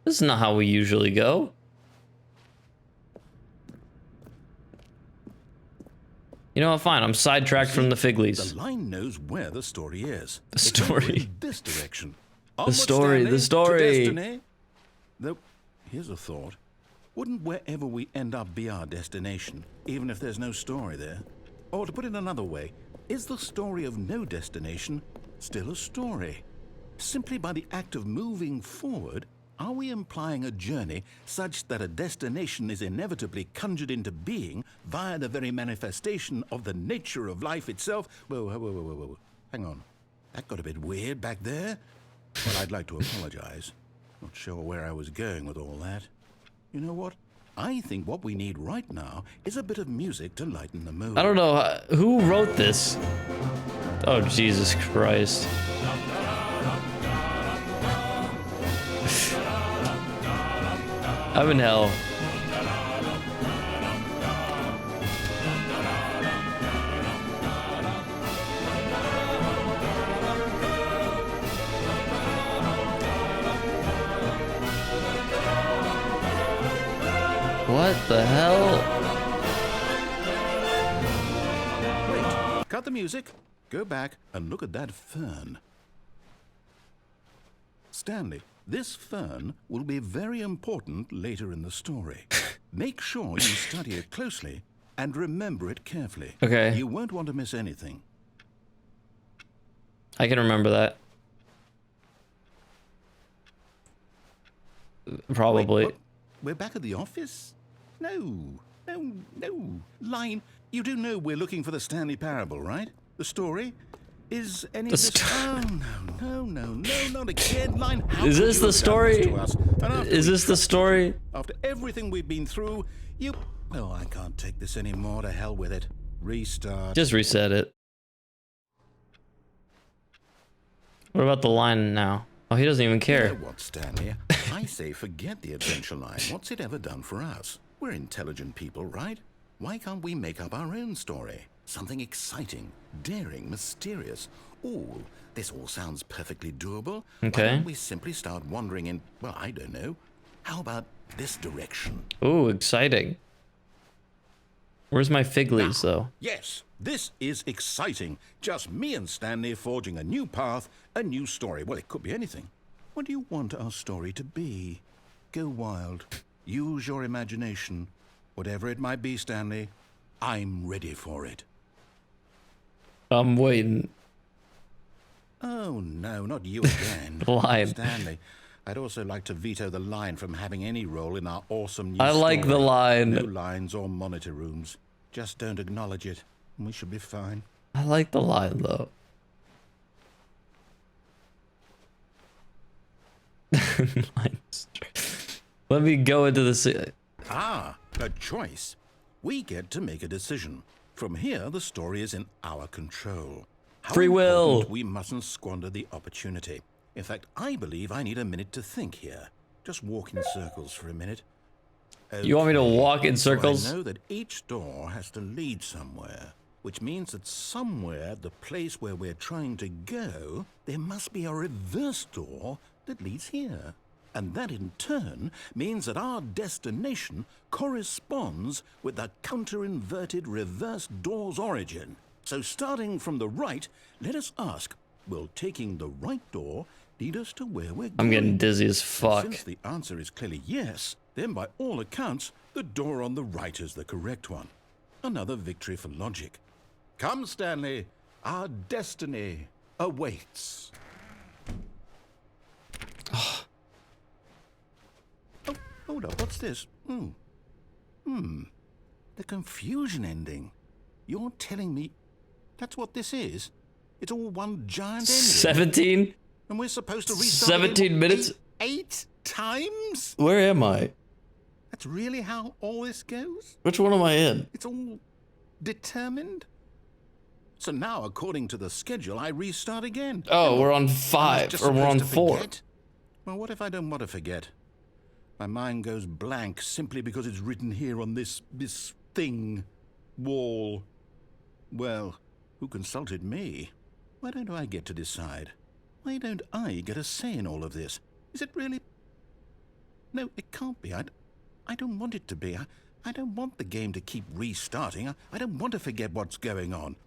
This is not how we usually go. You know what? Fine. I'm sidetracked from the The Figlies. line knows where the story is. The It's over story. in this direction. The story, the story. To destiny. Though, here's a thought. Wouldn't wherever we end up be our destination, even if there's no story there? Or to put it another way, is the story of no destination still a story? Simply by the act of moving forward, are we implying a journey such that a destination is inevitably conjured into being via the very manifestation of the nature of life itself? Whoa. Hang on. That got a bit weird back there. Well, I'd like to apologize. Not sure where I was going with all that. You know what? I think what we need right now is a bit of music to lighten the mood. I don't know who wrote this. Oh, Jesus Christ. I'm in hell. What the hell? Wait, cut the music. Go back and look at that fern. Stanley, this fern will be very important later in the story. Make sure you study it closely and remember it carefully. Okay. You won't want to miss anything. I can remember that. Probably. Wait, what? We're back at the office? No. Line, you do know we're looking for the Stanley Parable, right? The story? Is any of this... Oh, no, not again. Line, how is this the story? Is this the story? After everything we've been through, you... Oh, I can't take this anymore. To hell with it. Restart. Just reset it. What about the line now? Oh, he doesn't even care. You know what, Stanley? I say forget the adventure line. What's it ever done for us? We're intelligent people, right? Why can't we make up our own story? Something exciting, daring, mysterious. Ooh, this all sounds perfectly doable. Okay. Why don't we simply start wandering in, well, I don't know. How about this direction? Ooh, exciting. Where's my fig leaves, though? Yes, this is exciting. Just me and Stanley forging a new path, a new story. Well, it could be anything. What do you want our story to be? Go wild. Use your imagination. Whatever it might be, Stanley, I'm ready for it. I'm waiting. Oh, no, not you again. Line. Stanley, I'd also like to veto the line from having any role in our awesome new I like story. the line. No lines or monitor rooms. Just don't acknowledge it, and we should be fine. I like the line, though. Let me go into the... Ah, a choice. We get to make a decision. From here, the story is in our control. How Free will. important, we mustn't squander the opportunity. In fact, I believe I need a minute to think here. Just walk in circles for a minute. Okay. You want me to walk in circles? So I know that each door has to lead somewhere, which means that somewhere, the place where we're trying to go, there must be a reverse door that leads here. And that in turn means that our destination corresponds with the counter-inverted reverse door's origin. So starting from the right, let us ask, will taking the right door lead us to where we're going? I'm getting dizzy as fuck. And since the answer is clearly yes, then by all accounts, the door on the right is the correct one. Another victory for logic. Come, Stanley, our destiny awaits. Oh, hold up, what's this? The confusion ending. You're telling me that's what this is? It's all one giant ending? 17? And we're supposed to restart 17 minutes? Eight times? Where am I? That's really how all this goes? Which one am I in? It's all determined? So now, according to the schedule, I restart again. Oh, we're on 5, or we're on 4. Forget? Well, what if I don't want to forget? My mind goes blank simply because it's written here on this thing, wall. Well, who consulted me? Why don't I get to decide? Why don't I get a say in all of this? Is it really? No, it can't be. I don't want it to be. I don't want the game to keep restarting. I don't want to forget what's going on.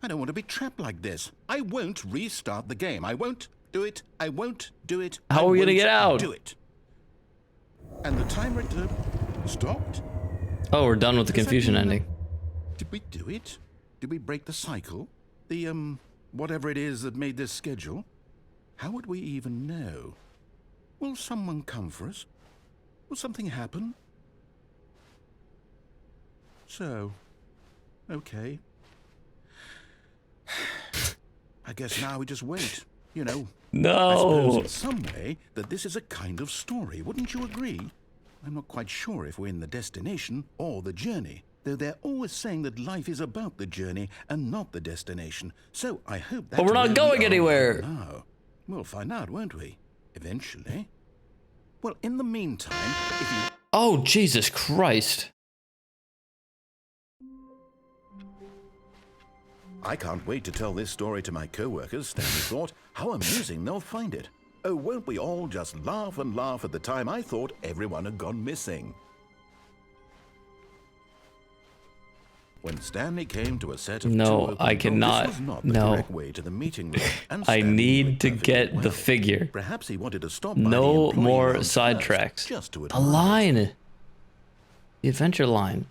I don't want to be trapped like this. I won't restart the game. I won't do it. I won't do it. How are we gonna get out? Do it. And the timer stopped? Oh, we're done with the Does that confusion mean ending. Did we do it? Did we break the cycle? The, whatever it is that made this schedule? How would we even know? Will someone come for us? Will something happen? So, okay. I guess now we just wait, you know. I suppose No. in some way that this is a kind of story, wouldn't you agree? I'm not quite sure if we're in the destination or the journey, though they're always saying that life is about the journey and not the destination. So I hope that's But we're not where going we are anywhere. right now. We'll find out, won't we? Eventually. Well, in the meantime, if you... Oh, Jesus Christ. I can't wait to tell this story to my co-workers, Stanley thought. How amusing they'll find it. Oh, won't we all just laugh and laugh at the time I thought everyone had gone missing. When Stanley came to a set of No, two open I doors, cannot. this was not the No. correct way to the meeting room. And I Stanley knew need it to perfectly get the well. figure. Perhaps he wanted to stop by No the employee more lounge sidetracks. first, just to The admire it. line. The adventure line.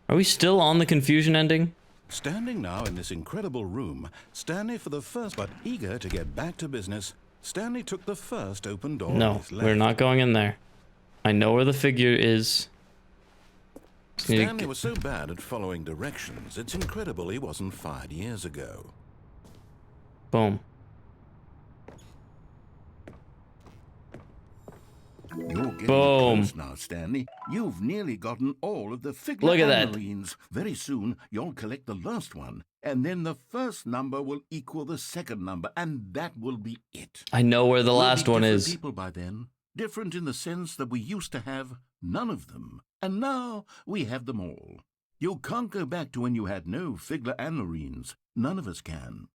Are we still on the confusion ending? Standing now in this incredible room, Stanley for the first, but eager to get back to business, Stanley took the first open door on No, his left. we're not going in there. I know where the figure is. Stanley was so bad at following directions, it's incredible he wasn't fired years ago. Boom. You're getting Boom. close now, Stanley. You've nearly gotten all of the figure Look at that. Marines. Very soon, you'll collect the last one, and then the first number will equal the second number, and that will be it. I know where the We'll be last one different is. people by then. Different in the sense that we used to have none of them, and now we have them all. You can't go back to when you had no Figler and Marines. None of us can.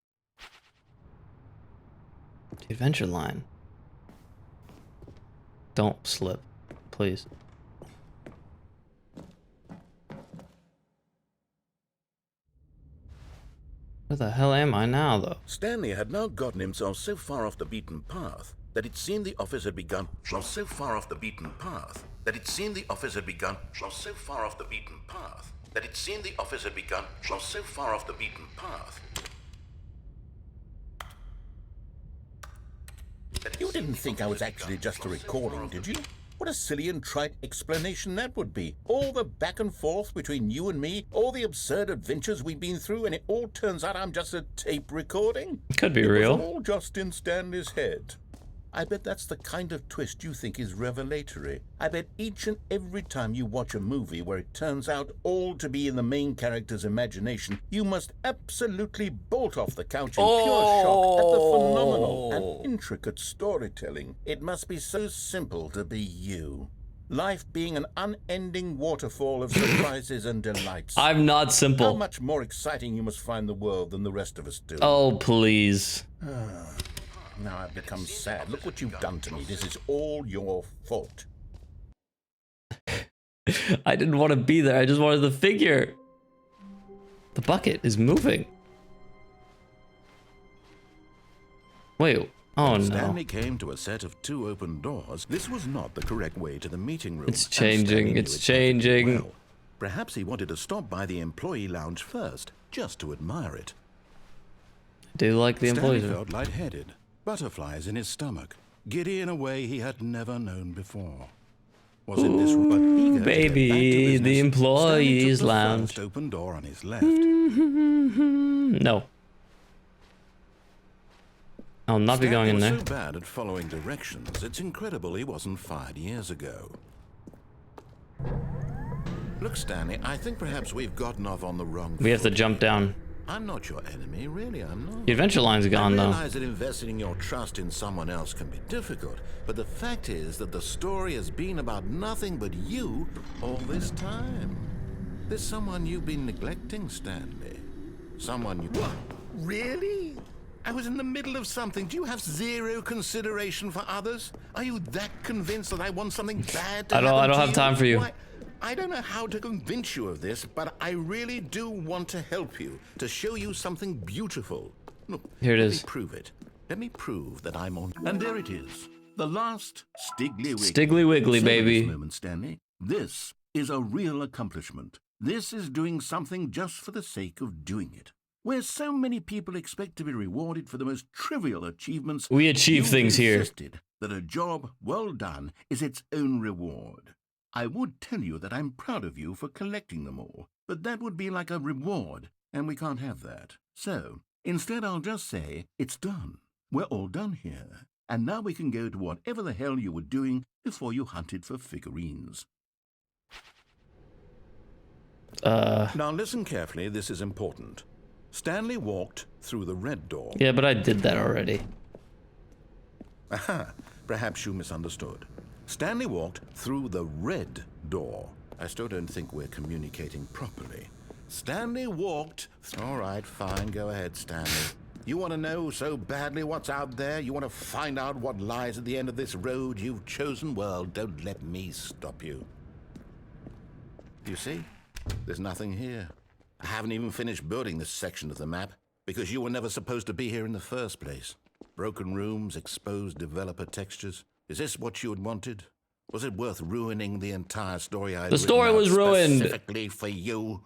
The adventure line. Don't slip, please. Where the hell am I now, though? Stanley had now gotten himself so far off the beaten path that it seemed the office had begun. So far off the beaten path that it seemed the office had begun. So far off the beaten path that it seemed the office had begun. So far off the beaten path. You didn't think I was actually just a recording, did you? What a silly and trite explanation that would be. All the back and forth between you and me, all the absurd adventures we've been through, and it all turns out I'm just a tape recording? Could be It was real. all just in Stanley's head. I bet that's the kind of twist you think is revelatory. I bet each and every time you watch a movie where it turns out all to be in the main character's imagination, you must absolutely bolt off the couch in pure shock at the phenomenal and intricate storytelling. It must be so simple to be you. Life being an unending waterfall of surprises and delights. I'm not How simple. much more exciting you must find the world than the rest of us do. Oh, please. Now I've become sad. Look what you've done to me. This is all your fault. I didn't want to be there. I just wanted the figure. The bucket is moving. Wait. Oh, When no. Stanley came to a set of two open doors. This was not the correct way to the meeting room. It's and Stanley changing. knew It's it perfectly changing. well. Perhaps he wanted to stop by the employee lounge first, just to admire it. I do like the Stanley employees. felt lightheaded, butterflies in his stomach, giddy in a way he had never known before. Was in this room, but eager to get baby, back to business, the employees Stanley took the lounge. first open door on his left. No. I'll not be going in Stanley there. was so bad at following directions, it's incredible he wasn't fired years ago. Look, Stanley, I think perhaps we've gotten off on the wrong We have to foot jump here. down. I'm not your enemy, really, I'm not. The adventure line's gone, I though. realize that investing your trust in someone else can be difficult, but the fact is that the story has been about nothing but you all this time. There's someone you've been neglecting, Stanley. Someone you... What? Really? I was in the middle of something. Do you have zero consideration for others? Are you that convinced that I want something bad to happen I don't to have time for you. Why, I don't know how to convince you of this, but I really do want to help you, to show you something beautiful. Look, Here it let is. me prove it. Let me prove that I'm on... And there it is. The last Stiggly Wiggly. Stiggly Wiggly, Savor baby. This moment, Stanley. This is a real accomplishment. This is doing something just for the sake of doing it. Where so many people expect to be rewarded for the most trivial achievements, We achieve you've things here. insisted that a job well done is its own reward. I would tell you that I'm proud of you for collecting them all, but that would be like a reward, and we can't have that. So, instead I'll just say, it's done. We're all done here. And now we can go to whatever the hell you were doing before you hunted for figurines. Now listen carefully, this is important. Stanley walked through the red door. Yeah, but I did that already. Aha, perhaps you misunderstood. Stanley walked through the red door. I still don't think we're communicating properly. Stanley walked... All right, fine, go ahead, Stanley. You want to know so badly what's out there? You want to find out what lies at the end of this road you've chosen? Well, don't let me stop you. You see? There's nothing here. I haven't even finished building this section of the map because you were never supposed to be here in the first place. Broken rooms, exposed developer textures. Is this what you had wanted? Was it worth ruining the entire story I The story was ruined. Specifically for you?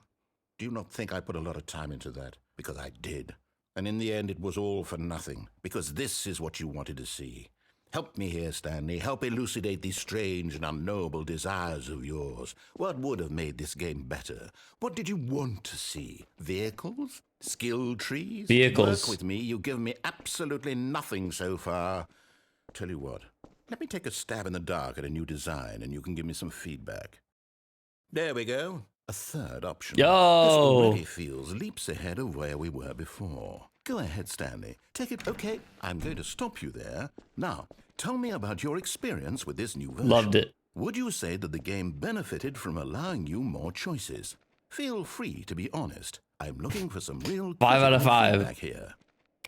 Do you not think I put a lot of time into that? Because I did. And in the end, it was all for nothing. Because this is what you wanted to see. Help me here, Stanley. Help elucidate these strange and unknowable desires of yours. What would have made this game better? What did you want to see? Vehicles? Skill trees? Vehicles. Work with me. You've given me absolutely nothing so far. Tell you what. Let me take a stab in the dark at a new design, and you can give me some feedback. There we go. A third option. Yo! This already feels leaps ahead of where we were before. Go ahead, Stanley. Take it. Okay, I'm going to stop you there. Now, tell me about your experience with this new version. Loved it. Would you say that the game benefited from allowing you more choices? Feel free to be honest. I'm looking for some real 5 out of 5. feedback here.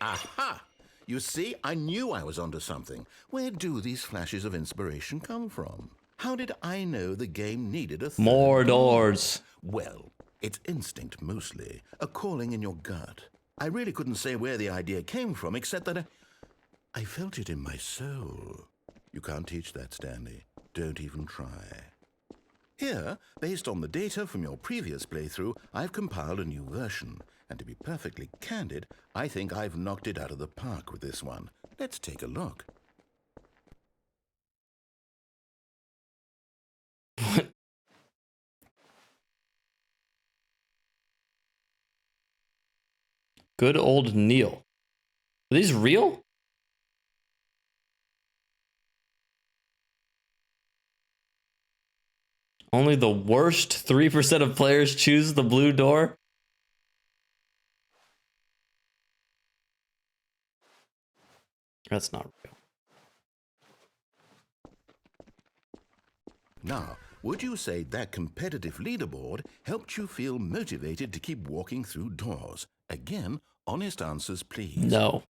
Aha! You see, I knew I was onto something. Where do these flashes of inspiration come from? How did I know the game needed a third More door? doors. Well, it's instinct mostly, a calling in your gut. I really couldn't say where the idea came from, except that I felt it in my soul. You can't teach that, Stanley. Don't even try. Here, based on the data from your previous playthrough, I've compiled a new version. And to be perfectly candid, I think I've knocked it out of the park with this one. Let's take a look. Good old Neil. Are these real? Only the worst 3% of players choose the blue door? That's not real. Now, would you say that competitive leaderboard helped you feel motivated to keep walking through doors? Again, honest answers, please. No.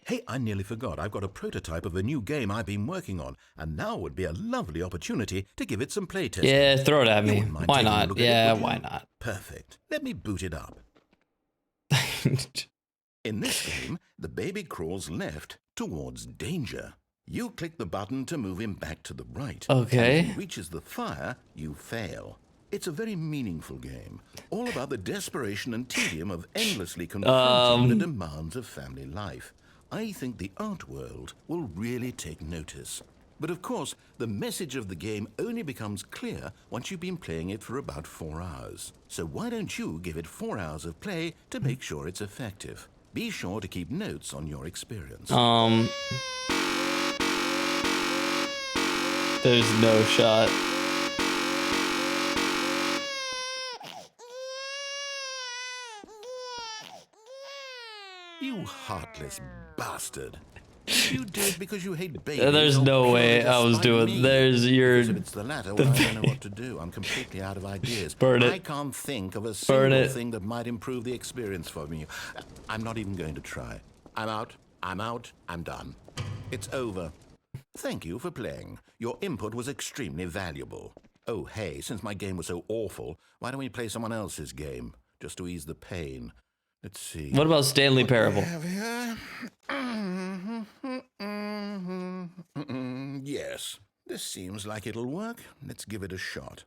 Hey, I nearly forgot. I've got a prototype of a new game I've been working on, and now would be a lovely opportunity to give it some playtesting. Yeah, throw it at me. wouldn't mind Why taking a not? look at it, Yeah, would you? why not? Perfect. Let me boot it up. In this game, the baby crawls left towards danger. You click the button to move him back to the right. Okay. And if he reaches the fire, you fail. It's a very meaningful game, all about the desperation and tedium of endlessly confronting the demands of family life. I think the art world will really take notice. But of course, the message of the game only becomes clear once you've been playing it for about 4 hours. So why don't you give it 4 hours of play to make sure it's effective? Be sure to keep notes on your experience. There's no shot. You heartless bastard. You do it because you hate babies. There's or no purely way I was despite doing. me. There's your. Because if it's the latter, well, I don't know what to do. I'm completely out of ideas. Burn it. I can't think of a Burn single it. thing that might improve the experience for me. I'm not even going to try. I'm out. I'm out. I'm done. It's over. Thank you for playing. Your input was extremely valuable. Oh, hey, since my game was so awful, why don't we play someone else's game? Just to ease the pain. Let's see. What about Stanley Parable? Yes, this seems like it'll work. Let's give it a shot.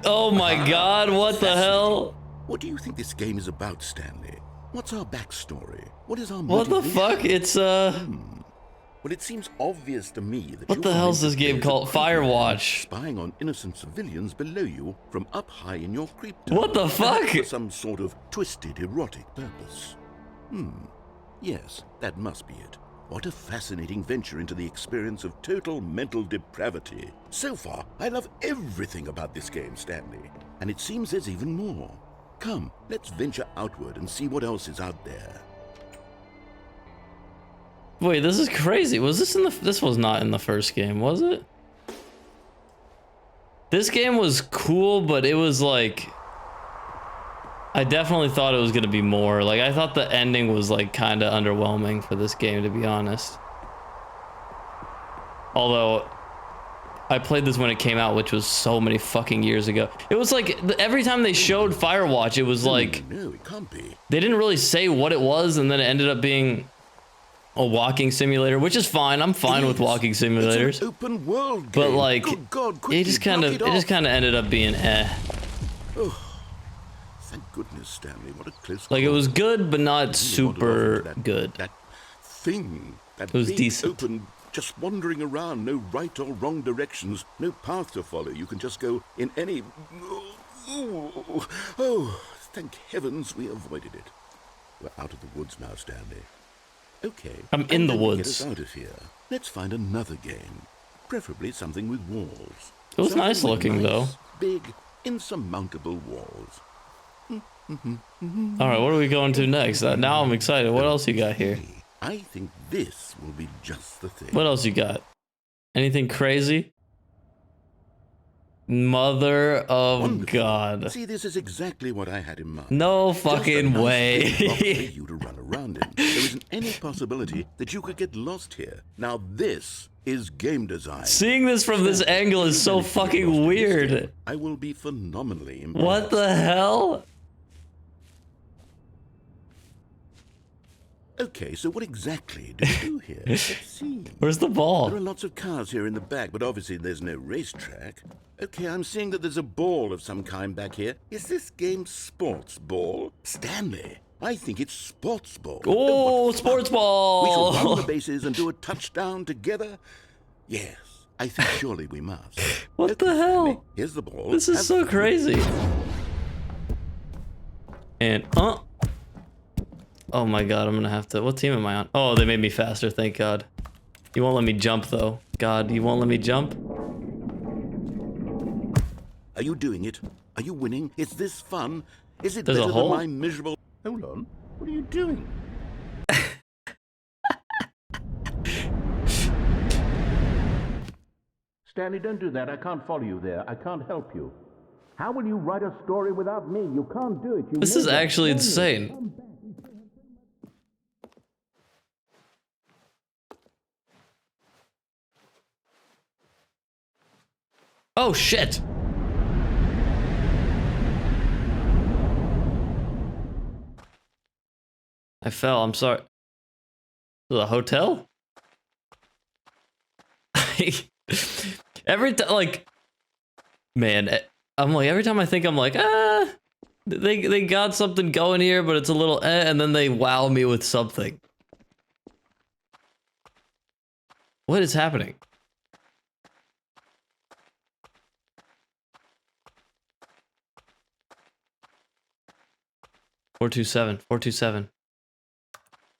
Oh my god, what the hell? What do you think this game is about, Stanley? What's our backstory? What is our What the motivation? fuck? It's Well, it seems obvious to me that what the hell's this game called? Firewatch. Spying on innocent civilians below you from up high in your creep tower. What the fuck? For some sort of twisted erotic purpose. Yes, that must be it. What a fascinating venture into the experience of total mental depravity. So far, I love everything about this game, Stanley. And it seems there's even more. Come, let's venture outward and see what else is out there. Wait, this is crazy. Was this in the... This was not in the first game, was it? This game was cool, but it was like... I definitely thought it was going to be more. Like, I thought the ending was like kind of underwhelming for this game, to be honest. Although, I played this when it came out, which was so many fucking years ago. It was like, every time they showed Firewatch, it was like... No, it can't be. They didn't really say what it was, and then it ended up being... a walking simulator, which is fine. I'm fine with walking simulators. It's an open world game. But like, Good God, quickly, it just kind of ended up being Oh, thank goodness, Stanley. What a close like, it call. was good, but not super That good. That thing. That It was big, decent. open, just wandering around. No right or wrong directions. No path to follow. You can just go in any... Oh, thank heavens we avoided it. We're out of the woods now, Stanley. Okay. I'm in the Get woods. us out of here. Let's find another game. Preferably something with walls. It was Something nice with looking, though. Big, insurmountable walls. All right, what are we going to next? Now I'm excited. What else you got here? I think this will be just the thing. What else you got? Anything crazy? Mother of Wonderful. God. See, this is exactly what I had in mind. No Just a fucking nice way. big block for you to run around in. There isn't any possibility that you could get lost here. Now this is game design. Seeing this from this angle is so fucking weird. I will be phenomenally impressed. What the hell? Okay, so what exactly do you do here? Let's see. Where's the ball? There are lots of cars here in the back, but obviously there's no racetrack. Okay, I'm seeing that there's a ball of some kind back here. Is this game sports ball? Stanley, I think it's sports ball. Oh, what sports fun. ball. We shall run the bases and do a touchdown together. Yes, I think surely we must. What Okay, the hell? Stanley, here's the ball. This is Have so fun. crazy. And, oh my god, I'm gonna have to... What team am I on? Oh, they made me faster, thank god. You won't let me jump, though. God, you won't let me jump? Are you doing it? Are you winning? Is this fun? Is it There's a better hole? than my miserable... Hold on. What are you doing? Stanley, don't do that. I can't follow you there. I can't help you. How will you write a story without me? You can't do it. You This is actually insane. Oh, shit! I fell, I'm sorry. The hotel? Every time, like... Man, I'm like, every time I think I'm like, they got something going here, but it's a little and then they wow me with something. What is happening? $427.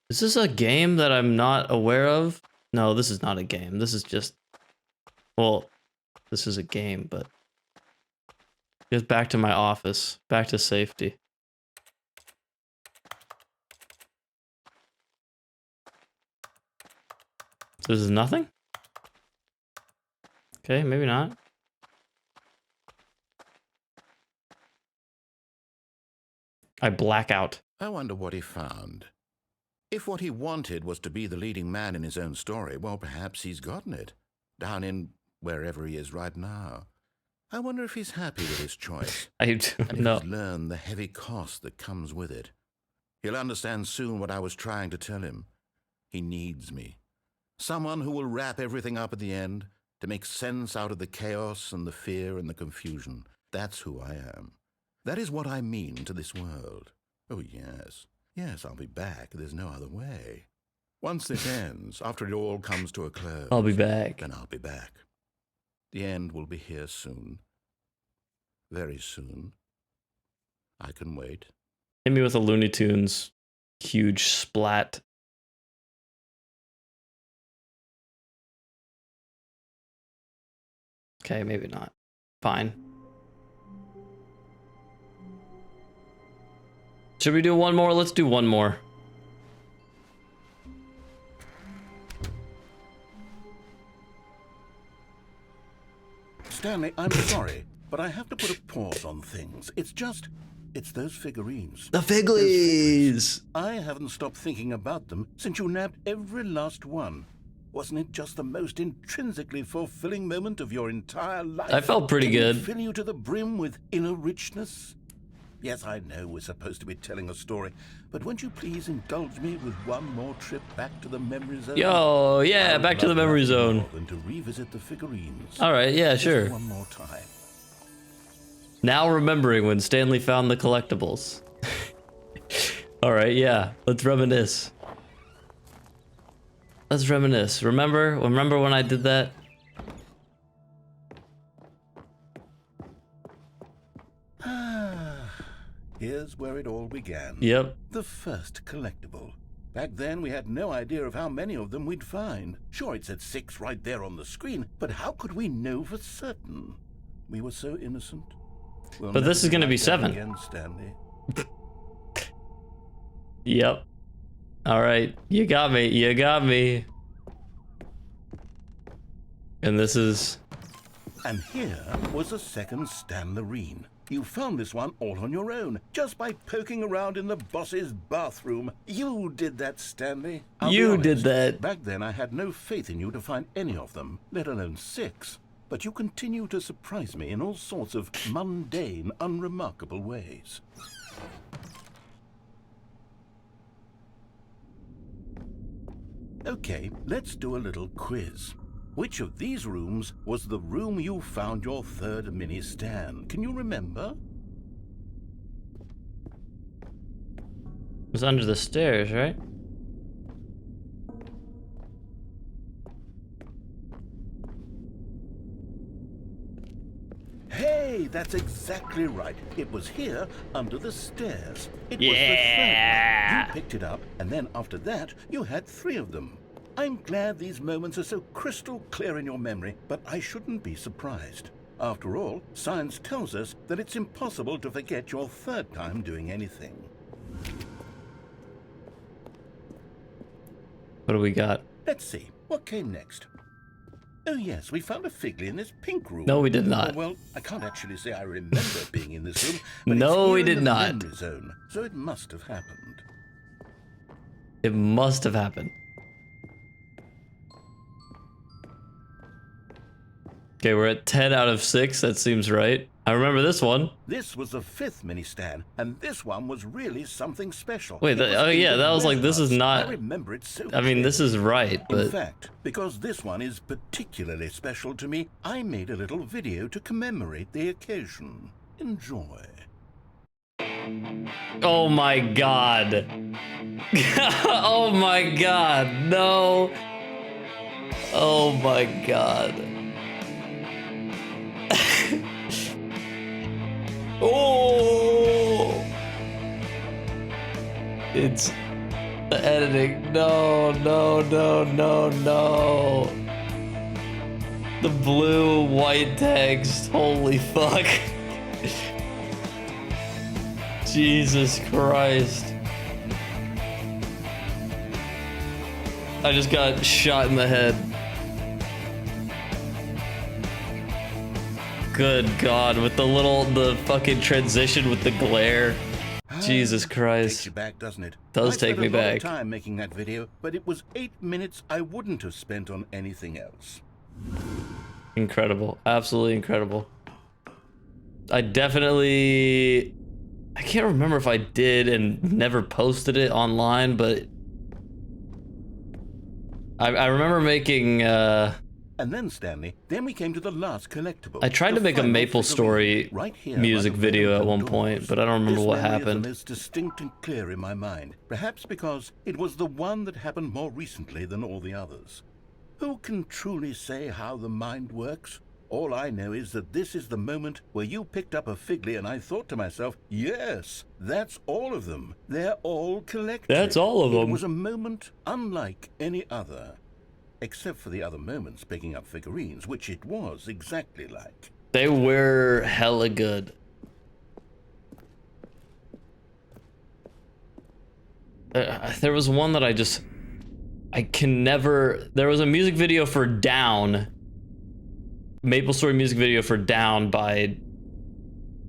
Is this a game that I'm not aware of? No, this is not a game. This is just... Well, this is a game, but... Just back to my office. Back to safety. So this is nothing? Okay, maybe not. I black out. I wonder what he found. If what he wanted was to be the leading man in his own story, well, perhaps he's gotten it. Down in wherever he is right now. I wonder if he's happy with his choice. I And don't if know. he's learned the heavy cost that comes with it. He'll understand soon what I was trying to tell him. He needs me. Someone who will wrap everything up at the end to make sense out of the chaos and the fear and the confusion. That's who I am. That is what I mean to this world. Oh, yes. Yes, I'll be back. There's no other way. Once this ends, after it all comes to a close, I'll be back. then I'll be back. The end will be here soon. Very soon. I can wait. Hit me with a Looney Tunes huge splat. Okay, maybe not. Fine. Should we do one more? Let's do one more. Stanley, I'm sorry, but I have to put a pause on things. It's those figurines. The Figlies! I haven't stopped thinking about them since you nabbed every last one. Wasn't it just the most intrinsically fulfilling moment of your entire life? I felt pretty Didn't it good. fill you to the brim with inner richness? Yes, I know we're supposed to be telling a story, but won't you please indulge me with one more trip back to the memory zone? Yo, yeah, back to the memory zone. Than to revisit the figurines. All right, yeah, Just sure. one more time. Now remembering when Stanley found the collectibles. All right, yeah, let's reminisce. Let's reminisce. Remember when I did that? Here's where it all began. Yep. The first collectible. Back then, we had no idea of how many of them we'd find. Sure, it said 6 right there on the screen, but how could we know for certain? We were so innocent. We'll But this never is gonna like be that 7. Again, Stanley. Yep. All right, you got me. You got me. And this is... And here was a second Stanlerine. You found this one all on your own, just by poking around in the boss's bathroom. You did that, Stanley. I'll be You honest, did that. Back then, I had no faith in you to find any of them, let alone 6. But you continue to surprise me in all sorts of mundane, unremarkable ways. Okay, let's do a little quiz. Which of these rooms was the room you found your third mini Stan? Can you remember? It was under the stairs, right? Hey, that's exactly right. It was here, under the stairs. It was the Yeah. third one. You picked it up, and then after that, you had 3 of them. I'm glad these moments are so crystal clear in your memory, but I shouldn't be surprised. After all, science tells us that it's impossible to forget your third time doing anything. What do we got? Let's see, what came next? Oh yes, we found a Figly in this pink room. No, we did not. Oh, well, I can't actually say I remember being in this room, but No, it's here we in did the not. memory zone, so it must have happened. It must have happened. Okay, we're at 10 out of 6. That seems right. I remember this one. This was the 5th mini Stan, and this one was really something special. Wait, It was oh yeah, even that was like, this is warehouse. not... I remember it so I mean, this is right, In but... fact, because this one is particularly special to me, I made a little video to commemorate the occasion. Enjoy. Oh my god. Oh my god, no. Oh my god. Oh! It's the editing. No, no, no, no, no. The blue white text. Holy fuck. Jesus Christ. I just got shot in the head. Good God, with the fucking transition with the glare. Jesus Christ. Takes you back, doesn't it? Does take me I spent a lot back. of time making that video, but it was 8 minutes I wouldn't have spent on anything else. Incredible. Absolutely incredible. I definitely... I can't remember if I did and never posted it online, but... I remember making, And then, Stanley, then we came to the last collectible. I tried to make a Maple Story music video at one point, but I don't remember what happened. This memory is the most distinct and clear in my mind, perhaps because it was the one that happened more recently than all the others. Who can truly say how the mind works? All I know is that this is the moment where you picked up a Figley and I thought to myself, yes, that's all of them. They're all collected. That's all of them. It was a moment unlike any other. Except for the other moments picking up figurines, which it was exactly like. They were hella good. There was one that I can never... There was a music video for Down. Maple Story music video for Down by...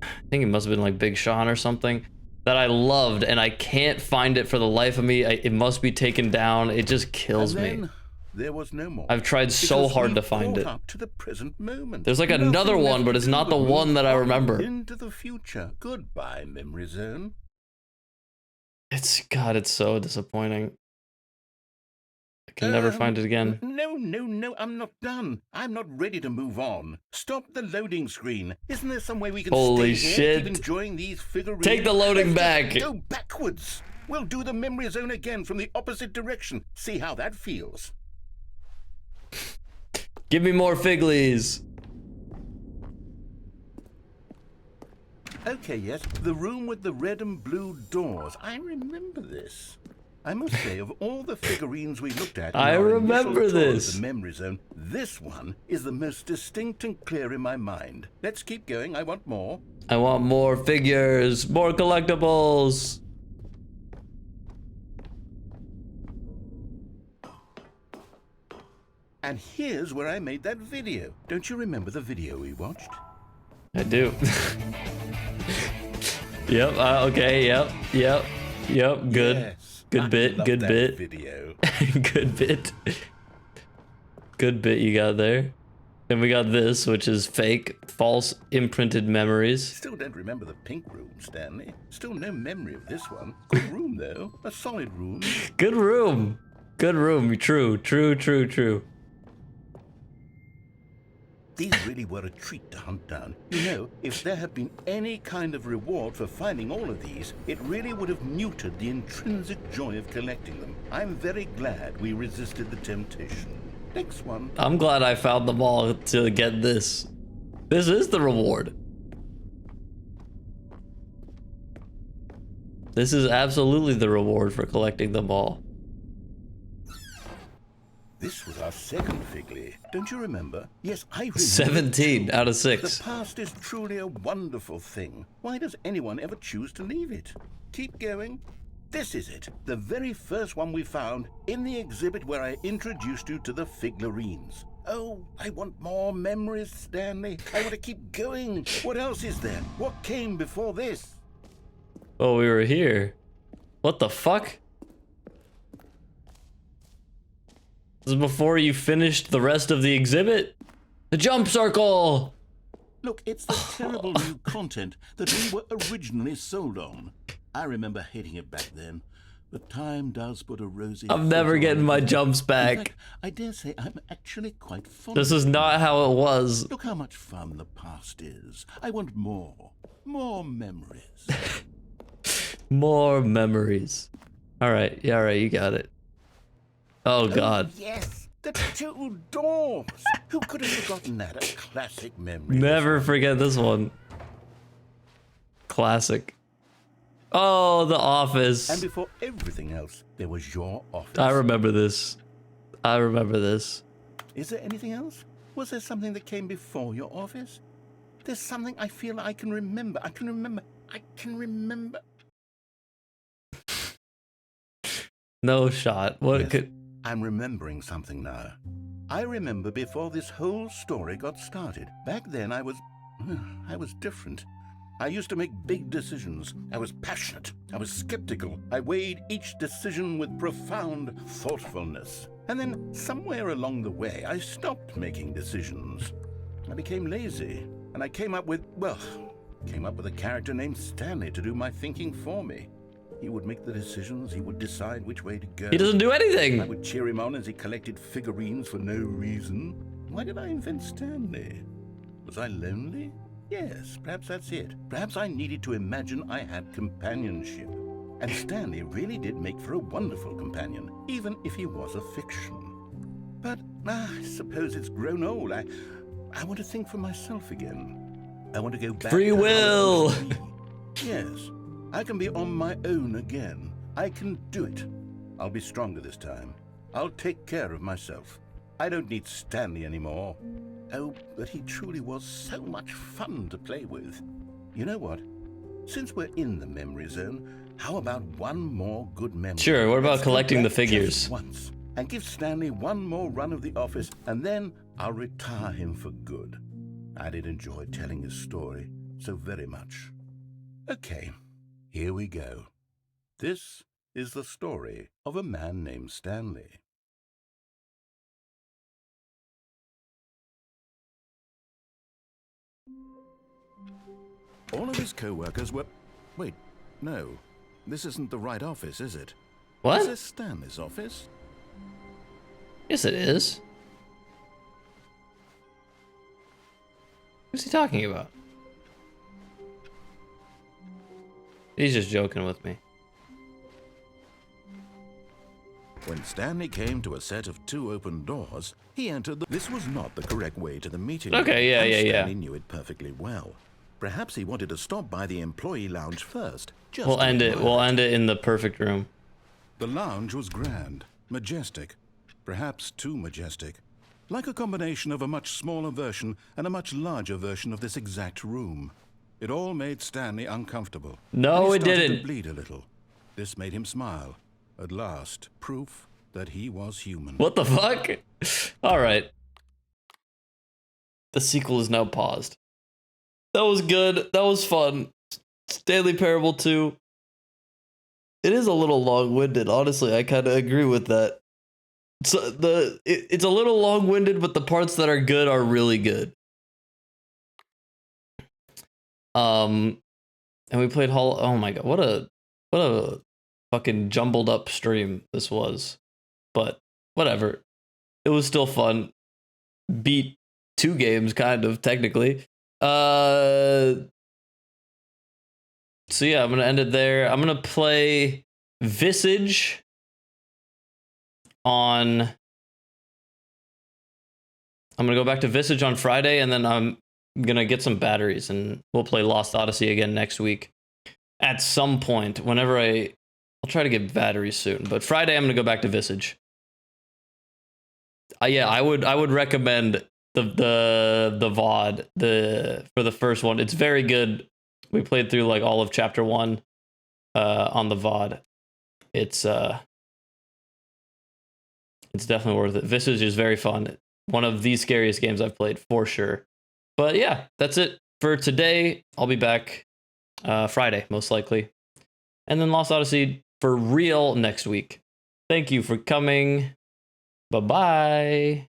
I think it must have been like Big Sean or something. That I loved, and I can't find it for the life of me. It must be taken down. It just kills me. There was no more. I've tried so hard to find it. Up to the present moment. There's like another one, but it's not the one that I remember. Into the future. Goodbye, memory zone. God, it's so disappointing. I can never find it again. No, I'm not done. I'm not ready to move on. Stop the loading screen. Isn't there some way we can Holy stay shit. here, keep enjoying these figurines? Take the loading back. Go backwards. We'll do the memory zone again from the opposite direction. See how that feels. Give me more Figlies. Okay, yes, the room with the red and blue doors. I remember this. I must say, of all the figurines we looked at, I remember this. The memory zone, this one is the most distinct and clear in my mind. Let's keep going. I want more. I want more figures, more collectibles. And here's where I made that video. Don't you remember the video we watched? I do. Yep. Okay. Yep. Good. Yes. Good bit. Good bit. Video. Good bit. Good bit you got there. And we got this, which is fake, false, imprinted memories. Still don't remember the pink room, Stanley. Still no memory of this one. Good room, though. A solid room. Good room. Good room. True. These really were a treat to hunt down. You know, if there had been any kind of reward for finding all of these, it really would have muted the intrinsic joy of collecting them. I'm very glad we resisted the temptation. Next one. I'm glad I found them all to get this. This is the reward. This is absolutely the reward for collecting them all. This was our second Figley. Don't you remember? Yes, I remember. 17 out of 6. The past is truly a wonderful thing. Why does anyone ever choose to leave it? Keep going. This is it. The very first one we found in the exhibit where I introduced you to the figurines. Oh, I want more memories, Stanley. I want to keep going. What else is there? What came before this? Oh, we were here. What the fuck? This is before you finished the rest of the exhibit? The jump circle! Look, it's the terrible new content that we were originally sold on. I remember hating it back then. But time does put a rosy... I'm never getting my jumps back. In fact, I dare say I'm actually quite fond This of is it. not how it was. Look how much fun the past is. I want more. More memories. More memories. Alright, yeah, alright, you got it. Oh god. Yes, the two doors. Who could have forgotten that? A classic memory. Never forget this one. Classic. Oh, The Office. And before everything else, there was your office. I remember this. I remember this. Is there anything else? Was there something that came before your office? There's something I feel I can remember. I can remember. No shot. What Yes, could... I'm remembering something now. I remember before this whole story got started. Back then I was different. I used to make big decisions. I was passionate. I was skeptical. I weighed each decision with profound thoughtfulness. And then somewhere along the way, I stopped making decisions. I became lazy, and I came up with, well, Came up with a character named Stanley to do my thinking for me. He would make the decisions, he would decide which way to go. He doesn't do anything. I would cheer him on as he collected figurines for no reason. Why did I invent Stanley? Was I lonely? Yes, perhaps that's it. Perhaps I needed to imagine I had companionship. And Stanley really did make for a wonderful companion, even if he was a fiction. But I suppose it's grown old. I want to think for myself again. I want to go back Free to will. how it used to be. Yes, I can be on my own again. I can do it. I'll be stronger this time. I'll take care of myself. I don't need Stanley anymore. Oh, but he truly was so much fun to play with. You know what? Since we're in the memory zone, how about one more good memory? Sure, what about Let's go collecting the back figures? just once and give Stanley one more run of the office, and then I'll retire him for good. I did enjoy telling his story so very much. Okay, here we go. This is the story of a man named Stanley. All of his co-workers were... Wait, no. This isn't the right office, is it? What? Is this Stanley's office? Yes, it is. Who's he talking about? He's just joking with me. When Stanley came to a set of 2 open doors, he entered the... This was not the correct way to the meeting room, Okay, yeah, and yeah, yeah. Stanley knew it perfectly well. Perhaps he wanted to stop by the employee lounge first. Just We'll to end it. admire We'll end it in the perfect room. The lounge was grand, majestic, perhaps too majestic. Like a combination of a much smaller version and a much larger version of this exact room. It all made Stanley uncomfortable. No, And it he started didn't. to bleed a little. This made him smile. At last, proof that he was human. What the fuck? All right. The sequel is now paused. That was good. That was fun. Stanley Parable 2. It is a little long-winded. Honestly, I kind of agree with that. So it's a little long-winded, but the parts that are good are really good. And we played oh my god, what a fucking jumbled up stream this was. But whatever. It was still fun. Beat 2 games, kind of, technically. So yeah, I'm gonna end it there. I'm gonna play Visage on... I'm gonna go back to Visage on Friday, and then I'm gonna get some batteries, and we'll play Lost Odyssey again next week. At some point, whenever I'll try to get batteries soon, but Friday I'm gonna go back to Visage. Yeah, I would recommend the VOD for the first one. It's very good. We played through like all of chapter 1 on the VOD. It's definitely worth it. Visage is very fun. One of the scariest games I've played for sure. But yeah, that's it for today. I'll be back Friday most likely, and then Lost Odyssey for real next week. Thank you for coming. Bye-bye.